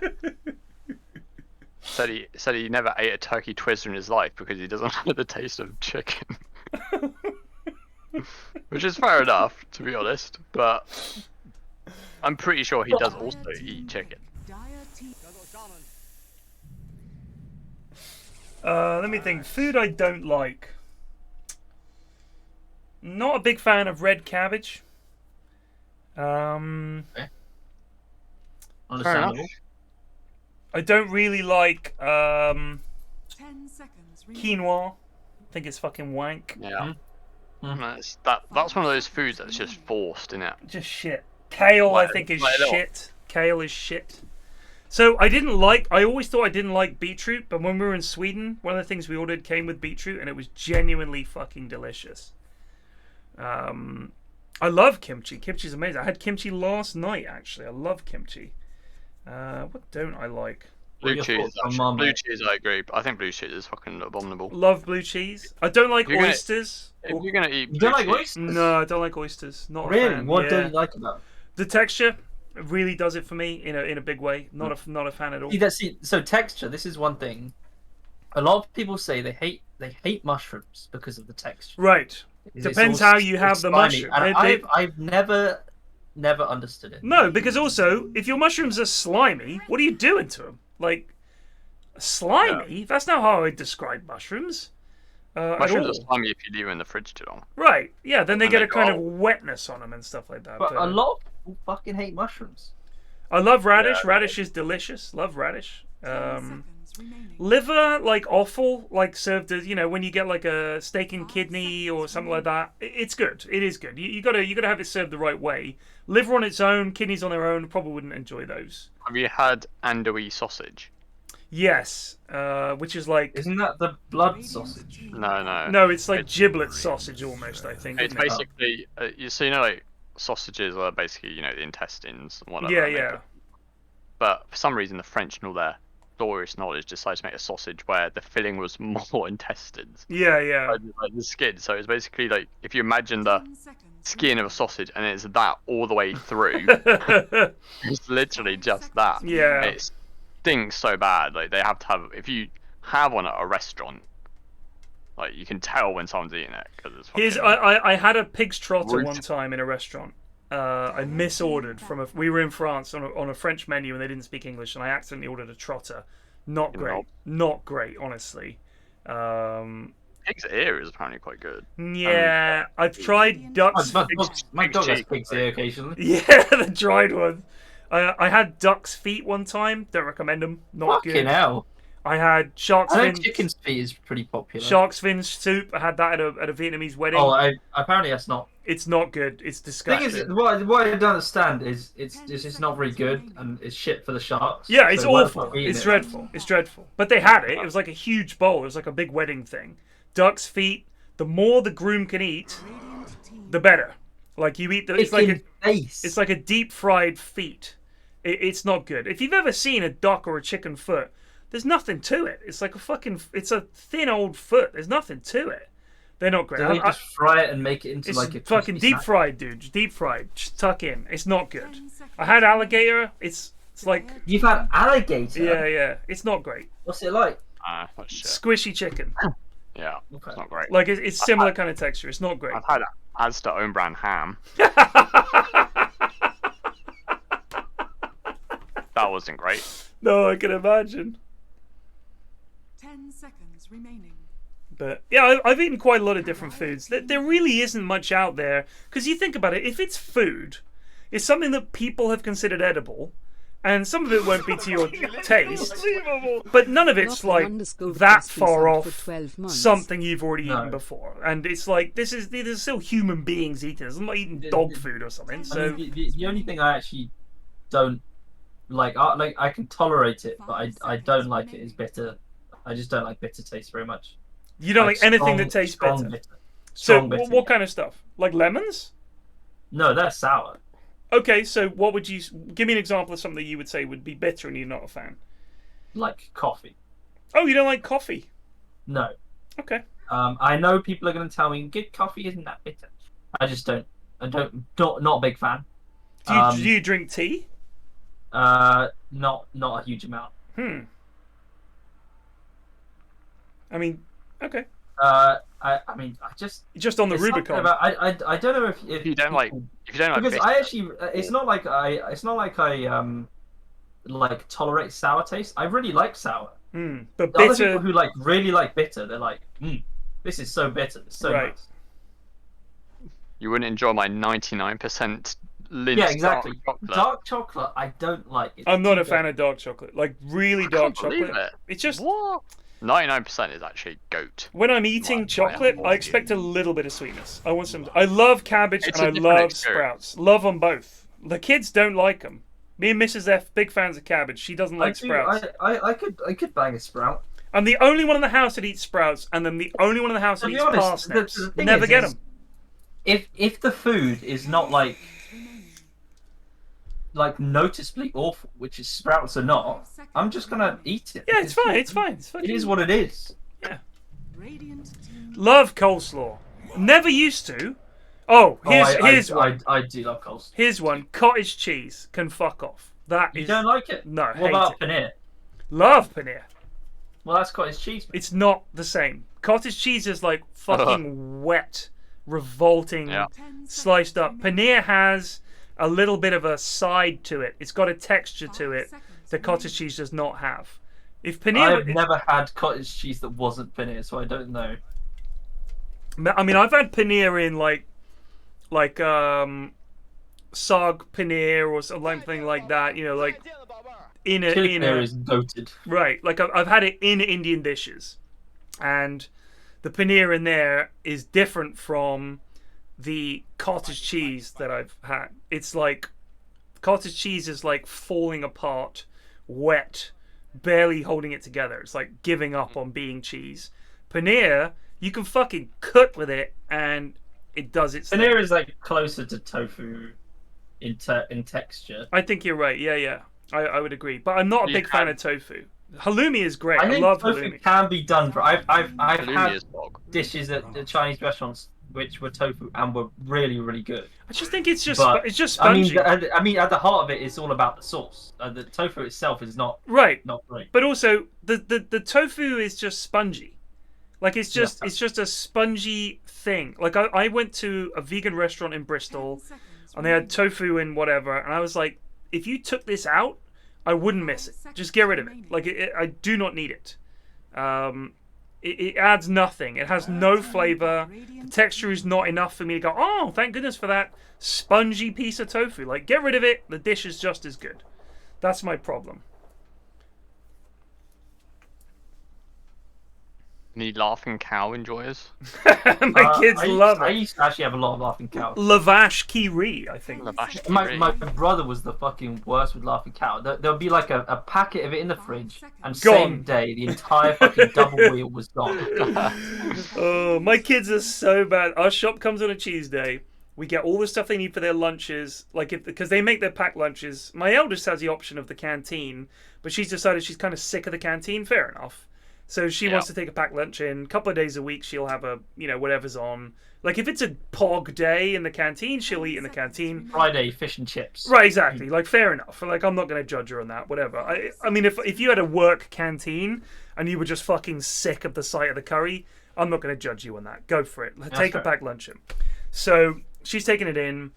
Said he never ate a turkey twister in his life because he doesn't like the taste of chicken. Which is fair enough, to be honest, but I'm pretty sure he does also eat chicken. Let me think. Food I don't like. Not a big fan of red cabbage. Okay. Understandable. I don't really like 10 seconds quinoa. I think it's fucking wank. Yeah. That's one of those foods that's just forced, isn't it? Just shit. Kale, I think, is shit. Kale is shit. So I always thought I didn't like beetroot, but when we were in Sweden, one of the things we ordered came with beetroot, and it was genuinely fucking delicious. I love kimchi. Kimchi's amazing. I had kimchi last night, actually. I love kimchi. What don't I like? Blue cheese. Blue cheese, I agree. But I think blue cheese is fucking abominable. Love blue cheese. I don't like oysters. If you're gonna eat, you don't like oysters? No, I don't like oysters. Not really. A fan. What don't you like about it? The texture really does it for me in a big way. Not a fan at all. So texture. This is one thing. A lot of people say they hate mushrooms because of the texture. Right. Depends how you have the mushroom. And I've never understood it. No, because also if your mushrooms are slimy, what are you doing to them? Like slimy? Yeah. That's not how I would describe mushrooms. Mushrooms are slimy if you leave them in the fridge too long. Right. Yeah. Then they get a kind of wetness on them and stuff like that. But a lot of people fucking hate mushrooms. I love radish. Yeah. Radish is delicious. Love radish. Liver, like offal, like served as, you know, when you get like a steak and kidney or something like that, it's good. It is good. You gotta have it served the right way. Liver on its own, kidneys on their own, probably wouldn't enjoy those. Have you had andouille sausage? Yes, which is like... Isn't that the blood sausage? No. No, it's like giblet sausage almost, I think. It's basically, so you know, like sausages are basically, you know, the intestines and whatever. Yeah. But for some reason, the French and all their glorious knowledge, decided to make a sausage where the filling was more intestines. Yeah, yeah. Like the skin. So it's basically like if you imagine the skin of a sausage and it's that all the way through. It's literally just that. Yeah. It stinks so bad. Like they have to have. If you have one at a restaurant, like you can tell when someone's eating it because it's. Here's I had a pig's trotter one time in a restaurant. I misordered from we were in France on a French menu and they didn't speak English and I accidentally ordered a trotter. Not great. Not great, honestly. Pig's ear is apparently quite good. Yeah, I've tried duck's. My dog has pig's ear occasionally. Yeah, the dried one. I had duck's feet one time. Don't recommend them. Not good. Fucking hell. I had shark's fins. Chicken's feet is pretty popular. Shark's fins soup. I had that at a Vietnamese wedding. Oh, apparently that's not. It's not good. It's disgusting. Thing is, what I don't understand is it's not very good and it's shit for the sharks. Yeah, it's awful. It's dreadful. It's dreadful. But they had it. It was like a huge bowl. It was like a big wedding thing. Duck's feet. The more the groom can eat, the better. Like you eat the. It's like a deep fried feet. It's not good. If you've ever seen a duck or a chicken foot, there's nothing to it. It's like it's a thin old foot. There's nothing to it. They're not great. Don't you just fry it and make it into like a fucking deep fried, dude. Deep fried. Just tuck in. It's not good. I had alligator. It's like. You've had alligator? Yeah. It's not great. What's it like? Squishy chicken. Yeah, okay. It's not great. Like it's similar kind of texture. It's not great. I've had Asda own brand ham. That wasn't great. No, I can imagine. 10 seconds remaining. But yeah, I've eaten quite a lot of different foods. There really isn't much out there because you think about it. If it's food, it's something that people have considered edible, and some of it won't be to your taste. But none of it's like that far off something you've already eaten before. And it's like these are still human beings eating this. I'm not eating dog food or something. So the only thing I actually don't like I can tolerate it, but I don't like it is bitter. I just don't like bitter taste very much. You don't like anything that tastes bitter? So what kind of stuff? Like lemons? No, they're sour. Okay, so what would you... Give me an example of something you would say would be bitter and you're not a fan. Like coffee. Oh, you don't like coffee? No. Okay. I know people are going to tell me good coffee isn't that bitter. I just don't. Not a big fan. Do you drink tea? Not a huge amount. I mean, okay. I just on the Rubicon. I don't know if you don't like because fish. I actually it's not like I like tolerate sour taste. I really like sour. But the bitter... other people who really like bitter, they're like, this is so bitter. It's so nice. You wouldn't enjoy my 99% Lindt exactly. dark chocolate. Dark chocolate, I don't like. I'm not a fan of dark chocolate. Like really dark chocolate. It's just what? 99% is actually goat. When I'm eating chocolate, I expect a little bit of sweetness. I want some. I love cabbage and I love sprouts. Love them both. The kids don't like them. Me and Mrs. F, big fans of cabbage. She doesn't like sprouts. I could bang a sprout. I'm the only one in the house that eats sprouts, and then the only one in the house that eats parsnips. Never get them. If the food is not like noticeably awful, which is sprouts are not, I'm just gonna eat it. Yeah, it's fine. It's fine. It is what it is. Yeah. Love coleslaw. Never used to. Oh, here's one. I do love coleslaw. Here's one. Cottage cheese can fuck off. You don't like it? No. What about paneer? Love paneer. Well, that's cottage cheese. It's not the same. Cottage cheese is like fucking wet, revolting, sliced up. Paneer has a little bit of a side to it. It's got a texture to it that cottage cheese does not have. If paneer, I've never had cottage cheese that wasn't paneer, so I don't know. I mean, I've had paneer in like sag paneer or something like that. You know, like paneer is goated. Right, like I've had it in Indian dishes, and the paneer in there is different from the cottage cheese that I've had. It's like cottage cheese is like falling apart, wet, barely holding it together. It's like giving up on being cheese. Paneer, you can fucking cook with it and it does its thing. Paneer is like closer to tofu in texture. I think you're right. Yeah. I would agree. But I'm not a big fan of tofu. Halloumi is great. I think love tofu halloumi. can be done. I've had bog. dishes at the Chinese restaurants which were tofu and were really, really good. I just think it's just spongy. I mean, at the heart of it, it's all about the sauce. The tofu itself is not not great. But also, the tofu is just spongy. Like it's just a spongy thing. Like I went to a vegan restaurant in Bristol, and they had tofu and whatever, and I was like, if you took this out, I wouldn't miss it. Just get rid of it. Like I do not need it. It adds nothing. It has no flavor. The texture is not enough for me to go, oh, thank goodness for that spongy piece of tofu. Like, get rid of it. The dish is just as good. That's my problem. Any laughing cow enjoyers? My kids love it. I used to actually have a lot of laughing cow. Lavash Kiri, I think. My brother was the fucking worst with laughing cow. There'll be like a packet of it in the fridge, and same day the entire fucking double wheel was gone. Oh, my kids are so bad. Our shop comes on a Tuesday. We get all the stuff they need for their lunches, because they make their packed lunches. My eldest has the option of the canteen, but she's decided she's kind of sick of the canteen. Fair enough. So she wants to take a packed lunch in. A couple of days a week, she'll have whatever's on. Like, if it's a POG day in the canteen, she'll eat in the canteen. Friday, fish and chips. Right, exactly. Like, fair enough. Like, I'm not going to judge her on that, whatever. I mean, if you had a work canteen and you were just fucking sick of the sight of the curry, I'm not going to judge you on that. Go for it. Take a packed lunch in. So she's taking it in,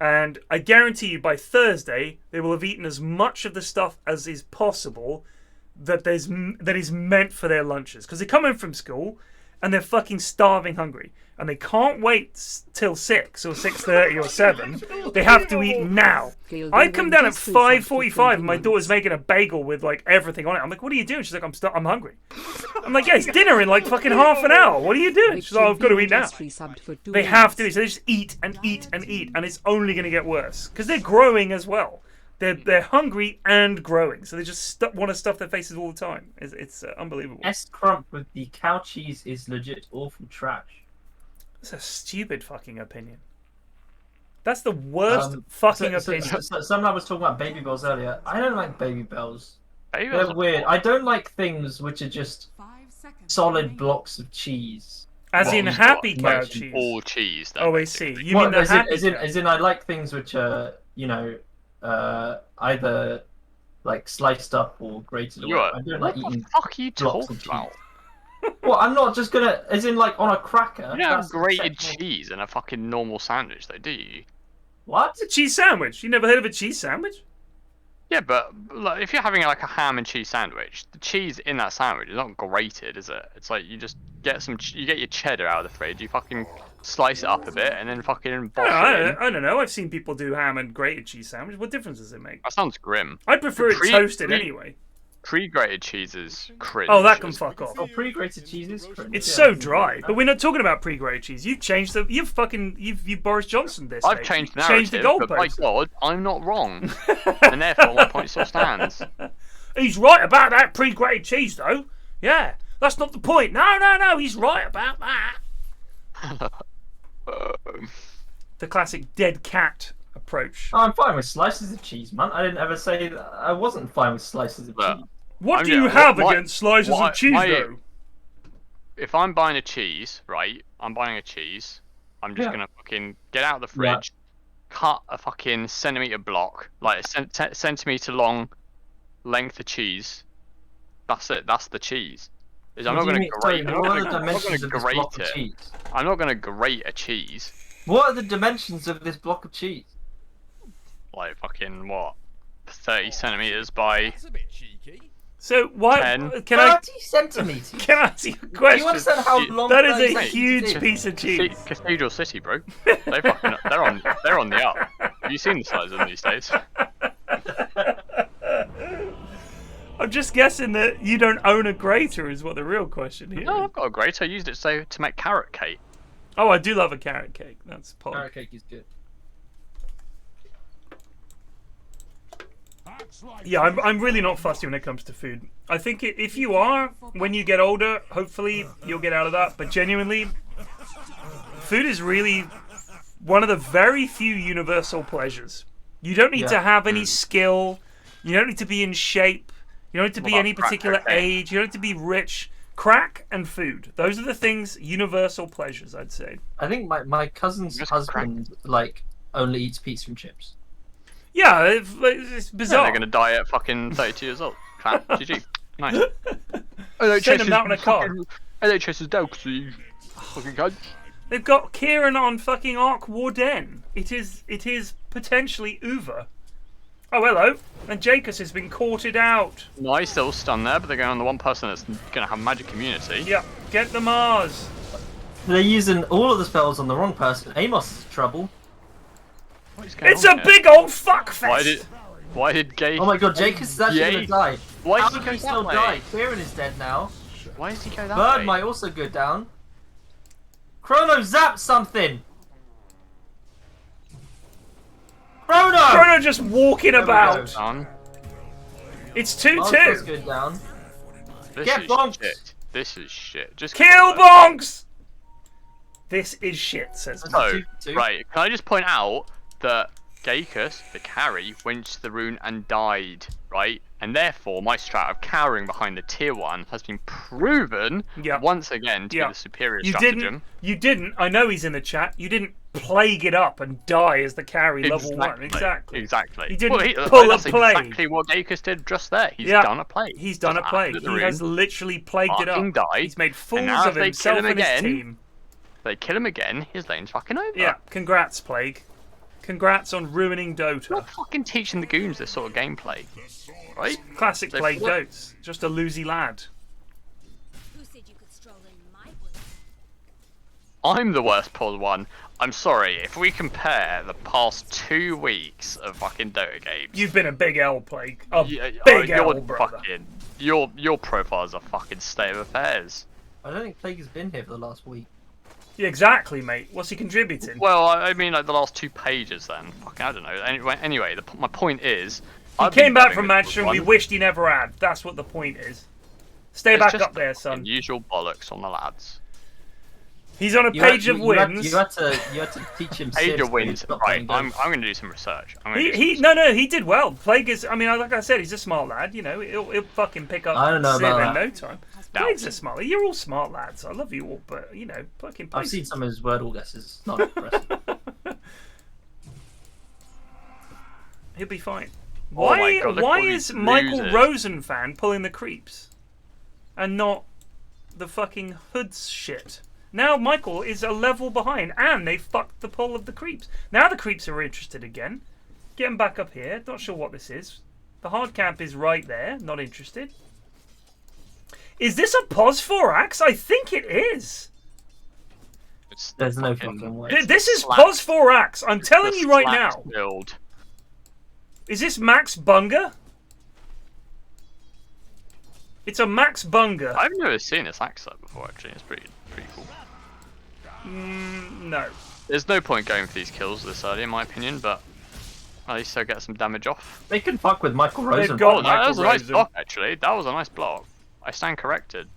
and I guarantee you by Thursday, they will have eaten as much of the stuff as is possible that is meant for their lunches, because they come in from school and they're fucking starving hungry and they can't wait till 6 or 6:30 or 7. They have to eat now. I come down at 5:45 and my daughter's making a bagel with like everything on it. I'm like, what are you doing? She's like, I'm hungry. I'm like, yeah, it's dinner in like fucking half an hour. What are you doing? She's like, I've got to eat now. They have to eat. So they just eat and eat and eat, and it's only going to get worse because they're growing as well. They're hungry and growing, so they just want to stuff their faces all the time. It's unbelievable. S-Crump with the cow cheese is legit awful trash. That's a stupid fucking opinion. That's the worst fucking opinion. Someone was talking about Baby Bells earlier. I don't like Baby Bells. They're weird. I don't like things which are just solid blocks of cheese. As in happy cow cheese. All cheese. Oh, I see. You mean the happy as in I like things which are, either like sliced up or grated. I don't like eating. What the fuck are you talking about? Well, I'm not just gonna, as in like on a cracker. You don't have grated cheese in a fucking normal sandwich, though, do you? What? A cheese sandwich? You never heard of a cheese sandwich? Yeah, but like, if you're having like a ham and cheese sandwich, the cheese in that sandwich is not grated, is it? It's like you just get you get your cheddar out of the fridge, you fucking slice it up a bit, and then fucking bosh it in. I don't know. I've seen people do ham and grated cheese sandwich. What difference does it make? That sounds grim. I'd prefer it toasted anyway. Pre-grated cheese is cringe. Oh, that can fuck off. Oh, pre-grated cheese is cringe. It's so dry. But we're not talking about pre-grated cheese. You've changed the. You've Boris Johnson this. I've changed the narrative. Changed the goalpost. But by God, I'm not wrong, and therefore my point still stands. He's right about that pre-grated cheese, though. Yeah, that's not the point. No. He's right about that. The classic dead cat approach. I'm fine with slices of cheese, man. I didn't ever say that I wasn't fine with slices of cheese. What do you have against slices of cheese, though? If I'm buying a cheese, right? I'm buying a cheese. I'm just gonna fucking get out of the fridge, cut a fucking centimeter block, like a centimeter long length of cheese. That's it. That's the cheese. I'm not gonna grate. I'm not gonna grate a cheese. What are the dimensions of this block of cheese? Like fucking what? 30 centimeters by. That's a bit cheeky. So why 30 centimeters? Can I ask you a question? Do you understand how long that is a huge piece of cheese? Cathedral City, bro. They're on the up. Have you seen the size of them these days? I'm just guessing that you don't own a grater is what the real question here. No, I've got a grater. I used it to make carrot cake. Oh, I do love a carrot cake. That's pot. Carrot cake is good. Yeah, I'm really not fussy when it comes to food. I think if you are, when you get older, hopefully you'll get out of that. But genuinely, food is really one of the very few universal pleasures. You don't need to have any skill. You don't need to be in shape. You don't need to be any particular age. You don't need to be rich. Crack and food. Those are the things, universal pleasures, I'd say. I think my cousin's husband, like, only eats pizza and chips. Yeah, it's bizarre. Yeah, they're going to die at fucking 32 years old. GG. Nice. Send them out in a car. I don't chase his dog, so you fucking cunt. They've got Kieran on fucking Ark Warden. It is potentially over. Oh, hello. And Gakeus has been courted out. No, he's still stunned there, but they're going on the one person that's going to have magic immunity. Yeah, get the Mars. They're using all of the spells on the wrong person. Amos is trouble. It's a big old fuck fest. Why did Gakeus... Oh my god, Gakeus is actually going to die. Why How did did he still die? Pyrion is dead now. Why does he go that way? Bird might also go down. Chrono zap something! Chrono just walking about. It's 2-2. Go down. Get bonked. This is shit. Just kill bonks. This is shit, says so, right, can I just point out that Gakeus, the carry, went to the rune and died, right? And therefore, my strat of cowering behind the tier 1 has been proven once again to be the superior stratagem. You didn't, I know he's in the chat, you didn't plague it up and die as the carry level 1. Exactly. Exactly. He didn't pull a plague. That's exactly what Gakeus did just there. He's done a plague. He's done a plague. He has literally plagued it up. Died, he's made fools of himself and his team. They kill him again, his lane's fucking over. Yeah, congrats, Plague. Congrats on ruining Dota. Not fucking teaching the goons this sort of gameplay. Right? Classic Plague Dotes. Just a loosey lad. Who said you could stroll in my woods? I'm the worst pulled one. I'm sorry, if we compare the past 2 weeks of fucking Dota games... You've been a big L, Plague. Big L, brother. Fucking, your profile's a fucking state of affairs. I don't think Plague has been here for the last week. Yeah, exactly, mate. What's he contributing? Well, I mean, like the last 2 pages then. Fucking, I don't know. Anyway, my point is... He came back from Manchester and we wished he never had. That's what the point is. Stay back up there, son. Usual bollocks on the lads. He's on a page of wins. You had to teach him. Page of wins, right? I'm going to do some research. He did well. Plague is. I mean, like I said, he's a smart lad. You know, he'll fucking pick up. I don't know about in no time. Plague's a smart. You're all smart lads. I love you all, but you know, fucking. I've seen some of his wordle guesses. Not impressive. He'll be fine. Why is Michael Rosenfan pulling the creeps, and not the fucking hoods shit? Now Michael is a level behind, and they fucked the pull of the creeps. Now the creeps are interested again. Get them back up here. Not sure what this is. The hard camp is right there. Not interested. Is this a PauseFish? I think it is. There's no fucking way. This is PauseFish. I'm telling you right now. Build. Is this Max Bunga? It's a Max Bunga. I've never seen this axe set before, actually. It's pretty cool. No. There's no point going for these kills this early, in my opinion, but at least they'll get some damage off. They can fuck with Michael Rosen. That was a nice block, actually. That was a nice block. I stand corrected.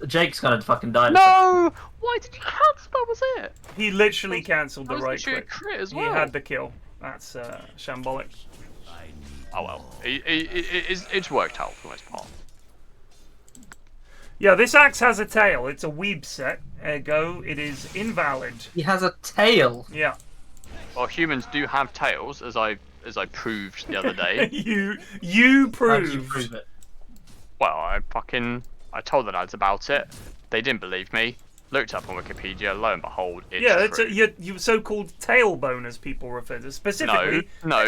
Jake's gonna fucking die. No! Why did you cancel? That was it. He literally cancelled the right click. Crit as well. He had the kill. That's shambolic. Oh well. It's worked out for the most part. Yeah, this axe has a tail. It's a weeb set. Ergo, it is invalid. He has a tail. Yeah. Well, humans do have tails, as I proved the other day. you proved. How did you prove it? Well, I told the lads about it. They didn't believe me. Looked up on Wikipedia. Lo and behold, it's true. You so-called tailbone, as people refer to specifically. No.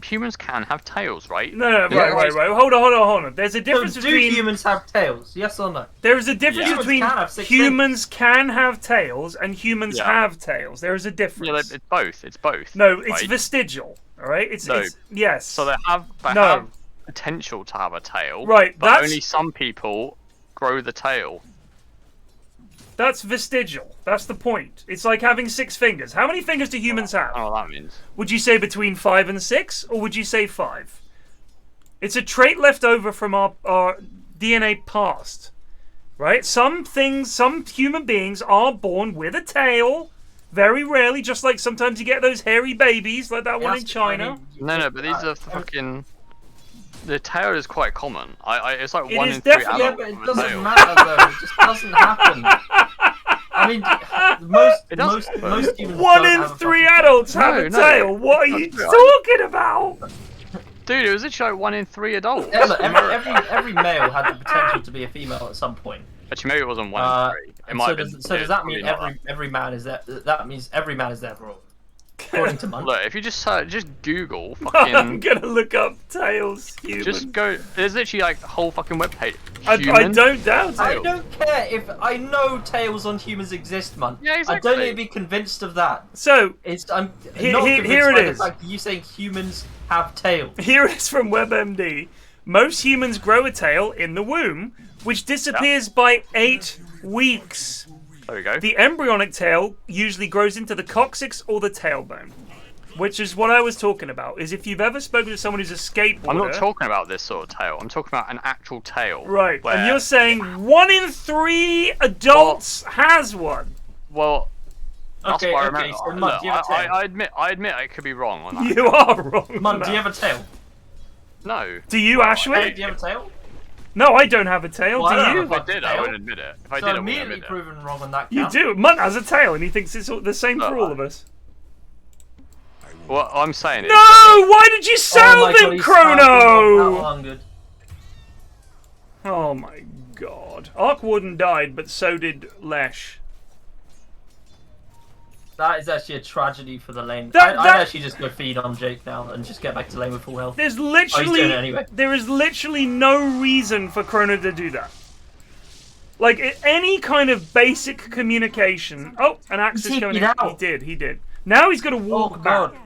Humans can have tails, right? No. Right. Hold on. There's a difference between. Do humans have tails? Yes or no? There is a difference between humans can have tails and humans have tails. There is a difference. Yeah, it's both. No, it's vestigial. All right. It's yes. So they have potential to have a tail. Right. But only some people grow the tail. That's vestigial. That's the point. It's like having 6 fingers. How many fingers do humans have? I don't know what that means. Would you say between 5 and 6, or would you say 5? It's a trait left over from our DNA past, right? Some human beings are born with a tail. Very rarely, just like sometimes you get those hairy babies, like that one in China. No, but these are fucking... the tail is quite common. It's like It 1 is in 3 definitely- Yeah, adults but it with a doesn't tail. matter though. It just doesn't happen. I mean, most humans 1 don't in have a 3 fucking adults have a No, tail. What are that's you not true. talking about? Dude, it was literally like 1 in 3 adults. Yeah, look, every male had the potential to be a female at some point. Actually, maybe it wasn't 1 in 3. It might have been. So does that mean probably every man is there? That means every man is there for all. According to not. Monk. Look, if you just Google I'm fucking. gonna look up tails human. Just go. There's literally like a whole fucking webpage. I don't doubt it. I don't care if I know tails on humans exist, man. Yeah, I exactly. don't need to be convinced of that. So I'm Here- not here- convinced here it by is. the fact that you saying humans have tails. here it is from WebMD. Most humans grow a tail in the womb, which disappears by 8 weeks. There we go. The embryonic tail usually grows into the coccyx or the tailbone, which is what I was talking about. Is if you've ever spoken to someone who's a skateboarder, I'm not talking about this sort of tail. I'm talking about an actual tail. right? Where, And you're saying 1 in 3 adults has one. well, that's Okay, what I okay, remember. so Mud, Look, do you have a tail? I admit I could be wrong on that. You are wrong. Mud, on do you that. have a tail? No. Do you, Hey, Ashwin? do you have a tail? No, I don't have a tail. Well, I do don't you? have If I did, I would admit it. If I So did, I would immediately admit it. proven wrong on that You count. do. Munt has a tail, and he thinks it's all the same for No, all of us. What I'm saying is. No! Why did you sell Oh my God, them, he's Chrono? hungered. Oh my god. Arkwarden died, but so did Lesh. That is actually a tragedy for the lane. That- I'd that- actually just go feed on Jake now and just get back to lane with full health. There's doing literally it anyway. there is literally no reason for Chrono to do that. Like any kind of basic communication. Oh, an axe is He's coming in. taking out. He did. Now he's got to Oh walk god. back.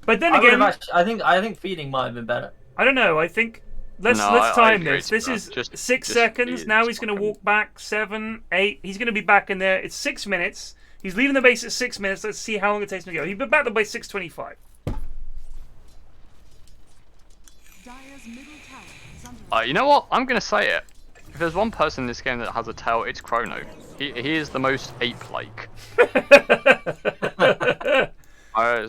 But then I, again, I think feeding might have been better. I don't know. I think let's No, I time agree this. to This that. is Just 6 seconds. feed. Now he's going to walk back 7, 8. He's going to be back in there. It's 6 minutes. He's leaving the base at 6 minutes. Let's see how long it takes him to go. He'll be back there by 6:25. Dire's middle tower is under You know what? I'm gonna say it. If there's one person in this game that has a tail, it's Chrono. He is the most ape-like.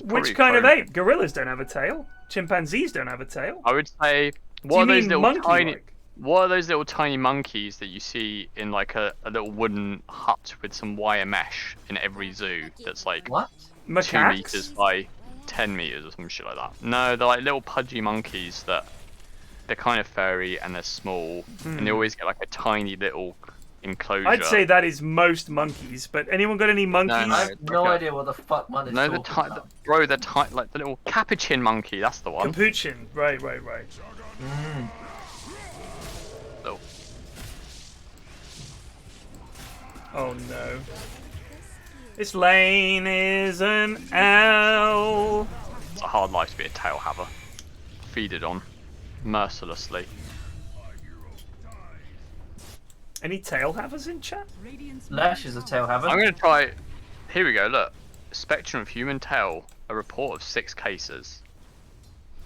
Which kind of ape? Gorillas don't have a tail. Chimpanzees don't have a tail. I would say Do what you are those mean little monkey-like? tiny? What are those little tiny monkeys that you see in like a little wooden hut with some wire mesh in every zoo? That's like What? 2 Macaques? meters by 10 meters or some shit like that. No, they're like little pudgy monkeys that they're kind of furry and they're small, and they always get like a tiny little enclosure. I'd say that is most monkeys, but anyone got any monkeys? No, I have no okay. idea what the fuck man is No, talking about. bro, they're like the little capuchin monkey. That's the one. Capuchin. Right. Little- Oh no. This lane is an L. It's a hard life to be a tail haver. Feed it on mercilessly. Any tail havers in chat? Radiant's Lash is a tail haver. I'm gonna try. Here we go. Look, spectrum of human tail. A report of 6 cases.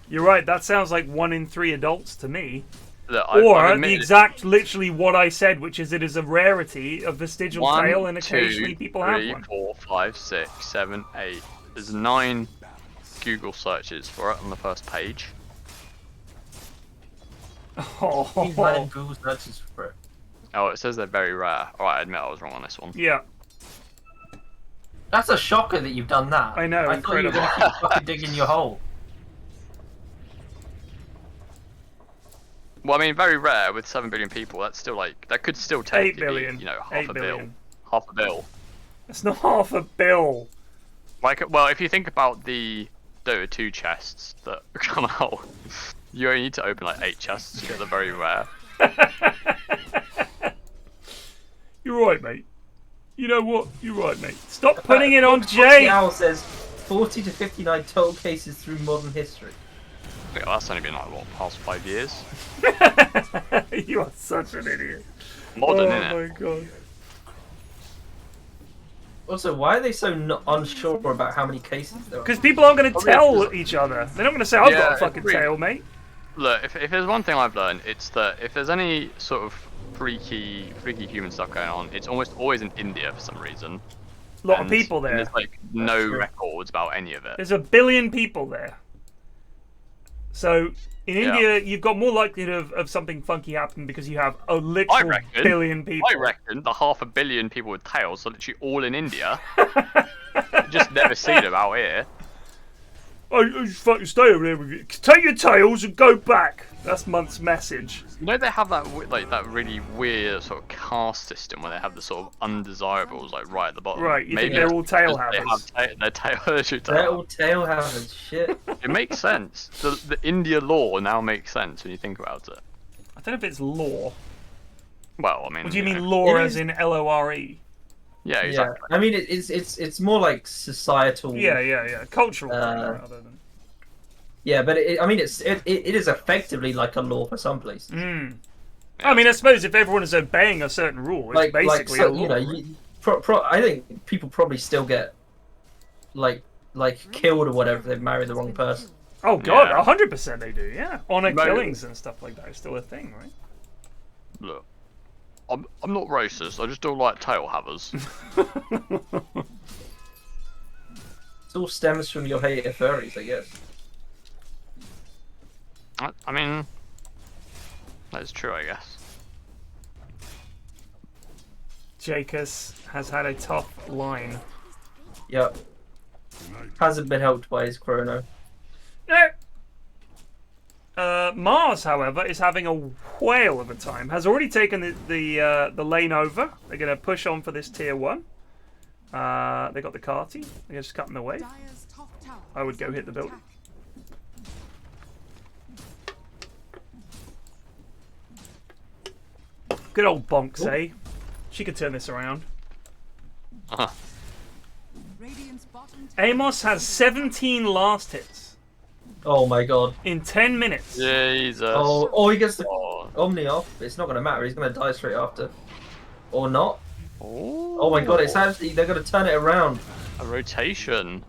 You're right, that sounds like 1 in 3 adults to me. Look, Or I've the admitted- exact, literally what I said, which is it is a rarity of vestigial 1, tail, and 2, occasionally people 3, have one. 4, 5, 6, 7, 8. There's 9 Google searches for it on the first page. He's letting Google searches for it. Oh, it says they're very rare. Alright, I admit I was wrong on this one. Yeah. That's a shocker that you've done that. I know, I thought you were incredible. gonna keep fucking digging your hole. Well, I mean, very rare with 7 billion people. That's still like that could still take 8 billion. you know, half 8 a billion. bill, half a bill. It's not half a bill. Like, well, if you think about the Dota 2 chests that come out, you only need to open like 8 chests to get the very rare. You're right, mate. You know what? You're right, mate. Stop putting it on Jay. The owl says 40 to 59 total cases through modern history. Yeah, that's only been like what, past 5 years. You are such an idiot. Modern, Oh innit? my god. Also, why are they so unsure about how many cases there are? Because people aren't going to Probably tell because- each other. They're not going to say, I've got a Yeah, fucking agreed. tail, mate. Look, if there's one thing I've learned, it's that if there's any sort of freaky human stuff going on, it's almost always in India for some reason. A lot of And people there. There's like no true. records about any of it. There's 1 billion people there. So in India, you've got more likelihood of something funky happening because you have a literal billion people. I reckon the 500 million people with tails are literally all in India. You just never see them out here. Oh, you just fucking stay over there with you. Take your tails and go back. That's Munt's message. You know they have that that really weird sort of caste system where they have the sort of undesirables like right at the bottom. Right, you think they're all tail havers. They're all tail havers. Shit. It makes sense. The India law now makes sense when you think about it. I don't know if it's law. Well, I mean. What do you mean law as in LORE? Yeah, exactly. Yeah. I mean, it's more like societal. Yeah. Cultural. Rather than... Yeah, but I mean, it is effectively like a law for some places. Mm. I mean, I suppose if everyone is obeying a certain rule, it's basically a law. You know, I think people probably still get like killed or whatever if they've married the wrong person. Oh god, 100% they do. Yeah, honor killings and stuff like that is still a thing, right? Look. I'm not racist, I just don't like tail havers. It all stems from your hate of furries, I guess. I mean, that's true, I guess. Gakeus has had a tough line. Yep. Hasn't been helped by his chrono. No. Mars, however, is having a whale of a time. Has already taken the lane over. They're going to push on for this tier 1. They got the Carty. They're just cutting away. I would go hit the building. Good old Bonks, eh? She could turn this around. Amos has 17 last hits. Oh my god. In 10 minutes. Jesus. Oh, he gets the Omni off. It's not going to matter. He's going to die straight after. Or not. Oh my god, it's actually... They're going to turn it around. A rotation.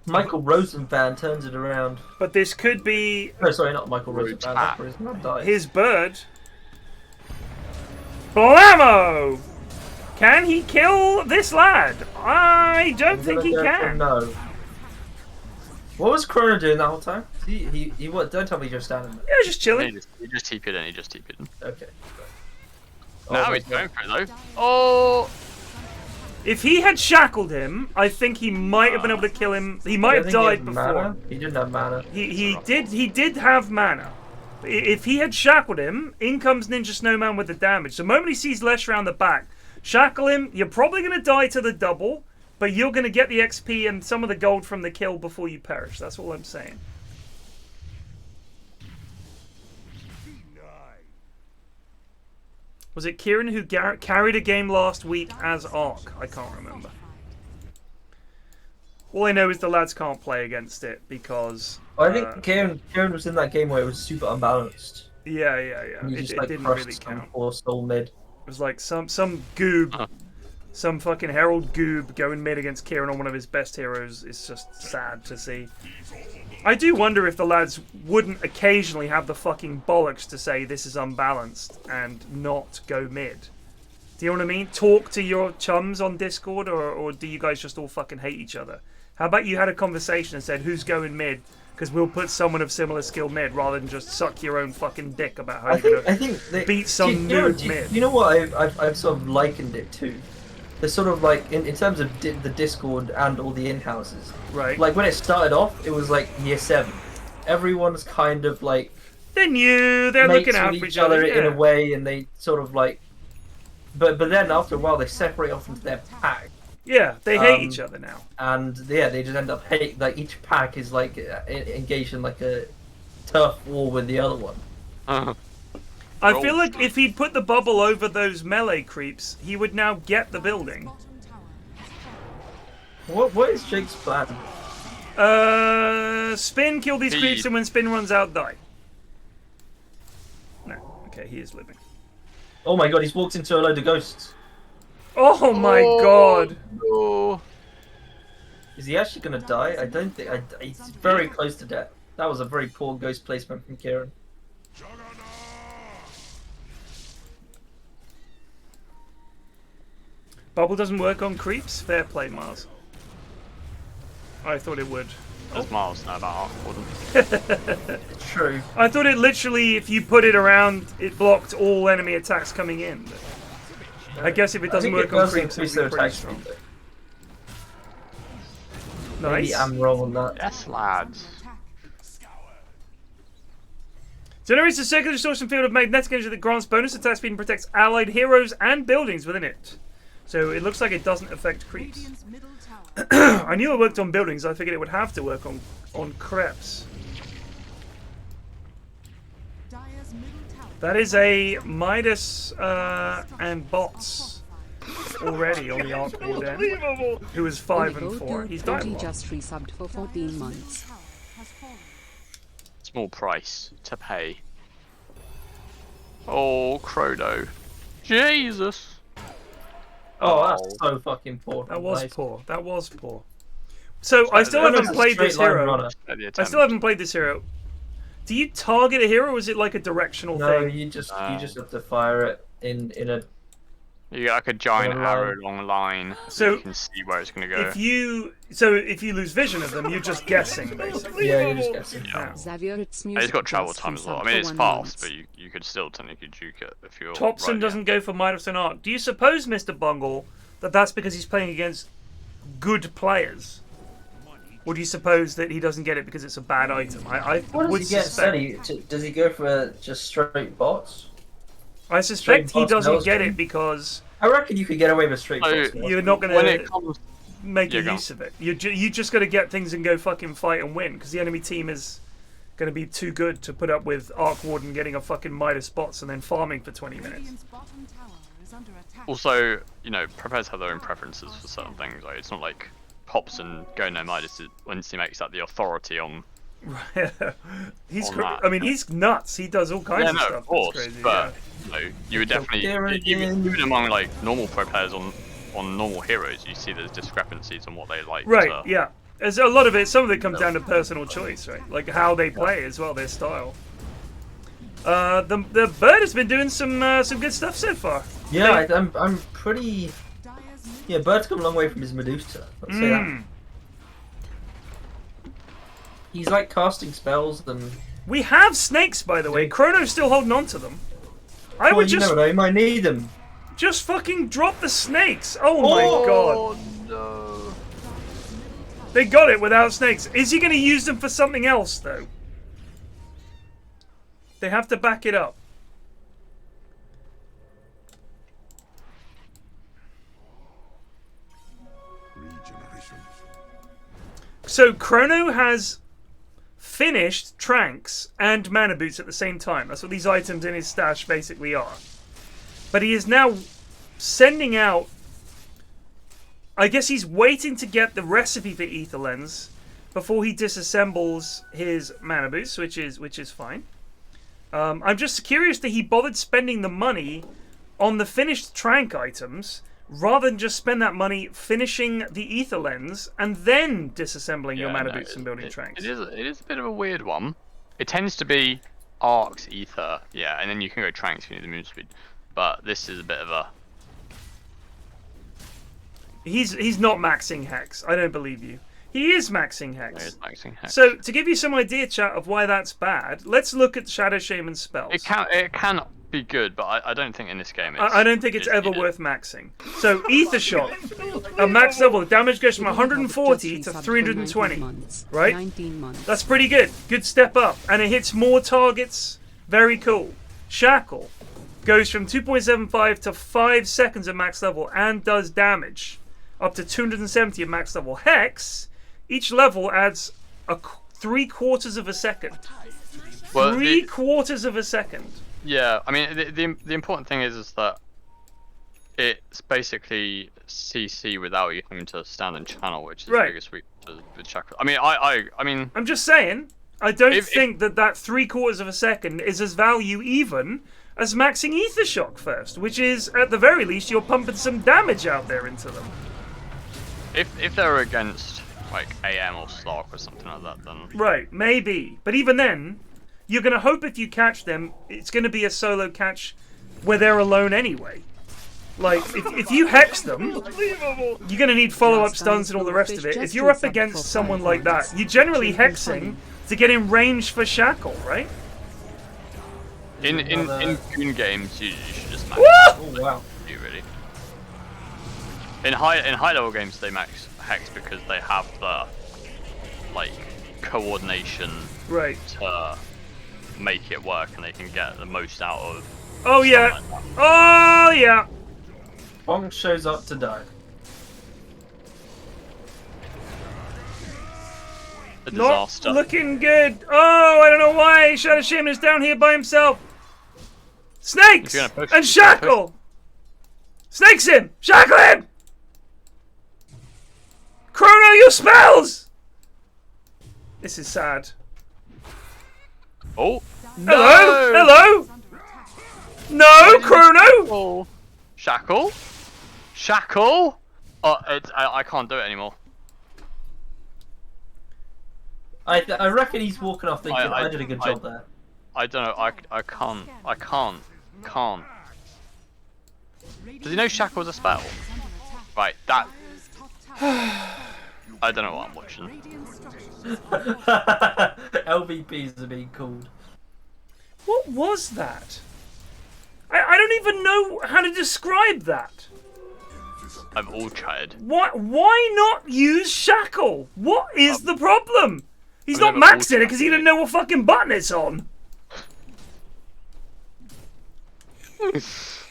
Michael Rosenvan turns it around. But this could be... No, sorry, not Michael Rosenvan. His bird. Blammo! Can he kill this lad? I don't think he can. No. What was Chrono doing that whole time? He what? Don't tell me you're standing there. Yeah, just chilling. He just TP'd in. He just TP'd in. Okay. Now he's going for it though. Oh! If he had shackled him, I think he might have been able to kill him. He might have died before. Mana? He didn't have mana. He did have mana. If he had shackled him, in comes Ninja Snowman with the damage. The moment he sees Lesh around the back, shackle him, you're probably going to die to the double, but you're going to get the XP and some of the gold from the kill before you perish. That's all I'm saying. Was it Kieran who carried a game last week as Ark? I can't remember. All I know is the lads can't play against it because... I think Kieran was in that game where it was super unbalanced. Yeah. It didn't really count. Or stole mid. It was like some goob, some fucking Herald goob going mid against Kieran on one of his best heroes. It's just sad to see. I do wonder if the lads wouldn't occasionally have the fucking bollocks to say this is unbalanced and not go mid. Do you know what I mean? Talk to your chums on Discord, or do you guys just all fucking hate each other? How about you had a conversation and said, who's going mid? Because we'll put someone of similar skill mid, rather than just suck your own fucking dick about how you're going to beat some noob mid. You know what I've sort of likened it to? The sort of like, in terms of the Discord and all the in-houses. Right. Like when it started off, it was like year 7. Everyone's kind of like... They're new, they're looking out for each other. In a way, and they sort of like... But then after a while, they separate off into their pack. Yeah, they hate each other now. And yeah, they just end up hate. Like each pack is like engaged in like a tough war with the other one. I feel like if he'd put the bubble over those melee creeps, he would now get the building. What is Jake's plan? Spin, kill these creeps, and when Spin runs out, die. No, okay, he is living. Oh my god, he's walked into a load of ghosts. Oh my god! No. Is he actually gonna die? I don't think. He's very close to death. That was a very poor ghost placement from Kieran. Bubble doesn't work on creeps? Fair play, Mars. I thought it would. does Miles know about Arc? True. I thought it literally, if you put it around, it blocked all enemy attacks coming in. I guess if it doesn't work on creeps, it's pretty strong. Nice. Maybe I'm wrong on that. Yes, lads. Generates a circular distortion field of magnetic energy that grants bonus attack speed and protects allied heroes and buildings within it. So it looks like it doesn't affect creeps. I knew it worked on buildings. I figured it would have to work on creeps. That is a Midas and bots already on the Arc Warden, who is 5 and 4. He's died. Just resubbed for 14 months. Small price to pay. Oh, Crodo. Jesus. Oh, that's so fucking poor. That was poor. That was poor. So I still haven't played this hero. I still haven't played this hero. Do you target a hero, or is it like a directional thing? No, you just have to fire it in a. You get like a giant arrow along a line, so you can see where it's going to go. If you lose vision of them, you're just guessing, basically. Yeah, you're just guessing. Yeah. It's got travel time as well. I mean, it's fast, but you could still technically juke it if you're. Thompson doesn't go for Midas and Arc. Do you suppose, Mr. Bungle, that that's because he's playing against good players? Or do you suppose that he doesn't get it because it's a bad item? What does he get? Does he go for just straight bots? I suspect he doesn't get it because... I reckon you could get away with straight bots. You're not going to make use of it. You just got to get things and go fucking fight and win, because the enemy team is going to be too good to put up with Arc Warden getting a fucking Midas bots and then farming for 20 minutes. Also, you know, preppers have their own preferences for certain things. Like, it's not like Pops and Go No Midas once he makes that the authority on. He's I mean, he's nuts. He does all kinds of stuff. Of course, crazy, but you know, you would definitely even among like normal pro players on normal heroes, you see there's discrepancies on what they like. Right. Yeah. There's a lot of it. Some of it comes down to personal choice, right? Like how they play as well, their style. The bird has been doing some good stuff so far. Yeah, I'm pretty. Yeah, bird's come a long way from his Medusa. Let's say that. He's like casting spells and. We have snakes, by the way. Chrono's still holding on to them. I would just. You never know, he might need them. Just fucking drop the snakes. Oh my god. No. They got it without snakes. Is he going to use them for something else, though? They have to back it up. So Chrono has finished Tranks and Mana Boots at the same time. That's what these items in his stash basically are. But he is now sending out... I guess he's waiting to get the recipe for Ether Lens before he disassembles his Mana Boots, which is fine. I'm just curious that he bothered spending the money on the finished Trank items rather than just spend that money finishing the Ether Lens and then disassembling your Mana Boots and building Tranks. It is a bit of a weird one. It tends to be Arcs, Ether, yeah, and then you can go Tranks if you need the move speed. But this is a bit of a... He's not maxing Hex. I don't believe you. He is maxing Hex. He is maxing Hex. So, to give you some idea, chat, of why that's bad, let's look at Shadow Shaman spells. It can be good, but I don't think in this game it's... I don't think it's ever worth maxing. So, Ether Shock, a max level, the damage goes from 140 to 320. Right? 19 months. That's pretty good. Good step up. And it hits more targets. Very cool. Shackle goes from 2.75 to 5 seconds at max level and does damage. Up to 270 at max level. Hex, each level adds 3/4 of a second. Well, 3/4 of a second. Yeah, I mean, the important thing is that it's basically CC without you having to stand and channel, which is the biggest weakness with Chakra. I mean, I'm just saying, I don't think that 3/4 of a second is as value even as maxing Ether Shock first, which is, at the very least, you're pumping some damage out there into them. If they're against, like, AM or Slark or something like that, then... Right, maybe. But even then, you're going to hope if you catch them, it's going to be a solo catch where they're alone anyway. Like, if you hex them, you're going to need follow-up stuns and all the rest of it. If you're up against someone like that, you're generally hexing to get in range for Shackle, right? In goon games, you should just max. Oh wow! You really. In high level games, they max hex because they have the like coordination to make it work, and they can get the most out of. Oh yeah! Like oh yeah! Bong shows up to die. A disaster. Not looking good. Oh, I don't know why Shadow Shaman is down here by himself. Snakes and Shackle. Snakes him. Shackle him. Chrono your spells. This is sad. Oh. No. Hello. No, Chrono. Oh. Shackle. Shackle. Oh, I can't do it anymore. I reckon he's walking off thinking I did a good job there. I don't know. I can't. Does he know Shackle's a spell? Right. That. I don't know what I'm watching. LVPs are being called. What was that? I don't even know how to describe that. I'm all chatted. Why not use Shackle? What is the problem? He's not maxing it because he didn't know what fucking button it's on.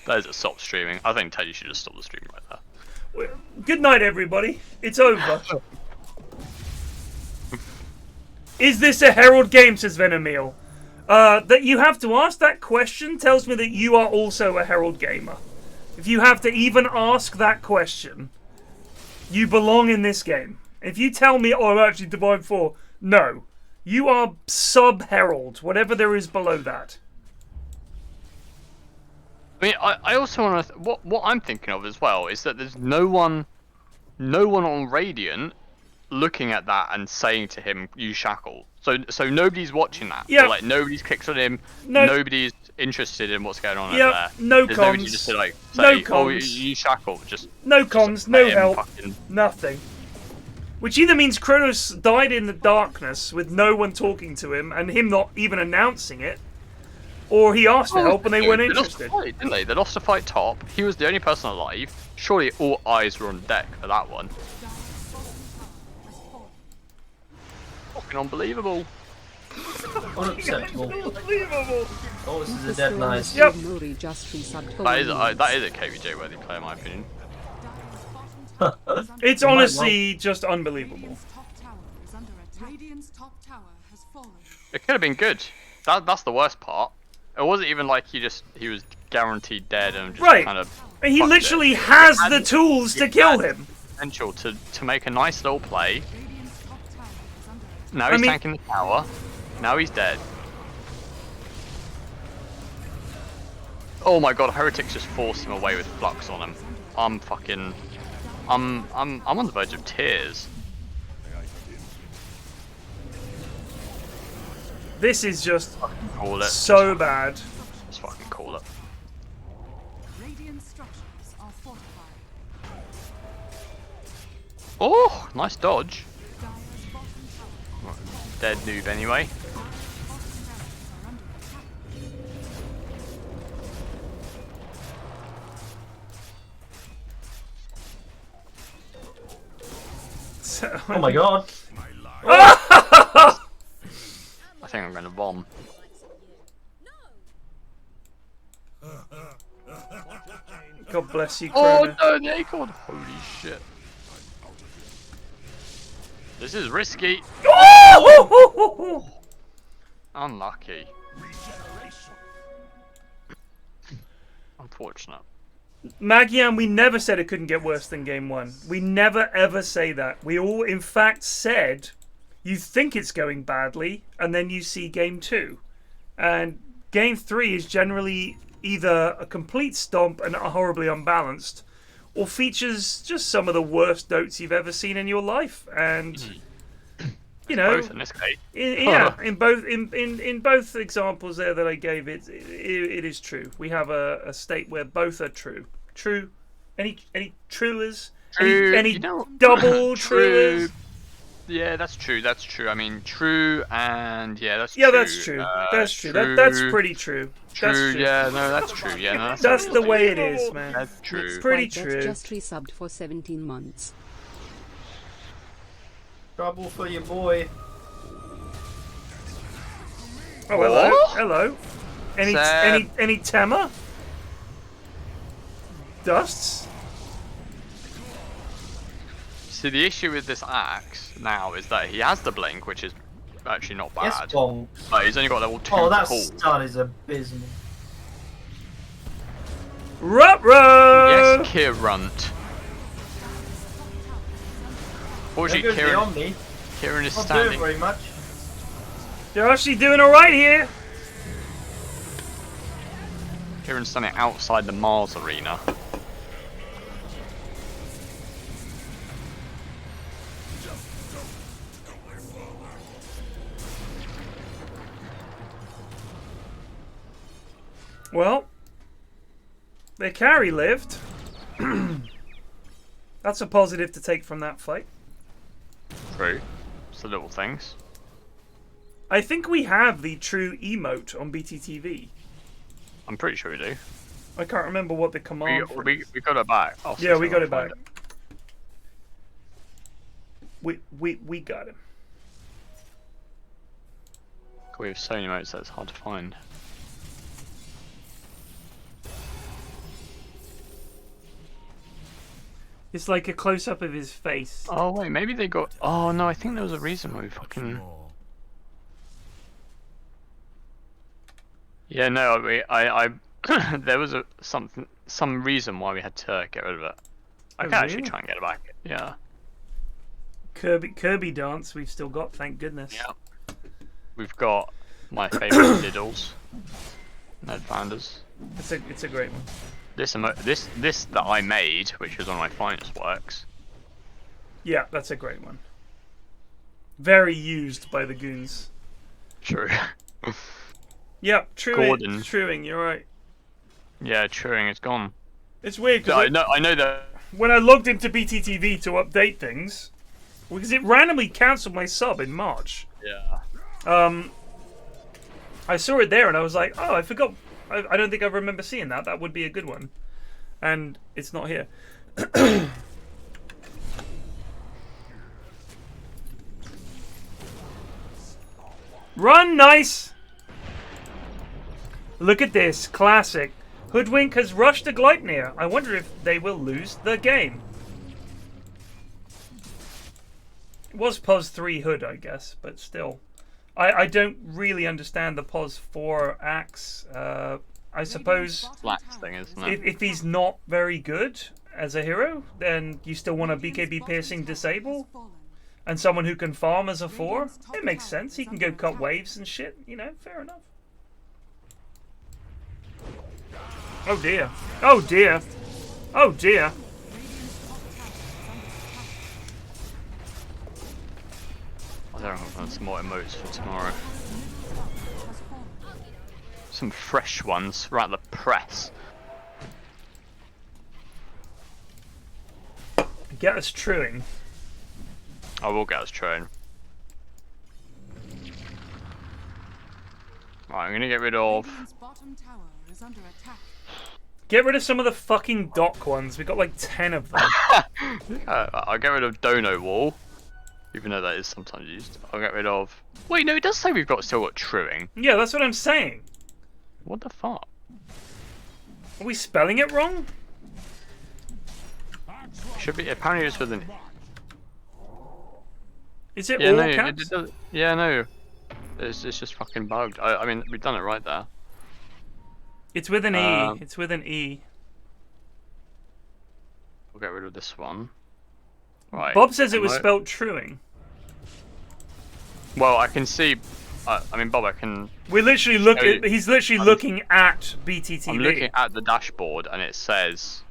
That is a stop streaming. I think Teddy should just stop the stream right there. Good night, everybody. It's over. Is this a Herald game, says Venomil. That you have to ask that question tells me that you are also a Herald gamer. If you have to even ask that question, you belong in this game. If you tell me, oh, I'm actually Divine 4, no. You are sub-Herald, whatever there is below that. I mean, I also want to... What I'm thinking of as well is that there's no one on Radiant looking at that and saying to him, "You Shackle." So nobody's watching that. Yeah. So, like nobody's clicked on him. No. Nobody's interested in what's going on over there. No There's comms. nobody just to like say, No "Oh, comms. you Shackle." Just no comms. No help. Fucking... Nothing. Which either means Kronos died in the darkness with no one talking to him and him not even announcing it, or he asked for help and they weren't interested. They lost a fight, didn't they? They lost a fight top. He was the only person alive. Surely all eyes were on deck for that one. Fucking unbelievable. Unacceptable. Oh, this is a dead nice. Yep. That is a KVJ worthy play in my opinion. It's honestly just unbelievable. It could have been good. That's the worst part. It wasn't even like he was guaranteed dead and just kind of. And he literally has the tools to kill him. Potential to make a nice little play. Now he's tanking the tower. Now he's dead. Oh my god, Heretics just forced him away with Flux on him. I'm on the verge of tears. This is just call it. So bad. Just fucking call it. Oh, nice dodge. Dead noob anyway. Oh my god. I think I'm gonna bomb. God bless you, Chrono. Oh no, the acorn! Holy shit. This is risky. Oh! Unlucky. Unfortunate. Magian, we never said it couldn't get worse than game 1. We never ever say that. We all, in fact, said you think it's going badly, and then you see game 2. And game 3 is generally either a complete stomp and horribly unbalanced, or features just some of the worst dotes you've ever seen in your life. And you know, both in this case. in both examples there that I gave, it is true. We have a state where both are true, True. Any truers? True. Any double truers? Yeah, that's true. That's true. I mean, true and that's true. Yeah, that's true. That's true. That's pretty true. True. That's true. Yeah, no, that's true. Yeah, no, that's the way it is, man. That's true. Next Pretty White true. Just resubbed for 17 months. Trouble for your boy. Oh, hello. Hello. Any Tema? Dusts? See, the issue with this axe now is that he has the blink, which is actually not bad. Yes, bonk. But he's only got level 2. Oh, that stun is abysmal. Ruh-roh! Yes, Kirunt. Fortunately, Kieran is Not standing. doing very much. They're actually doing alright here. Kieran's standing outside the Mars arena. Well, their carry lived. That's a positive to take from that fight. True. It's the little things. I think we have the true emote on BTTV. I'm pretty sure we do. I can't remember what the command was. We got it back. Yeah, we got it back. We got him. We have so many emotes that it's hard to find. It's like a close-up of his face. Oh wait, maybe they got. Oh no, I think there was a reason why we fucking. Yeah, no, I there was some reason why we had to get rid of it. I can actually try and get it back. Yeah. Kirby dance we've still got, thank goodness. Yeah. We've got my favourite diddles. Ned Founders. It's a great one. This that I made, which was one of my finest works. Yeah, that's a great one. Very used by the goons. True. Yeah, Gordon. truing, you're right. Yeah, truing is gone. It's weird because I know that when I logged into BTTV to update things, because it randomly cancelled my sub in March. Yeah. I saw it there and I was like, oh, I forgot. I don't think I remember seeing that. That would be a good one. And it's not here. Run, nice! Look at this, classic. Hoodwink has rushed to Gleipnir. I wonder if they will lose the game. It was POS 3 Hood, I guess, but still. I don't really understand the POS 4 axe. I suppose Flax thing, isn't it? if he's not very good as a hero, then you still want a BKB piercing disable and someone who can farm as a 4. It makes sense. He can go cut waves and shit. You know, fair enough. Oh dear. Oh dear. Oh dear. I don't have some more emotes for tomorrow. Some fresh ones, right at the press. Get us truing. I will get us truing. Right, I'm gonna get rid of. Get rid of some of the fucking dock ones. We got like 10 of them. I'll get rid of Dono Wall. Even though that is sometimes used. I'll get rid of... Wait, no, it does say we've still got truing. Yeah, that's what I'm saying. What the fuck? Are we spelling it wrong? Should be... Apparently it's with an... Is it all caps? Yeah, no. It's just fucking bugged. I mean, we've done it right there. It's with an E. It's with an E. We'll get rid of this one. Right. Bob says it was spelled truing. Well, I can see. I mean, Bob, I can. We're literally looking. He's literally looking at BTTV. I'm looking at the dashboard, and it says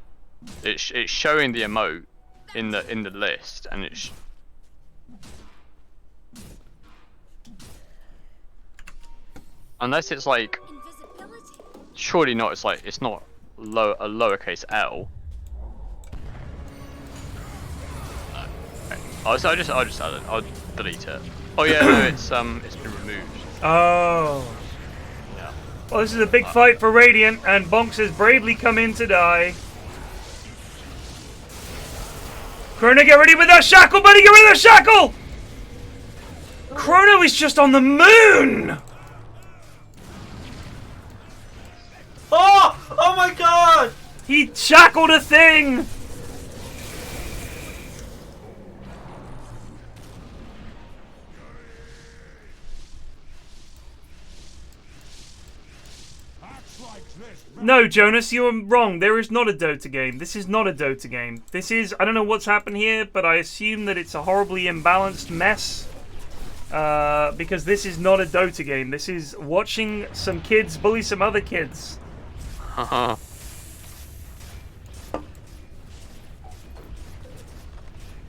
it's showing the emote in the list, and it's. Unless it's like. Surely not. It's not a lowercase L. Okay. Oh, so I'll just add it. I'll delete it. Oh yeah, no, it's been removed. Oh. Yeah. Well, this is a big fight for Radiant, and Bonks has bravely come in to die. Chrono, get ready with that shackle, buddy! Get rid of that shackle! Chrono is just on the moon! Oh! Oh my god! He shackled a thing! No, Jonas, you are wrong. There is not a Dota game. This is not a Dota game. This is... I don't know what's happened here, but I assume that it's a horribly imbalanced mess. Because this is not a Dota game. This is watching some kids bully some other kids. Haha.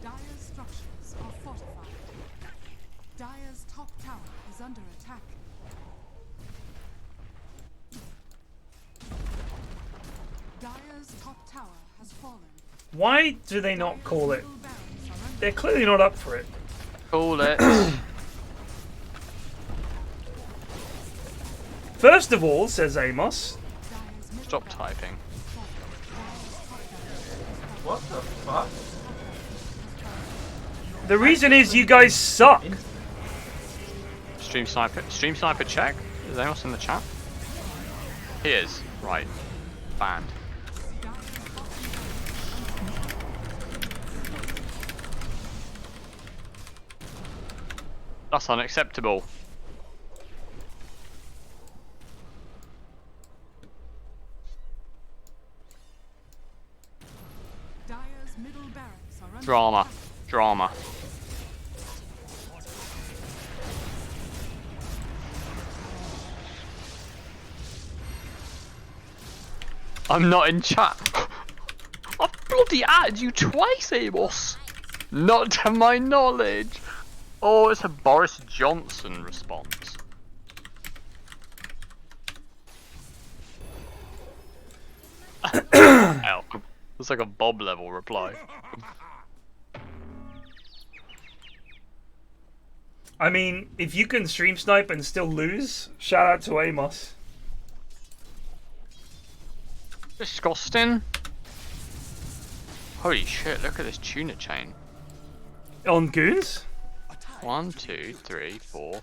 Dire's structures are fortified. Dire's top tower is under attack. Dire's top tower has fallen. Why do they not call it? They're clearly not up for it. Call it. First of all, says Amos. Stop typing. What the fuck? The reason is you guys suck. Stream sniper check. Is Amos in the chat? He is. Right. Banned. That's unacceptable. Dire's middle barracks are under Drama. Drama. I'm not in chat. I've bloody added you twice, Amos. Not to my knowledge. Oh, it's a Boris Johnson response. Ow. It's like a Bob level reply. I mean, if you can stream snipe and still lose, shout out to Amos. Disgusting. Holy shit, look at this tuna chain. On Goons? 1, 2, 3, 4.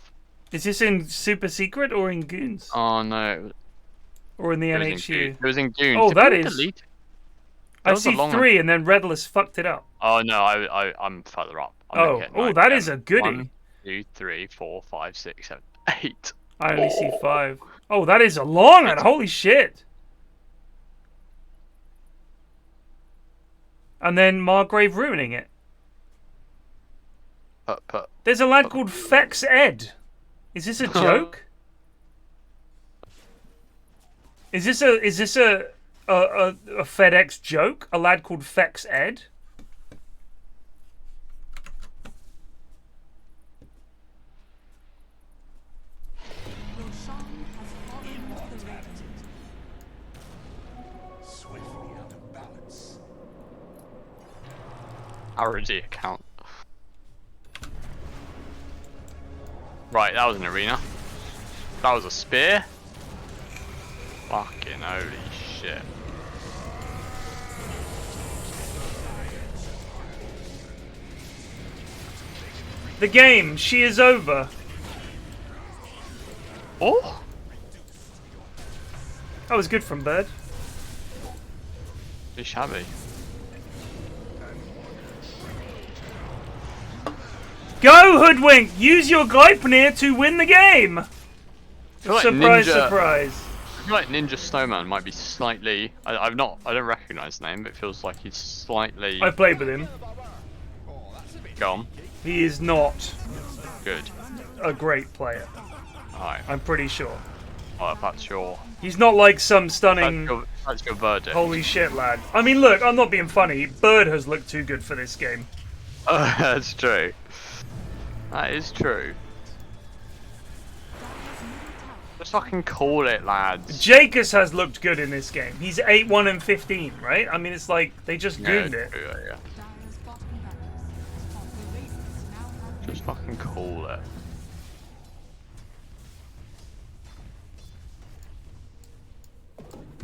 Is this in Super Secret or in Goons? Oh no. Or in the It NHU? was in Goons. Oh, Did that people is. delete? I see 3 and then Redless fucked it up. Oh no, I'm further up. I'm Oh, looking at oh, 9, that 10, is a goodie. 1, 2, 3, 4, 5, 6, 7, 8. I only see 5. Oh, that is a long one. Holy shit. And then Margrave ruining it. There's a lad called Fex Ed. Is this a joke? Is this a FedEx joke? A lad called Fex Ed? Arity account. Right, that was an arena. That was a spear. Fucking holy shit. The game, she is over. Oh? That was good from Bird. Be shabby. Go, Hoodwink! Use your Gleipnir to win the game! Like surprise, Ninja, surprise. I feel like Ninja Snowman might be slightly... I don't recognise the name, but it feels like he's slightly... I played with him. Go on. He is not Good. a great player. Alright. I'm pretty sure. Oh, if that's your... He's not like some stunning... That's your verdict. Holy shit, lad. I mean, look, I'm not being funny. Bird has looked too good for this game. That's true. That is true. Just fucking call it, lads. Gakeus has looked good in this game. He's 8-1 and 15, right? I mean, it's like they just gooned it. Yeah. Just fucking call it.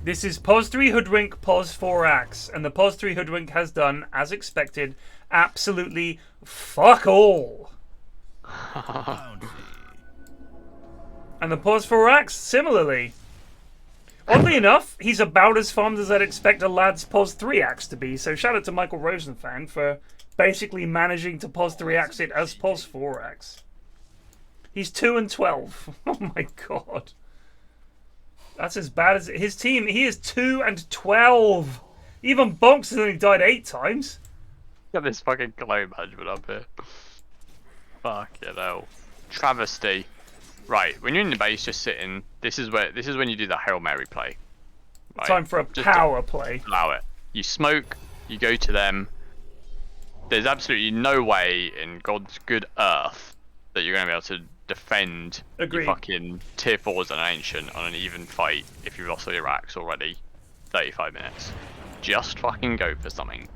This is Pos 3 Hoodwink, Pos 4 Axe, and the Pos 3 Hoodwink has done, as expected, absolutely fuck all. And the Pos 4 Axe, similarly. Oddly enough, he's about as farmed as I'd expect a lad's Pos 3 Axe to be, so shout out to Michael Rosenfan for basically managing to Pos 3 Axe it as Pos 4 Axe. He's 2 and 12. Oh my god. That's as bad as his team. He is 2 and 12. Even Bonks has only died 8 times. Got this fucking glow management up here. Fuck you know. Travesty. Right, when you're in the base just sitting, this is when you do the Hail Mary play. Right? Time for a power play. Allow it. You smoke, you go to them. There's absolutely no way in God's good earth that you're gonna be able to defend your fucking tier 4s and an ancient on an even fight if you've lost all your racks already. 35 minutes. Just fucking go for something.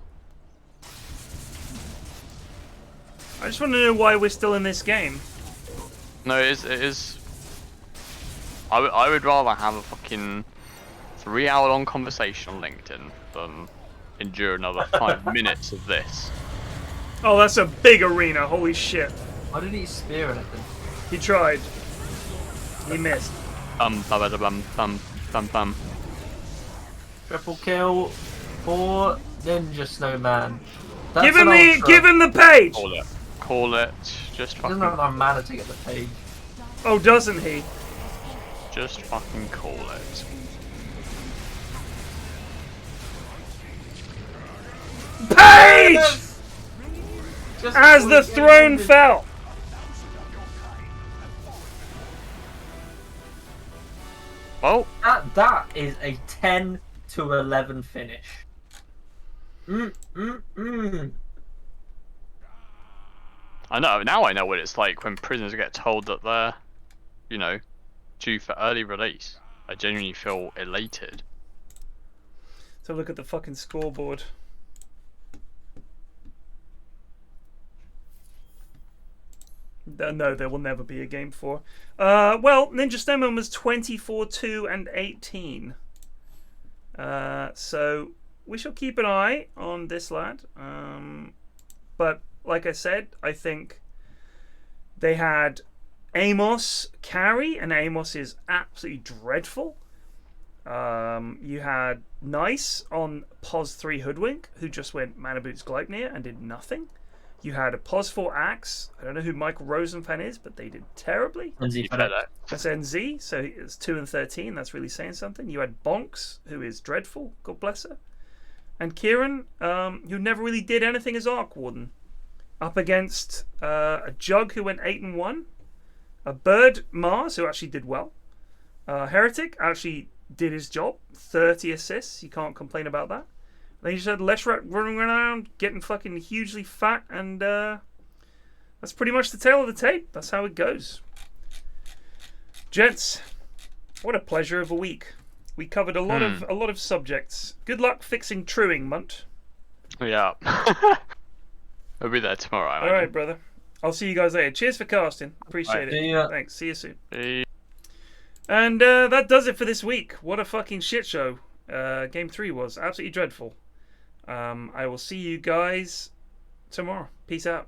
I just want to know why we're still in this game. No, it is. I would rather have a fucking 3-hour-long conversation on LinkedIn than endure another 5 minutes of this. Oh, that's a big arena. Holy shit. Why didn't he spear anything? He tried. He missed. Triple kill for Ninja Snowman. Give him the page! Call it. Just fucking... He doesn't have enough mana to get the page. Oh, doesn't he? Just fucking call it. Page! As the throne fell. Oh, that is a 10 to 11 finish. I know. Now I know what it's like when prisoners get told that they're, you know, due for early release. I genuinely feel elated. So look at the fucking scoreboard. No, there will never be a game 4. Well, Ninja Snowman was 24-2 and 18. So we shall keep an eye on this lad. But like I said, I think they had Amos carry, and Amos is absolutely dreadful. You had Nice on Pos 3 Hoodwink, who just went Mana Boots Gleipnir and did nothing. You had a Pos 4 Axe. I don't know who Michael Rosenfan is, but they did terribly. That's NZ, so it's 2 and 13. That's really saying something. You had Bonks, who is dreadful. God bless her. And Kieran, who never really did anything as Arc Warden. Up against a Jug, who went 8 and 1. A Bird Mars, who actually did well. Heretic actually did his job. 30 assists. You can't complain about that. Then you just had Leshrak running around, getting fucking hugely fat, and that's pretty much the tail of the tape. That's how it goes. Gents, what a pleasure of a week. We covered a lot of subjects. Good luck fixing truing, Munt. Yeah. I'll be there tomorrow. All right, brother. I'll see you guys later. Cheers for casting. Appreciate it. Thanks. See you soon. And that does it for this week. What a fucking shit show. Game 3 was absolutely dreadful. I will see you guys tomorrow. Peace out.